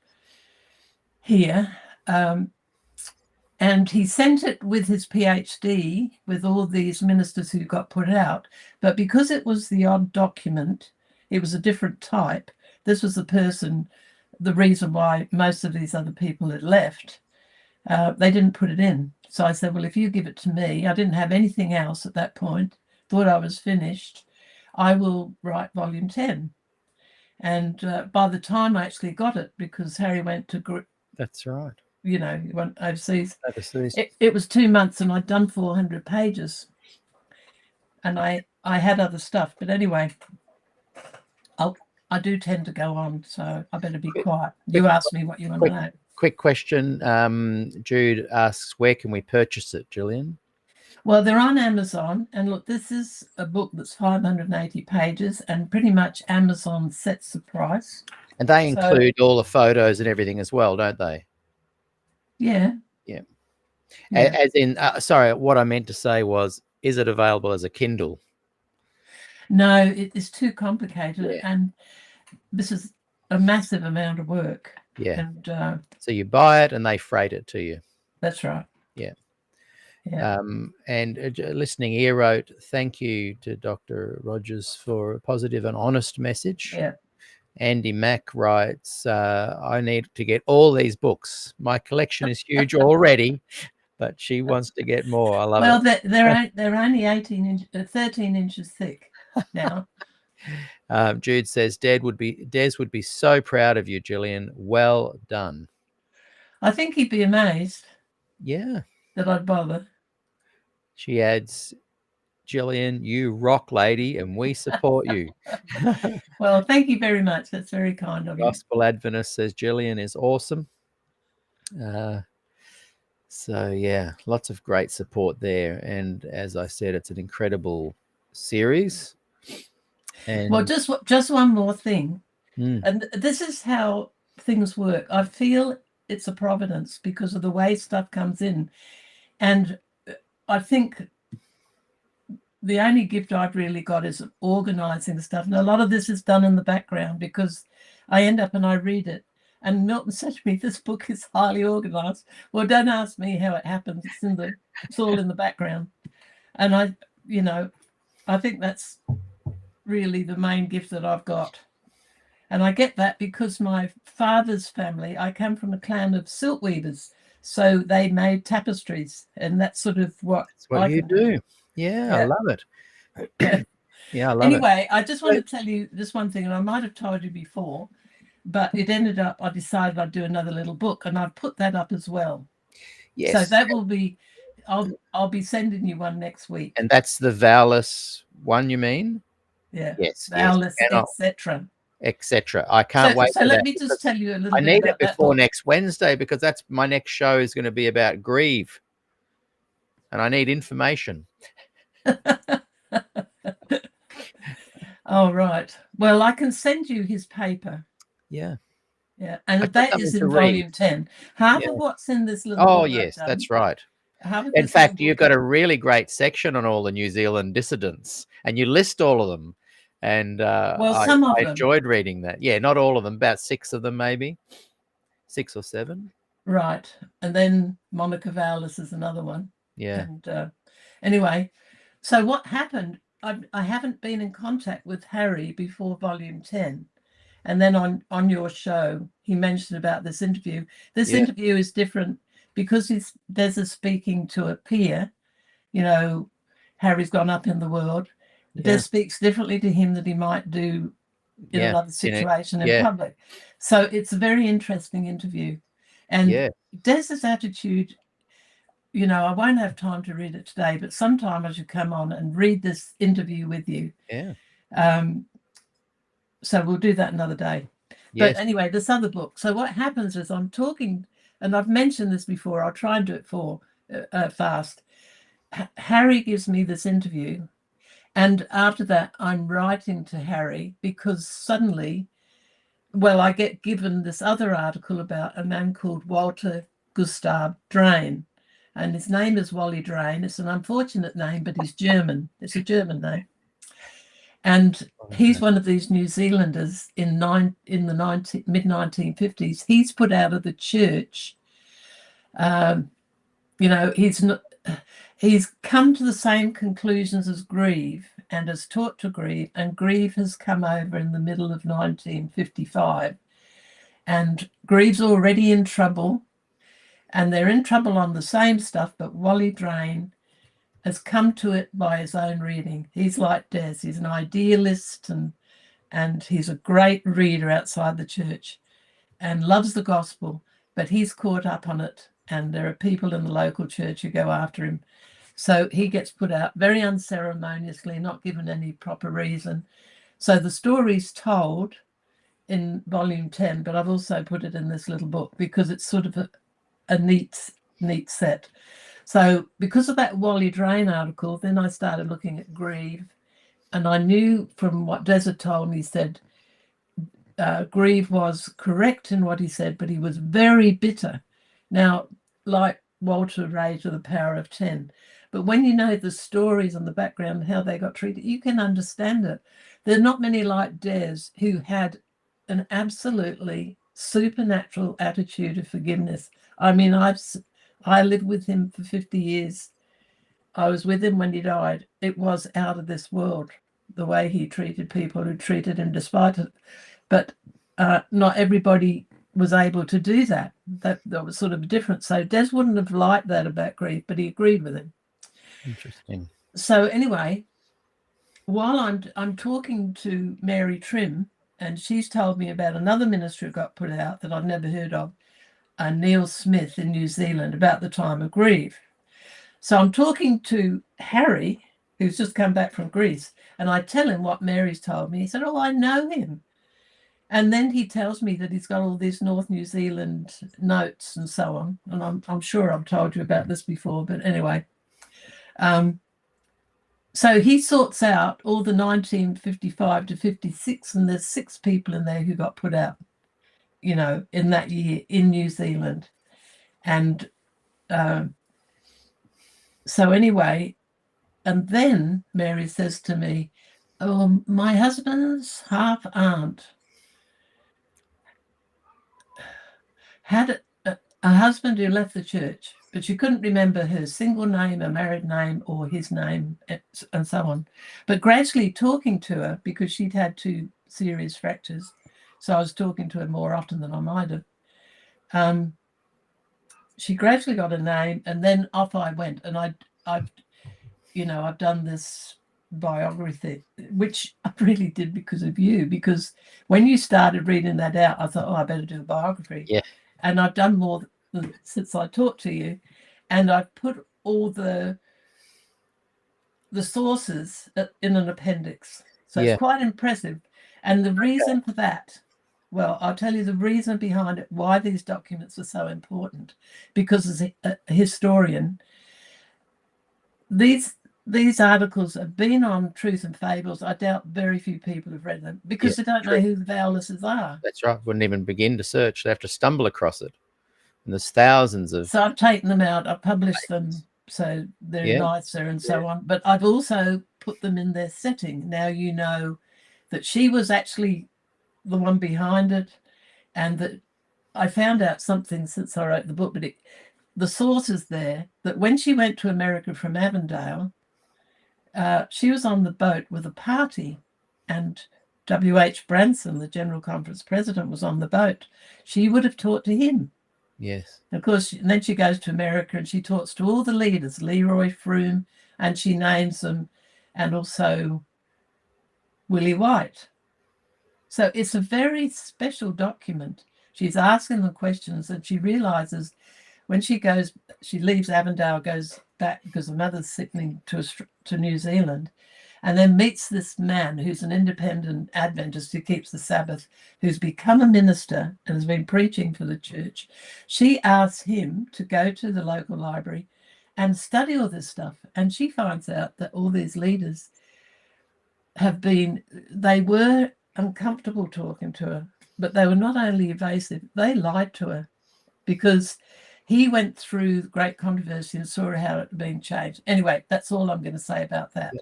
here. And he sent it with his PhD, with all these ministers who got put out. But because it was the odd document, it was a different type. This was the reason why most of these other people had left. They didn't put it in. So I said, well, if you give it to me, I didn't have anything else at that point, thought I was finished, I will write volume 10. And by the time I actually got it, because Harry went to... That's right. You know, he went overseas. Overseas. It was 2 months and I'd done 400 pages. And I had other stuff. But anyway, I do tend to go on, so I better be quiet. You asked me what you want to know. Quick question. Jude asks, where can we purchase it, Gillian? Well, they're on Amazon. And look, this is a book that's 580 pages, and pretty much Amazon sets the price. And they include all the photos and everything as well, don't they? Yeah. Yeah. As in, sorry, what I meant to say was, is it available as a Kindle? No, it is too complicated. And this is a massive amount of work. Yeah. And so you buy it and they freight it to you. That's right. Yeah. Yeah. And a listening ear wrote, thank you to Dr. Rogers for a positive and honest message. Yeah. Andy Mack writes, I need to get all these books. My collection is huge already, but she wants to get more. I love it. Well, they're only 13 inches thick now. Jude says, Des would be so proud of you, Gillian. Well done. I think he'd be amazed. Yeah. That I'd bother. She adds, Gillian, you rock, lady, and we support you. Well, thank you very much. That's very kind of you. Gospel Adventist says Gillian is awesome. So yeah, lots of great support there. And as I said, it's an incredible series. And Well, just one more thing, mm, and this is how things work. I feel it's a providence because of the way stuff comes in, and I think the only gift I've really got is organizing stuff, and a lot of this is done in the background because I end up and I read it. And Milton said to me, "This book is highly organized." Well, don't ask me how it happens. It's all in the background, and I think that's really the main gift that I've got. And I get that because my father's family, I come from a clan of silk weavers. So they made tapestries, and that's sort of what that's what I you can do. Yeah, I Yeah. love it. Yeah. Yeah, I love it. Anyway, I just want to tell you this one thing, and I might have told you before, but it ended up, I decided I'd do another little book, and I've put that up as well. Yes. So that will be, I'll be sending you one next week. And that's the vowelless one, you mean? Yeah. Yes. Vowelless, Yes. etc. Etc. I can't wait. So for let that me just tell you a little I bit need about it that before book. next Wednesday because that's my next show is going to be about grieve, and I need information. All right. Well, I can send you his paper. Yeah. Yeah. I've And got that is something to in read. volume 10. Half Yeah. of what's in this little Oh, book I've yes, done, that's right. half of In this little fact, you've book got a really great section on all the New Zealand dissidents, and you list all of them. And well, I some of them. enjoyed reading that. Yeah, not all of them, about 6 of them, maybe 6 or 7. Right. And then Monica Vowles is another one. Yeah. And anyway, so what happened, I haven't been in contact with Harry before volume 10. And then on your show, he mentioned about this interview. This Yeah. interview is different because there's a speaking to a peer. You know, Harry's gone up in the world. Yeah. Des speaks differently to him than he might do in Yeah. another situation in Yeah. public. So it's a very interesting interview. And Yeah. Des's attitude, I won't have time to read it today, but sometime I should come on and read this interview with you. Yeah. So we'll do that another day. Yes. But anyway, this other book. So what happens is I'm talking, and I've mentioned this before, I'll try and do it fast. Harry gives me this interview, and after that I'm writing to Harry because suddenly, I get given this other article about a man called Walter Gustav Drain, and his name is Wally Drain. It's an unfortunate name, but he's German. It's a German name. And he's one of these New Zealanders in the mid 1950s. He's put out of the church. He's come to the same conclusions as Grieve and has taught to Grieve, and Grieve has come over in the middle of 1955. And Grieve's already in trouble, and they're in trouble on the same stuff, but Wally Drain has come to it by his own reading. He's like Des. He's an idealist and he's a great reader outside the church and loves the gospel, but he's caught up on it, and there are people in the local church who go after him. So he gets put out very unceremoniously, not given any proper reason. So the story's told in volume 10, but I've also put it in this little book because it's sort of a neat set. So because of that Wally Drain article, then I started looking at Grieve, and I knew from what Des had told me, he said Grieve was correct in what he said, but he was very bitter. Now, like Walter Ray to the power of 10. But when you know the stories and the background, how they got treated, you can understand it. There are not many like Des who had an absolutely supernatural attitude of forgiveness. I mean, I lived with him for 50 years. I was with him when he died. It was out of this world, the way he treated people who treated him despite it. But not everybody was able to do that. That was sort of different. So Des wouldn't have liked that about Grieve, but he agreed with him. Interesting. So anyway, while I'm talking to Mary Trim, and she's told me about another ministry that got put out that I've never heard of, Neil Smith in New Zealand, about the time of Grieve. So I'm talking to Harry, who's just come back from Greece, and I tell him what Mary's told me. He said, "Oh, I know him." And then he tells me that he's got all these North New Zealand notes and so on. And I'm sure I've told you about this before, but anyway. So he sorts out all the 1955 to 56, and there's 6 people in there who got put out, you know, in that year in New Zealand. And so anyway, and then Mary says to me, oh, my husband's half aunt had a husband who left the church, but she couldn't remember her single name, a married name, or his name, and so on. But gradually talking to her, because she'd had 2 serious fractures, so I was talking to her more often than I might have. She gradually got a name, and then off I went. And I've done this biography, which I really did because of you, because when you started reading that out, I thought, oh, I better do a biography. Yeah. And I've done more since I talked to you, and I've put all the sources in an appendix. So Yeah. it's quite impressive. And the reason for that, well, I'll tell you the reason behind it, why these documents are so important. Because as a historian, these articles have been on Truth and Fables. I doubt very few people have read them because they don't know who the Vowlesses are. That's right. Wouldn't even begin to search. They have to stumble across it. And there's thousands of... So I've taken them out. I've published them so they're nicer and so on. But I've also put them in their setting. Now you know that she was actually the one behind it, and that I found out something since I wrote the book, but the source is there, that when she went to America from Avondale, she was on the boat with a party, and W.H. Branson, the General Conference president, was on the boat. She would have talked to him. Yes. Of course, and then she goes to America and she talks to all the leaders, Leroy, Froome, and she names them, and also Willie White. So it's a very special document. She's asking them questions, and she realizes when she leaves Avondale, goes back because her mother's sickening to New Zealand, and then meets this man who's an independent Adventist who keeps the Sabbath, who's become a minister and has been preaching for the church. She asks him to go to the local library and study all this stuff. And she finds out that all these leaders they were uncomfortable talking to her, but they were not only evasive, they lied to her, because he went through great controversy and saw how it had been changed. Anyway, that's all I'm going to say about that.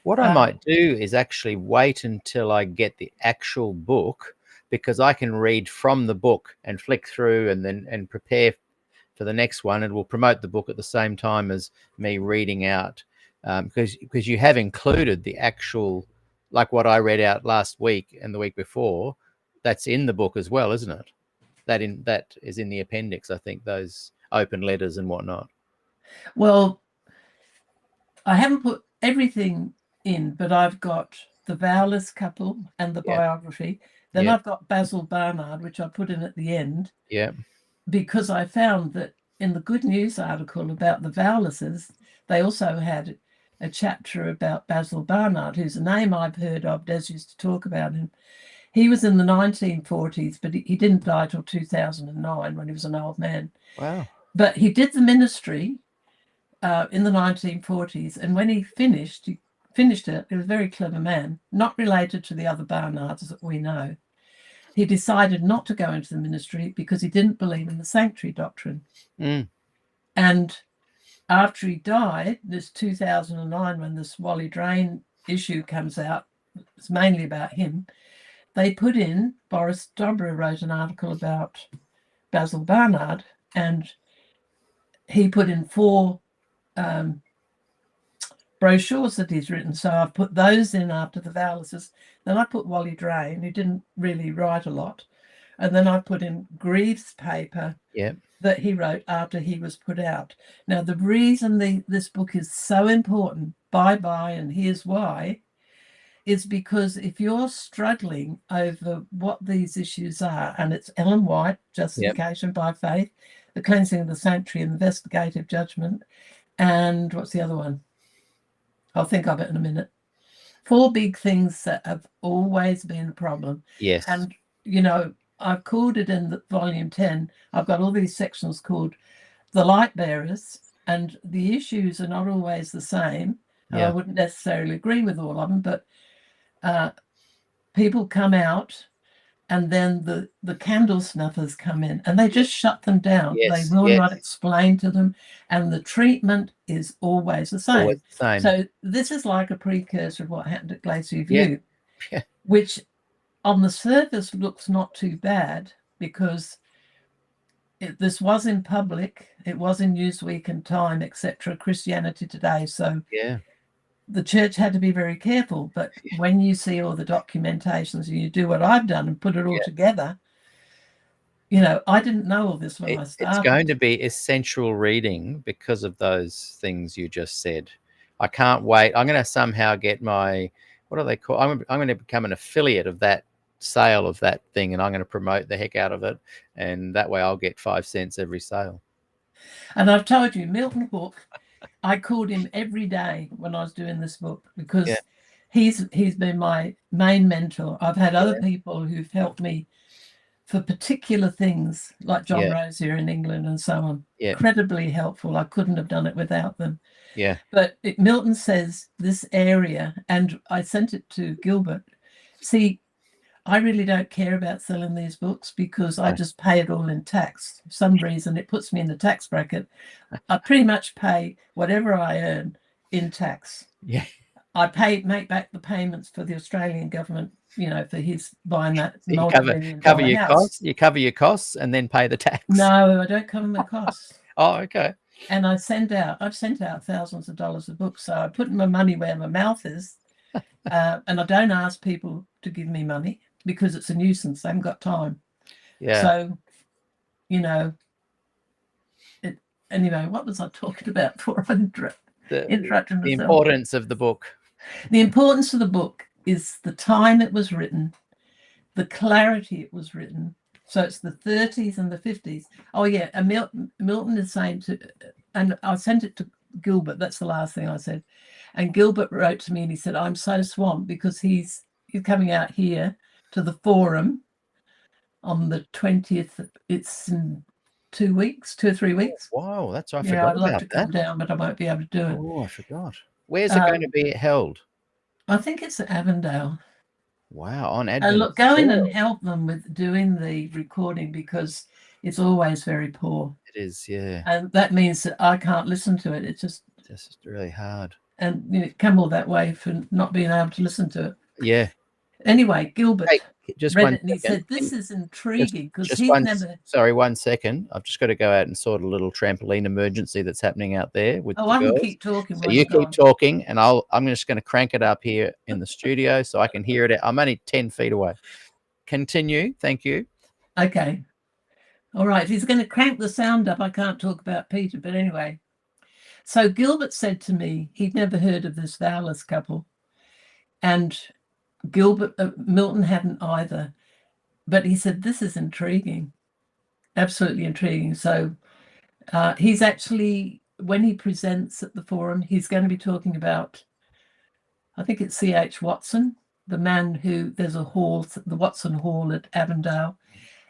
What I might do is actually wait until I get the actual book, because I can read from the book and flick through and prepare for the next one. It will promote the book at the same time as me reading out, because you have included the actual, like what I read out last week and the week before, that's in the book as well, isn't it? That is in the appendix, I think, those open letters and whatnot. Well, I haven't put everything in, but I've got the Vowless couple and the biography. Then I've got Basil Barnard, which I put in at the end. Yeah. Because I found that in the Good News article about the Vowlesses, they also had a chapter about Basil Barnard, who's a name I've heard of. Des used to talk about him. He was in the 1940s, but he didn't die till 2009 when he was an old man. Wow. But he did the ministry in the 1940s, and when he finished it. He was a very clever man, not related to the other Barnards that we know. He decided not to go into the ministry because he didn't believe in the sanctuary doctrine. And after he died, this 2009, when this Wally Drain issue comes out, it's mainly about him, they put in, Boris Dobra wrote an article about Basil Barnard, and he put in 4 brochures that he's written. So I've put those in after the Vowlesses. Then I put Wally Drain, who didn't really write a lot. And then I put in Greaves' paper that he wrote after he was put out. Now, the reason this book is so important, bye-bye, and here's why, is because if you're struggling over what these issues are, and it's Ellen White, justification by faith, the cleansing of the sanctuary, investigative judgment, and what's the other one? I'll think of it in a minute. 4 big things that have always been a problem. Yes. And you know, I've called it in the volume 10. I've got all these sections called the light bearers, and the issues are not always the same. And I Yeah. wouldn't necessarily agree with all of them, but people come out, and then the candle snuffers come in, and they just shut them down. Yes, They will yes. not explain to them, and the treatment is always the same. Always the same. So this is like a precursor of what happened at Glacier Yeah. View, Yeah. which on the surface looks not too bad, because this was in public, it was in Newsweek and Time, etc., Christianity Today. So Yeah. the church had to be very careful. But when you see all the documentations and you do what I've done and put it all together, you know, I didn't know all this when I started. It's going to be essential reading because of those things you just said. I can't wait. I'm going to somehow get my, what do they call? I'm going to become an affiliate of that sale of that thing, and I'm going to promote the heck out of it, and that way I'll get 5 cents every sale. And I've told you, Milton Hook, I called him every day when I was doing this book, because he's been my main mentor. I've had other people who've helped me for particular things, like John Rose here in England and so on. Incredibly helpful. I couldn't have done it without them. Yeah. But Milton says this area, and I sent it to Gilbert. See, I really don't care about selling these books because I just pay it all in tax. For some reason, it puts me in the tax bracket. I pretty much pay whatever I earn in tax. Yeah. I make back the payments for the Australian government, you know, for his buying that You cover your house. costs. You cover your costs and then pay the tax. No, I don't cover my costs. Oh, okay. And I've sent out thousands of dollars of books. So I put my money where my mouth is. And I don't ask people to give me money because it's a nuisance. I haven't got time. Yeah. So, you know, anyway, what was I talking about before I interrupted myself? The importance of the book. The importance of the book is the time it was written, the clarity it was written. So it's the 30s and the 50s. Oh, yeah. And Milton is saying and I sent it to Gilbert. That's the last thing I said. And Gilbert wrote to me and he said, I'm so swamped because he's coming out here to the forum on the 20th. It's in 2 weeks, 2 or 3 weeks. Wow, that's I Yeah, forgot I'd love about to that. come down, but I won't be able to do it. Oh, I forgot. Where's it going to be held? I think it's at Avondale. Wow, on Advent. And look, go in and help them with doing the recording because it's always very poor. It is, yeah. And that means that I can't listen to it. It's just really hard. And you know, come all that way for not being able to listen to it. Yeah. Anyway, Gilbert just read one it and he said, this is intriguing because he's never... Sorry, 1 second. I've just got to go out and sort a little trampoline emergency that's happening out there with the I girls. can keep talking. So you keep talking and I'm just going to crank it up here in the studio so I can hear it. I'm only 10 feet away. Continue. Thank you. Okay. All right. If he's going to crank the sound up, I can't talk about Peter, but anyway. So Gilbert said to me he'd never heard of this vowless couple, and Milton hadn't either, but he said this is intriguing, absolutely intriguing. So he's actually, when he presents at the forum, he's going to be talking about, I think it's C.H. Watson, the man who, there's a hall, the Watson Hall at Avondale.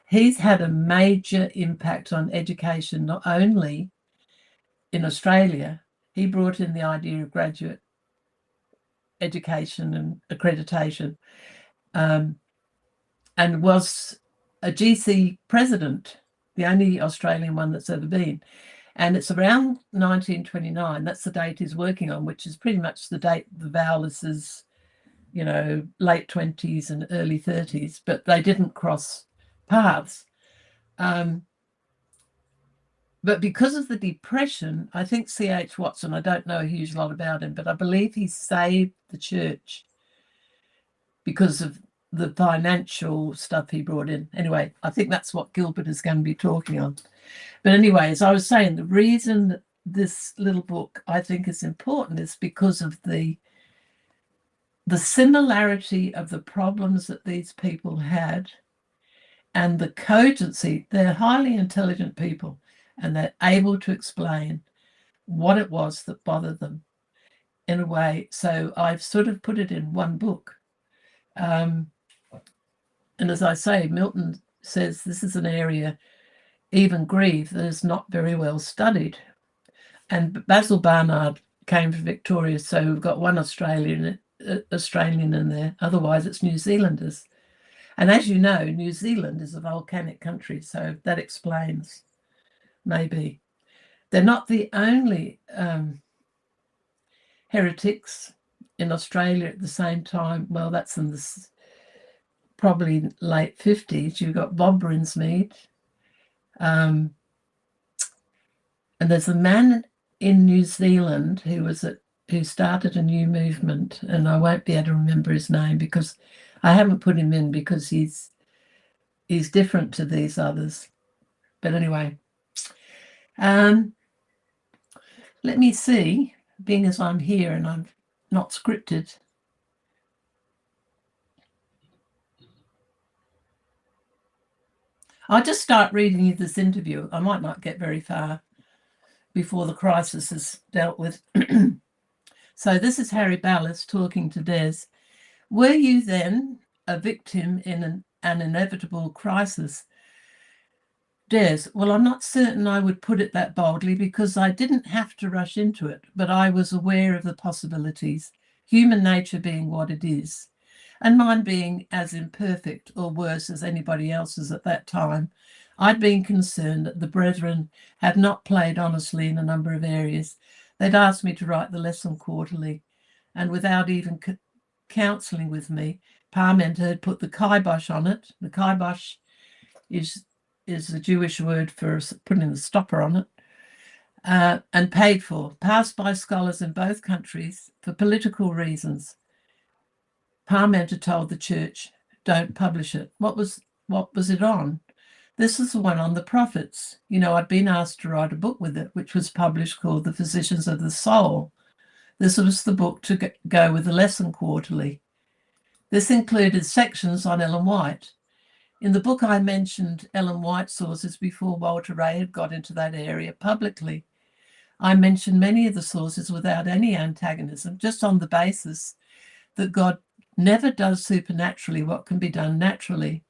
He's had a major impact on education, not only in Australia. He brought in the idea of graduate education and accreditation, and was a GC president, the only Australian one that's ever been. And it's around 1929. That's the date he's working on, which is pretty much the date the vowlers is, you know, late 20s and early 30s, but they didn't cross paths. But because of the Depression, I think C.H. Watson, I don't know a huge lot about him, but I believe he saved the church because of the financial stuff he brought in. Anyway, I think that's what Gilbert is going to be talking on. But anyway, as I was saying, the reason that this little book I think is important is because of the similarity of the problems that these people had and the cogency. They're highly intelligent people, and they're able to explain what it was that bothered them in a way. So I've sort of put it in one book. And And as I say, Milton says this is an area, even Grieve, that is not very well studied. And Basil Barnard came from Victoria, so we've got one Australian in there. Otherwise, it's New Zealanders. And as you know, New Zealand is a volcanic country, so that explains, maybe. They're not the only heretics in Australia at the same time. Well, that's in the probably late 50s. You've got Bob Brinsmead. And there's a man in New Zealand who started a new movement, and I won't be able to remember his name because I haven't put him in because he's different to these others. But anyway, let me see, being as I'm here and I'm not scripted. I'll just start reading you this interview. I might not get very far before the crisis is dealt with. So this is Harry Ballas talking to Des. Were you then a victim in an inevitable crisis? Des, well, I'm not certain I would put it that boldly because I didn't have to rush into it, but I was aware of the possibilities, human nature being what it is, and mine being as imperfect or worse as anybody else's at that time. I'd been concerned that the brethren had not played honestly in a number of areas. They'd asked me to write the lesson quarterly, and without even counselling with me, Parmenter had put the kibosh on it. The kibosh is the Jewish word for putting the stopper on it, and paid for, passed by scholars in both countries for political reasons. Parmenter told the church, don't publish it. What was it on? This is the one on the prophets. You know, I'd been asked to write a book with it, which was published, called The Physicians of the Soul. This was the book to go with the lesson quarterly. This included sections on Ellen White. In the book, I mentioned Ellen White sources before Walter Ray had got into that area publicly. I mentioned many of the sources without any antagonism, just on the basis that God never does supernaturally what can be done naturally.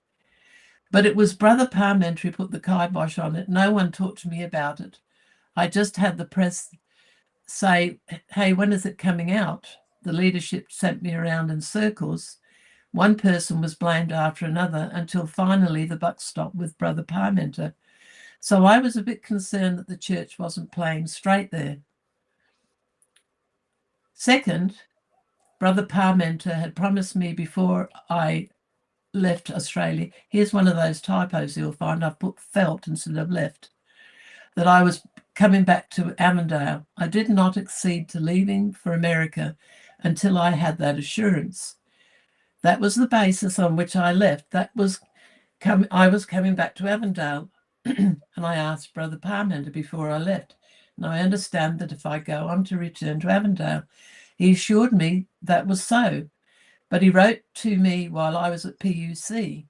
But it was Brother Parmenter who put the kibosh on it. No one talked to me about it. I just had the press say, hey, when is it coming out? The leadership sent me around in circles. One person was blamed after another until finally the buck stopped with Brother Parmenter. So I was a bit concerned that the church wasn't playing straight there. Second, Brother Parmenter had promised me before I left Australia, here's one of those typos you'll find, I've put felt instead of left, that I was coming back to Avondale. I did not accede to leaving for America until I had that assurance. That was the basis on which I left. I was coming back to Avondale, and I asked Brother Parmenter before I left. And I understand that if I go, I'm to return to Avondale. He assured me that was so. But he wrote to me while I was at PUC,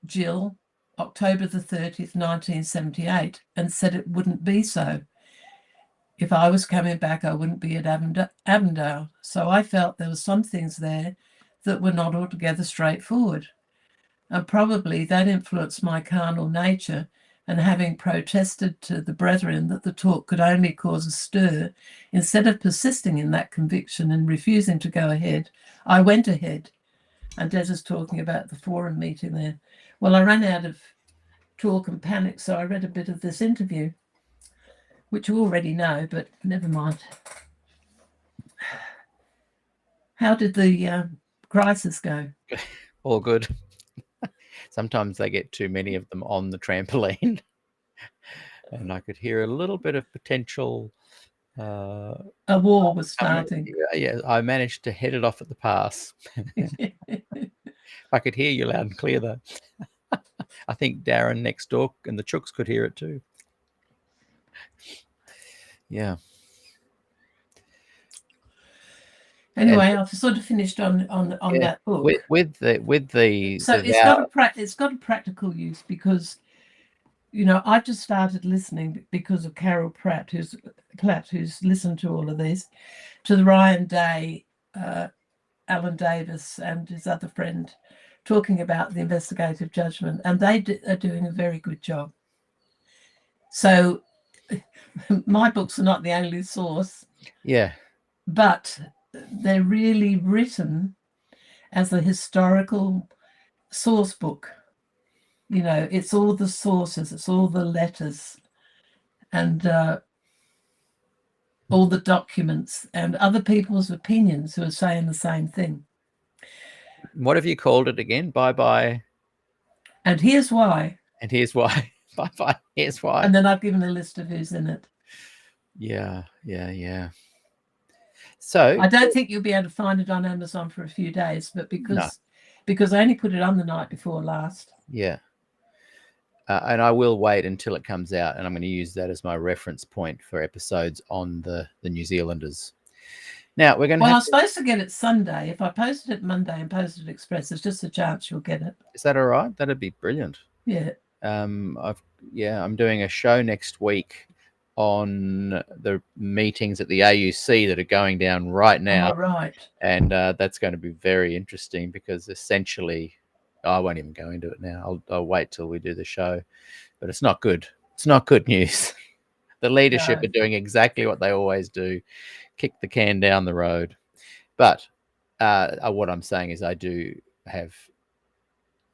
Jill, October the 30th, 1978, and said it wouldn't be so. If I was coming back, I wouldn't be at Avondale. So I felt there were some things there that were not altogether straightforward. And probably that influenced my carnal nature, and having protested to the brethren that the talk could only cause a stir, instead of persisting in that conviction and refusing to go ahead, I went ahead. And Des is talking about the forum meeting there. Well, I ran out of talk and panic, so I read a bit of this interview, which you already know, but never mind. How did the crisis go? All good. Sometimes they get too many of them on the trampoline. And I could hear a little bit of potential. A war was starting. Yeah, I managed to head it off at the pass. I could hear you loud and clear, though. I think Darren next door and the Chooks could hear it too. Yeah. Anyway, I've sort of finished on that book. With the so it's got a practical use because, you know, I've just started listening because of Carol Pratt, who's listened to all of these, to the Ryan Day Alan Davis and his other friend talking about the investigative judgment, and they are doing a very good job. So my books are not the only source, Yeah. but they're really written as a historical source book. You know, it's all the sources, it's all the letters, and all the documents and other people's opinions who are saying the same thing. What have you called it again? Bye bye. And here's why. And here's why. Bye bye. Here's why. And then I've given a list of who's in it. Yeah, yeah, yeah. So I don't think you'll be able to find it on Amazon for a few days, but because I only put it on the night before last. yeah. And I will wait until it comes out, and I'm going to use that as my reference point for episodes on the New Zealanders. Now we're going to. Well, I was supposed to get it Sunday. If I posted it Monday and posted it Express, there's just a chance you'll get it. Is that all right? That'd be brilliant. Yeah. I'm doing a show next week on the meetings at the AUC that are going down right now. Oh, right. And that's going to be very interesting because essentially, I won't even go into it now. I'll wait till we do the show, but it's not good. It's not good news. The leadership are doing exactly what they always do, kick the can down the road. But what I'm saying is I do have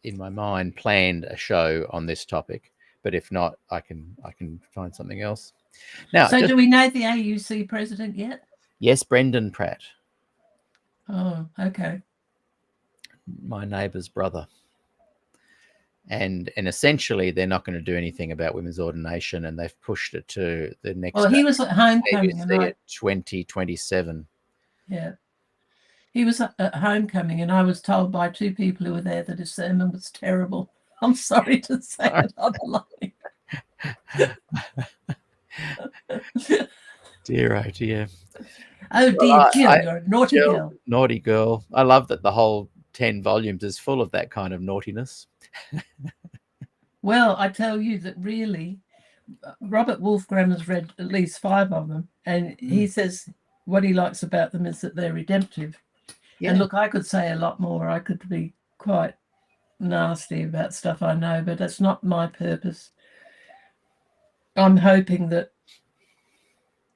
in my mind planned a show on this topic, but if not, I can find something else. Now, so do we know the AUC president yet? Yes, Brendan Pratt. Oh, okay. My neighbour's brother. And essentially, they're not going to do anything about women's ordination, and they've pushed it to the next. Well, he was at homecoming, at 2027. Yeah, he was at homecoming, and I was told by two people who were there that his sermon was terrible. I'm sorry to say it on the line. Dear, oh dear. Oh dear, Jill, you're a naughty girl. Naughty girl. I love that the whole 10 volumes is full of that kind of naughtiness. Well, I tell you that really, Robert Wolfgram has read at least 5 of them, and he says what he likes about them is that they're redemptive. Yeah. And look, I could say a lot more. I could be quite nasty about stuff I know, but that's not my purpose. I'm hoping that,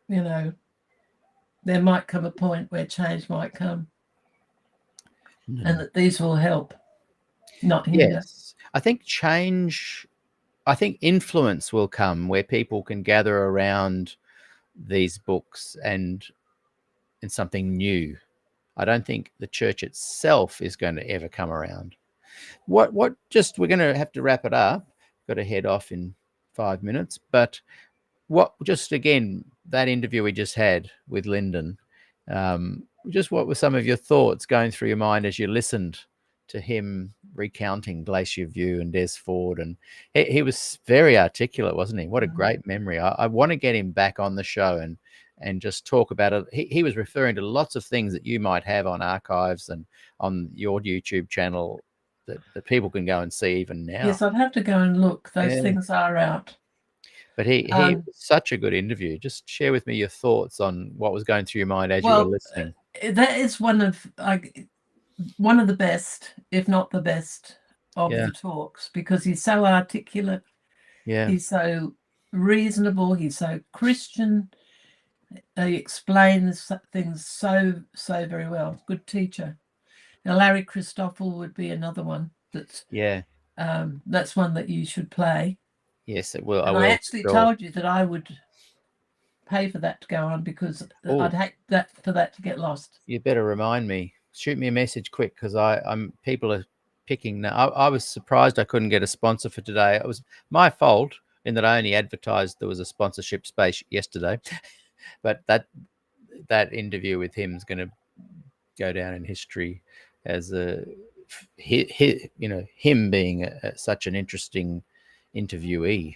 you know, there might come a point where change might come, and that these will help, not hinder. Yes, I think influence will come where people can gather around these books and something new. I don't think the church itself is going to ever come around. We're going to have to wrap it up. Got to head off in 5 minutes, but again, that interview we just had with Lynden, what were some of your thoughts going through your mind as you listened to him recounting Glacier View and Des Ford? And he was very articulate, wasn't he? What a great memory. I want to get him back on the show and just talk about it. He was referring to lots of things that you might have on archives and on your YouTube channel that people can go and see even now. Yes, I'd have to go and look. Those things are out. But he was such a good interview. Just share with me your thoughts on what was going through your mind as you were listening. That is one of the best, if not the best, of the talks, because he's so articulate. Yeah, he's so reasonable. He's so Christian. He explains things so very well. Good teacher. Now, Larry Christoffel would be another one. That's one that you should play. Yes, it will. I actually told you that I would pay for that to go on because I'd hate for that to get lost. You better remind me. Shoot me a message quick because people are picking now. I was surprised I couldn't get a sponsor for today. It was my fault in that I only advertised there was a sponsorship space yesterday, but that interview with him is going to go down in history as him being such an interesting interviewee.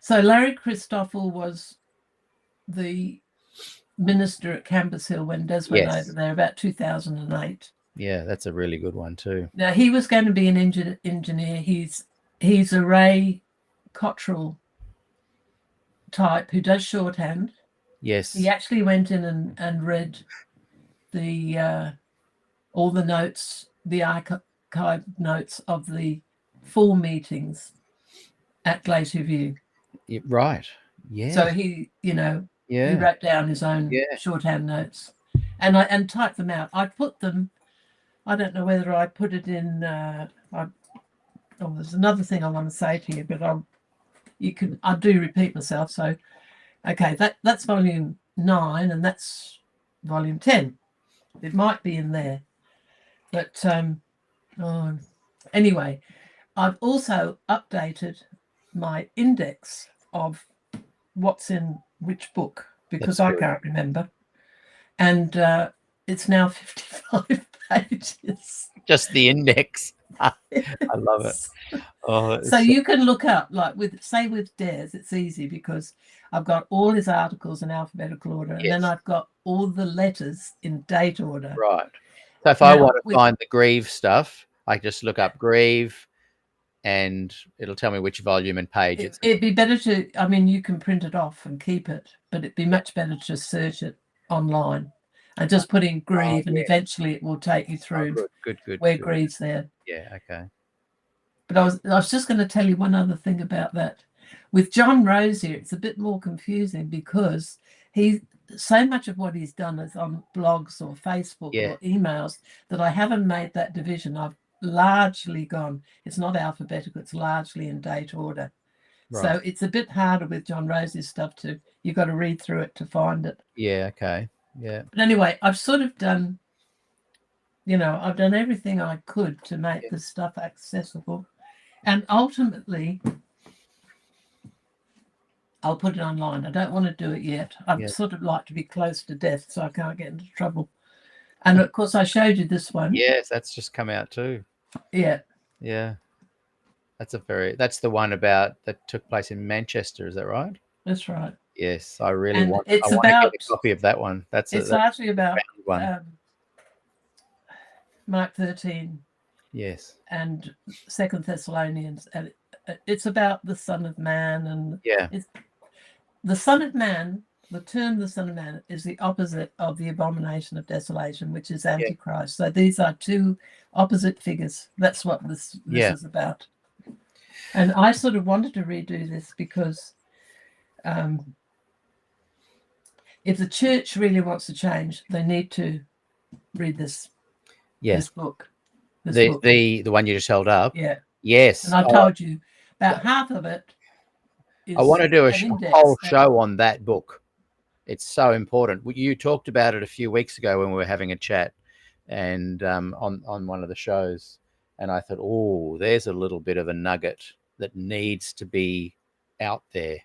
So Larry Christoffel was the minister at Campbell's Hill when Des went over there about 2008. Yeah, that's a really good one too. Now he was going to be an engineer. He's a Ray Cottrell type who does shorthand. Yes. He actually went in and read the all the notes, the archive notes of the 4 meetings at Glacier View. Right. Yeah. So he, you know, he yeah. wrote down his own Yeah. shorthand notes, and typed them out. I put them. I don't know whether I put it in. There's another thing I want to say to you, but I do repeat myself. So, okay, that's volume 9, and that's volume 10. It might be in there, but anyway, I've also updated my index of what's in which book because I can't remember, and it's now 55 pages. Just the index. I love it. Oh, So you can look up, like with Des, it's easy because I've got all his articles in alphabetical order, and then I've got all the letters in date order. Right. So if I want to find the Grieve stuff, I just look up Grieve, and it'll tell me which volume and page it's. It'd be better to. I mean, you can print it off and keep it, but it'd be much better to search it online and just put in Grieve, and eventually it will take you through good, where Grieve's there. Yeah. Okay. But I was just going to tell you one other thing about that. With John Rosier, it's a bit more confusing because so much of what he's done is on blogs or Facebook or emails that I haven't made that division. I've largely gone, it's not alphabetical, it's largely in date order. Right. So it's a bit harder with John Rosier's stuff you've got to read through it to find it. Yeah, okay. Yeah. But anyway, I've sort of done, I've done everything I could to make this stuff accessible. And ultimately, I'll put it online. I don't want to do it yet. I'd sort of like to be close to death so I can't get into trouble. And of course, I showed you this one. Yes, that's just come out too. Yeah. Yeah. That's the one that took place in Manchester. Is that right? That's right. Yes, I really want to get a copy of that one. That's largely about one. Mark 13. Yes. And 2 Thessalonians, and it's about the Son of Man, and the Son of Man. The term "the Son of Man" is the opposite of the abomination of desolation, which is Antichrist. So these are two opposite figures. That's what this is about. And I sort of wanted to redo this because if the church really wants to change, they need to read this book. The one you just held up. Yeah. Yes. And I told you about half of it. I want to do a whole show on that book. It's so important. You talked about it a few weeks ago when we were having a chat, and on one of the shows, and I thought, oh, there's a little bit of a nugget that needs to be out there.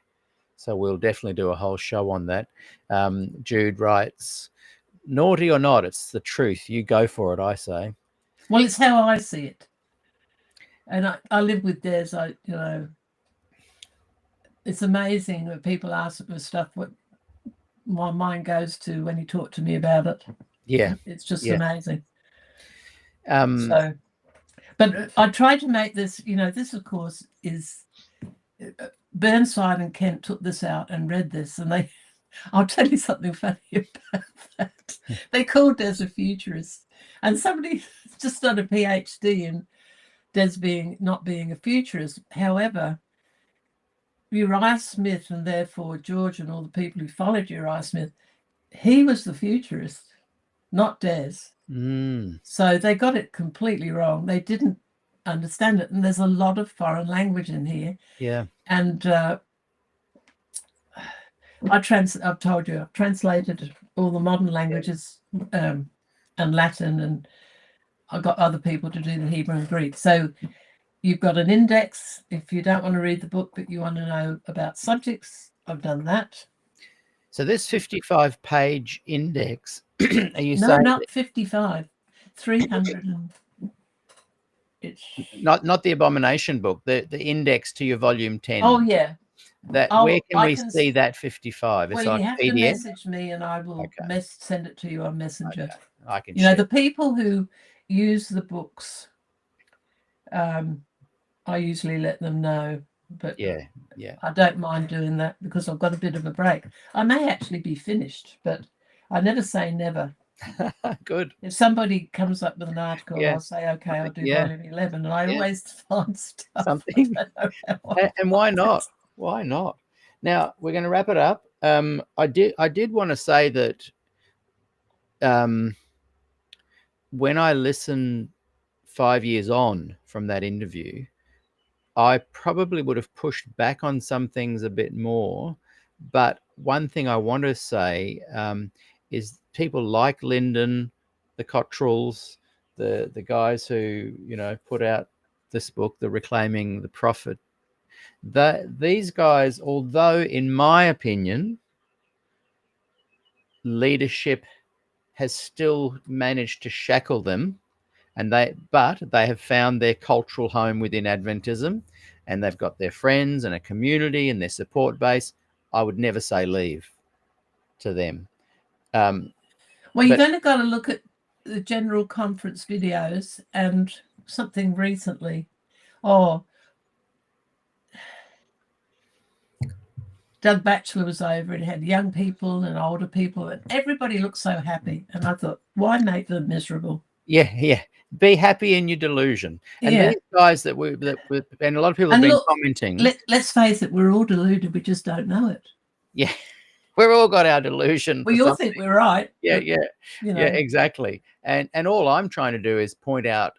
So we'll definitely do a whole show on that. Jude writes, naughty or not, it's the truth. You go for it, I say. Well, it's how I see it. And I live with Des. It's amazing when people ask me stuff, what my mind goes to when you talk to me about it. Yeah. It's just amazing. But I tried to make this, this, of course, is Burnside and Kent took this out and read this, and I'll tell you something funny about that. They called Des a futurist, and somebody just done a PhD in Des not being a futurist. However, Uriah Smith, and therefore George and all the people who followed Uriah Smith, he was the futurist, not Des. So they got it completely wrong. They didn't understand it, and there's a lot of foreign language in here. Yeah. And I've told you, I've translated all the modern languages and Latin, and I got other people to do the Hebrew and Greek. So you've got an index if you don't want to read the book, but you want to know about subjects. I've done that. So this 55-page index, are you saying? No, not 55, 300. It's not the abomination book, the index to your volume 10. Oh, yeah. Where can we see that 55? Well, you have to message me, and I will send it to you on Messenger. Okay. I can. The people who use the books, I usually let them know. But I don't mind doing that because I've got a bit of a break. I may actually be finished, but I never say never. Good. If somebody comes up with an article, Yeah. I'll say, okay, I'll do Yeah. volume 11. And I Yeah. always find stuff. Something. I don't know how And why not? Why not? Now we're going to wrap it up. I did want to say that when I listened 5 years on from that interview, I probably would have pushed back on some things a bit more. But one thing I want to say is people like Lynden, the Cottrells, the guys who put out this book, the Reclaiming the Prophet. These guys, although in my opinion, leadership has still managed to shackle them, but they have found their cultural home within Adventism, and they've got their friends and a community and their support base. I would never say leave to them. Well, you've only got to look at the general conference videos and something recently. Oh, Doug Batchelor was over. It had young people and older people, and everybody looked so happy. And I thought, why make them miserable? Yeah. Be happy in your delusion. And these guys that and a lot of people have been commenting. Let's face it, we're all deluded. We just don't know it. Yeah. We've all got our delusion. We all think we're right. Yeah, but, yeah, exactly. And all I'm trying to do is point out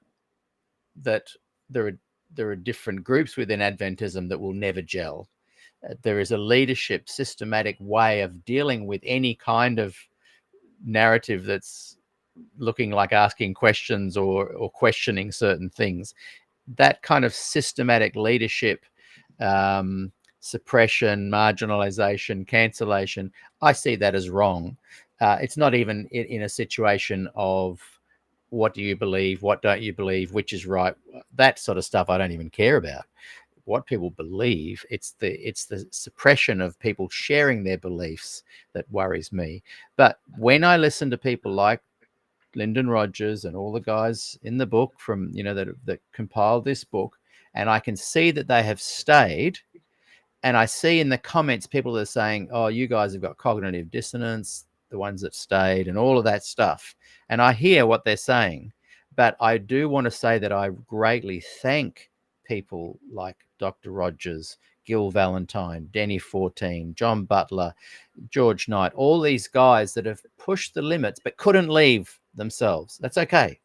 that there are different groups within Adventism that will never gel. There is a leadership, systematic way of dealing with any kind of narrative that's looking like asking questions or questioning certain things. That kind of systematic leadership, suppression, marginalization, cancellation, I see that as wrong. It's not even in a situation of what do you believe, what don't you believe, which is right. That sort of stuff I don't even care about. What people believe, it's the suppression of people sharing their beliefs that worries me. But when I listen to people like Lynden Rogers and all the guys in the book from that compiled this book, and I can see that they have stayed, and I see in the comments people are saying, oh, you guys have got cognitive dissonance, the ones that stayed, and all of that stuff, and I hear what they're saying. But I do want to say that I greatly thank people like Dr. Rogers, Gil Valentine, Denny 14, John Butler, George Knight, all these guys that have pushed the limits but couldn't leave themselves. That's okay.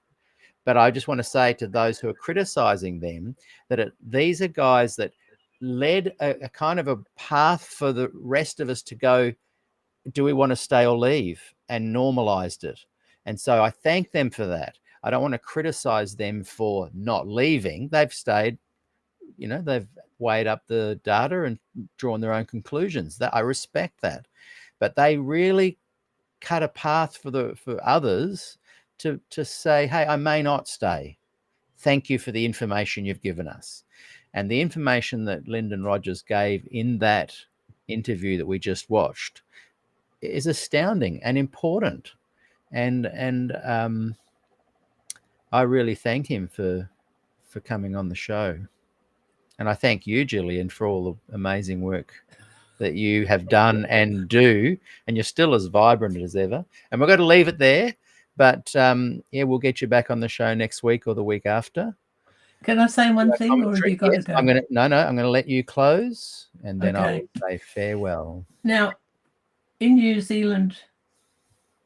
But I just want to say to those who are criticizing them that these are guys that led a kind of a path for the rest of us to go, do we want to stay or leave, and normalized it. And so I thank them for that. I don't want to criticize them for not leaving. They've stayed, they've weighed up the data and drawn their own conclusions. That I respect that. But they really cut a path for others to say, hey, I may not stay. Thank you for the information you've given us. And the information that Lynden Rogers gave in that interview that we just watched is astounding and important. And I really thank him for coming on the show. And I thank you, Gillian, for all the amazing work that you have done and do, and you're still as vibrant as ever. And we're going to leave it there, but we'll get you back on the show next week or the week after. Can I say one thing, or have you got to go? I'm going to let you close, and then I will say farewell. Now, in New Zealand,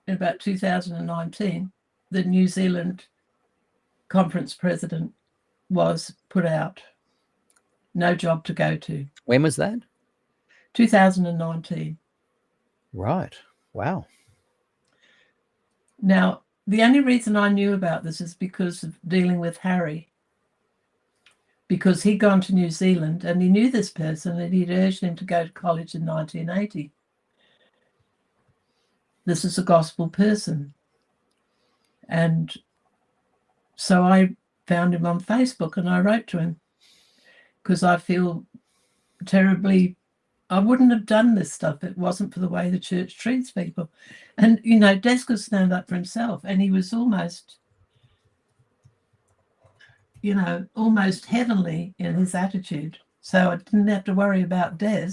in about 2019, the New Zealand conference president was put out. No job to go to. When was that? 2019. Right. Wow. Now, the only reason I knew about this is because of dealing with Harry. Because he'd gone to New Zealand and he knew this person and he'd urged him to go to college in 1980. This is a gospel person. And so I found him on Facebook and I wrote to him because I feel terribly, I wouldn't have done this stuff if it wasn't for the way the church treats people. And, Des could stand up for himself, and he was almost heavenly in his attitude. So I didn't have to worry about Des.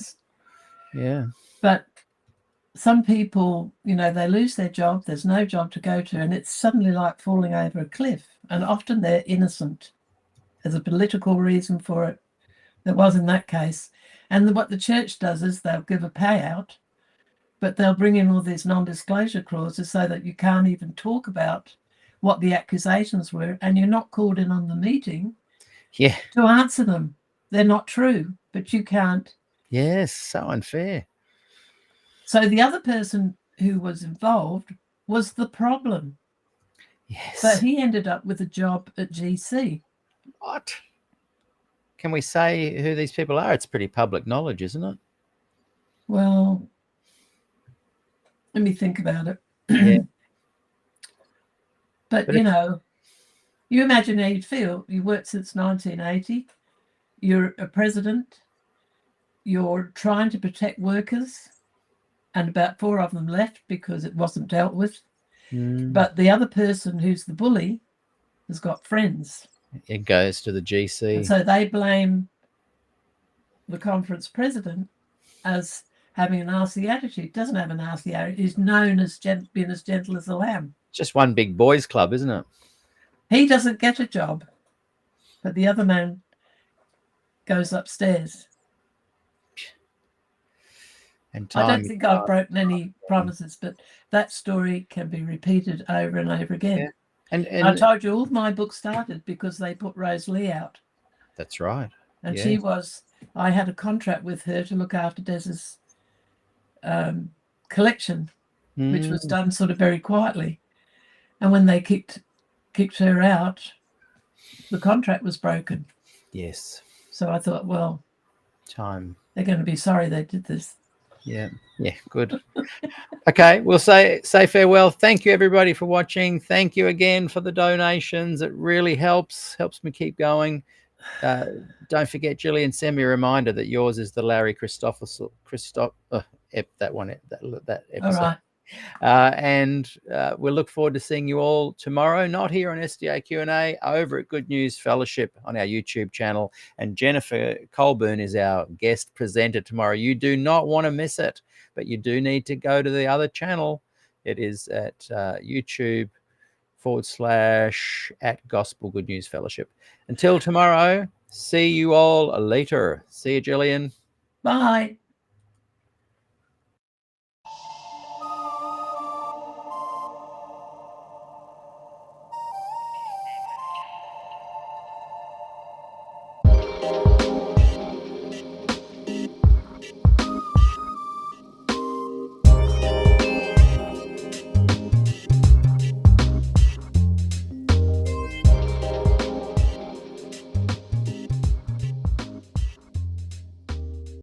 Yeah. But some people, they lose their job, there's no job to go to, and it's suddenly like falling over a cliff. And often they're innocent. There's a political reason for it. There was in that case. And what the church does is they'll give a payout, but they'll bring in all these non-disclosure clauses so that you can't even talk about what the accusations were, and you're not called in on the meeting Yeah. to answer them. They're not true, but you can't. Yes, so unfair. So the other person who was involved was the problem. Yes. But he ended up with a job at GC. What? Can we say who these people are? It's pretty public knowledge, isn't it? Well, let me think about it. Yeah. But you imagine how you'd feel. You worked since 1980. You're a president. You're trying to protect workers, and about 4 of them left because it wasn't dealt with. But the other person who's the bully has got friends. It goes to the GC. And so they blame the conference president as having a nasty attitude. Doesn't have a nasty attitude. He's known as being as gentle as a lamb. Just one big boys club, isn't it? He doesn't get a job, but the other man goes upstairs. And I don't think I've broken any promises, but that story can be repeated over and over again. Yeah. And I told you all of my books started because they put Rose Lee out. That's right. And Yes. I had a contract with her to look after Des's collection, which was done sort of very quietly. And when they kicked her out, the contract was broken. Yes. So I thought, well, Time. they're going to be sorry they did this. Yeah. Yeah. Good. Okay. We'll say farewell. Thank you, everybody, for watching. Thank you again for the donations. It really helps me keep going. Don't forget, Gillian, send me a reminder that yours is the Larry Christopher that episode. All right. And we'll look forward to seeing you all tomorrow, not here on SDAQ&A, over at Good News Fellowship on our YouTube channel. And Jennifer Colburn is our guest presenter tomorrow. You do not want to miss it, but you do need to go to the other channel. It is at YouTube /@ Gospel Good News Fellowship. Until tomorrow, see you all later. See you, Gillian. Bye.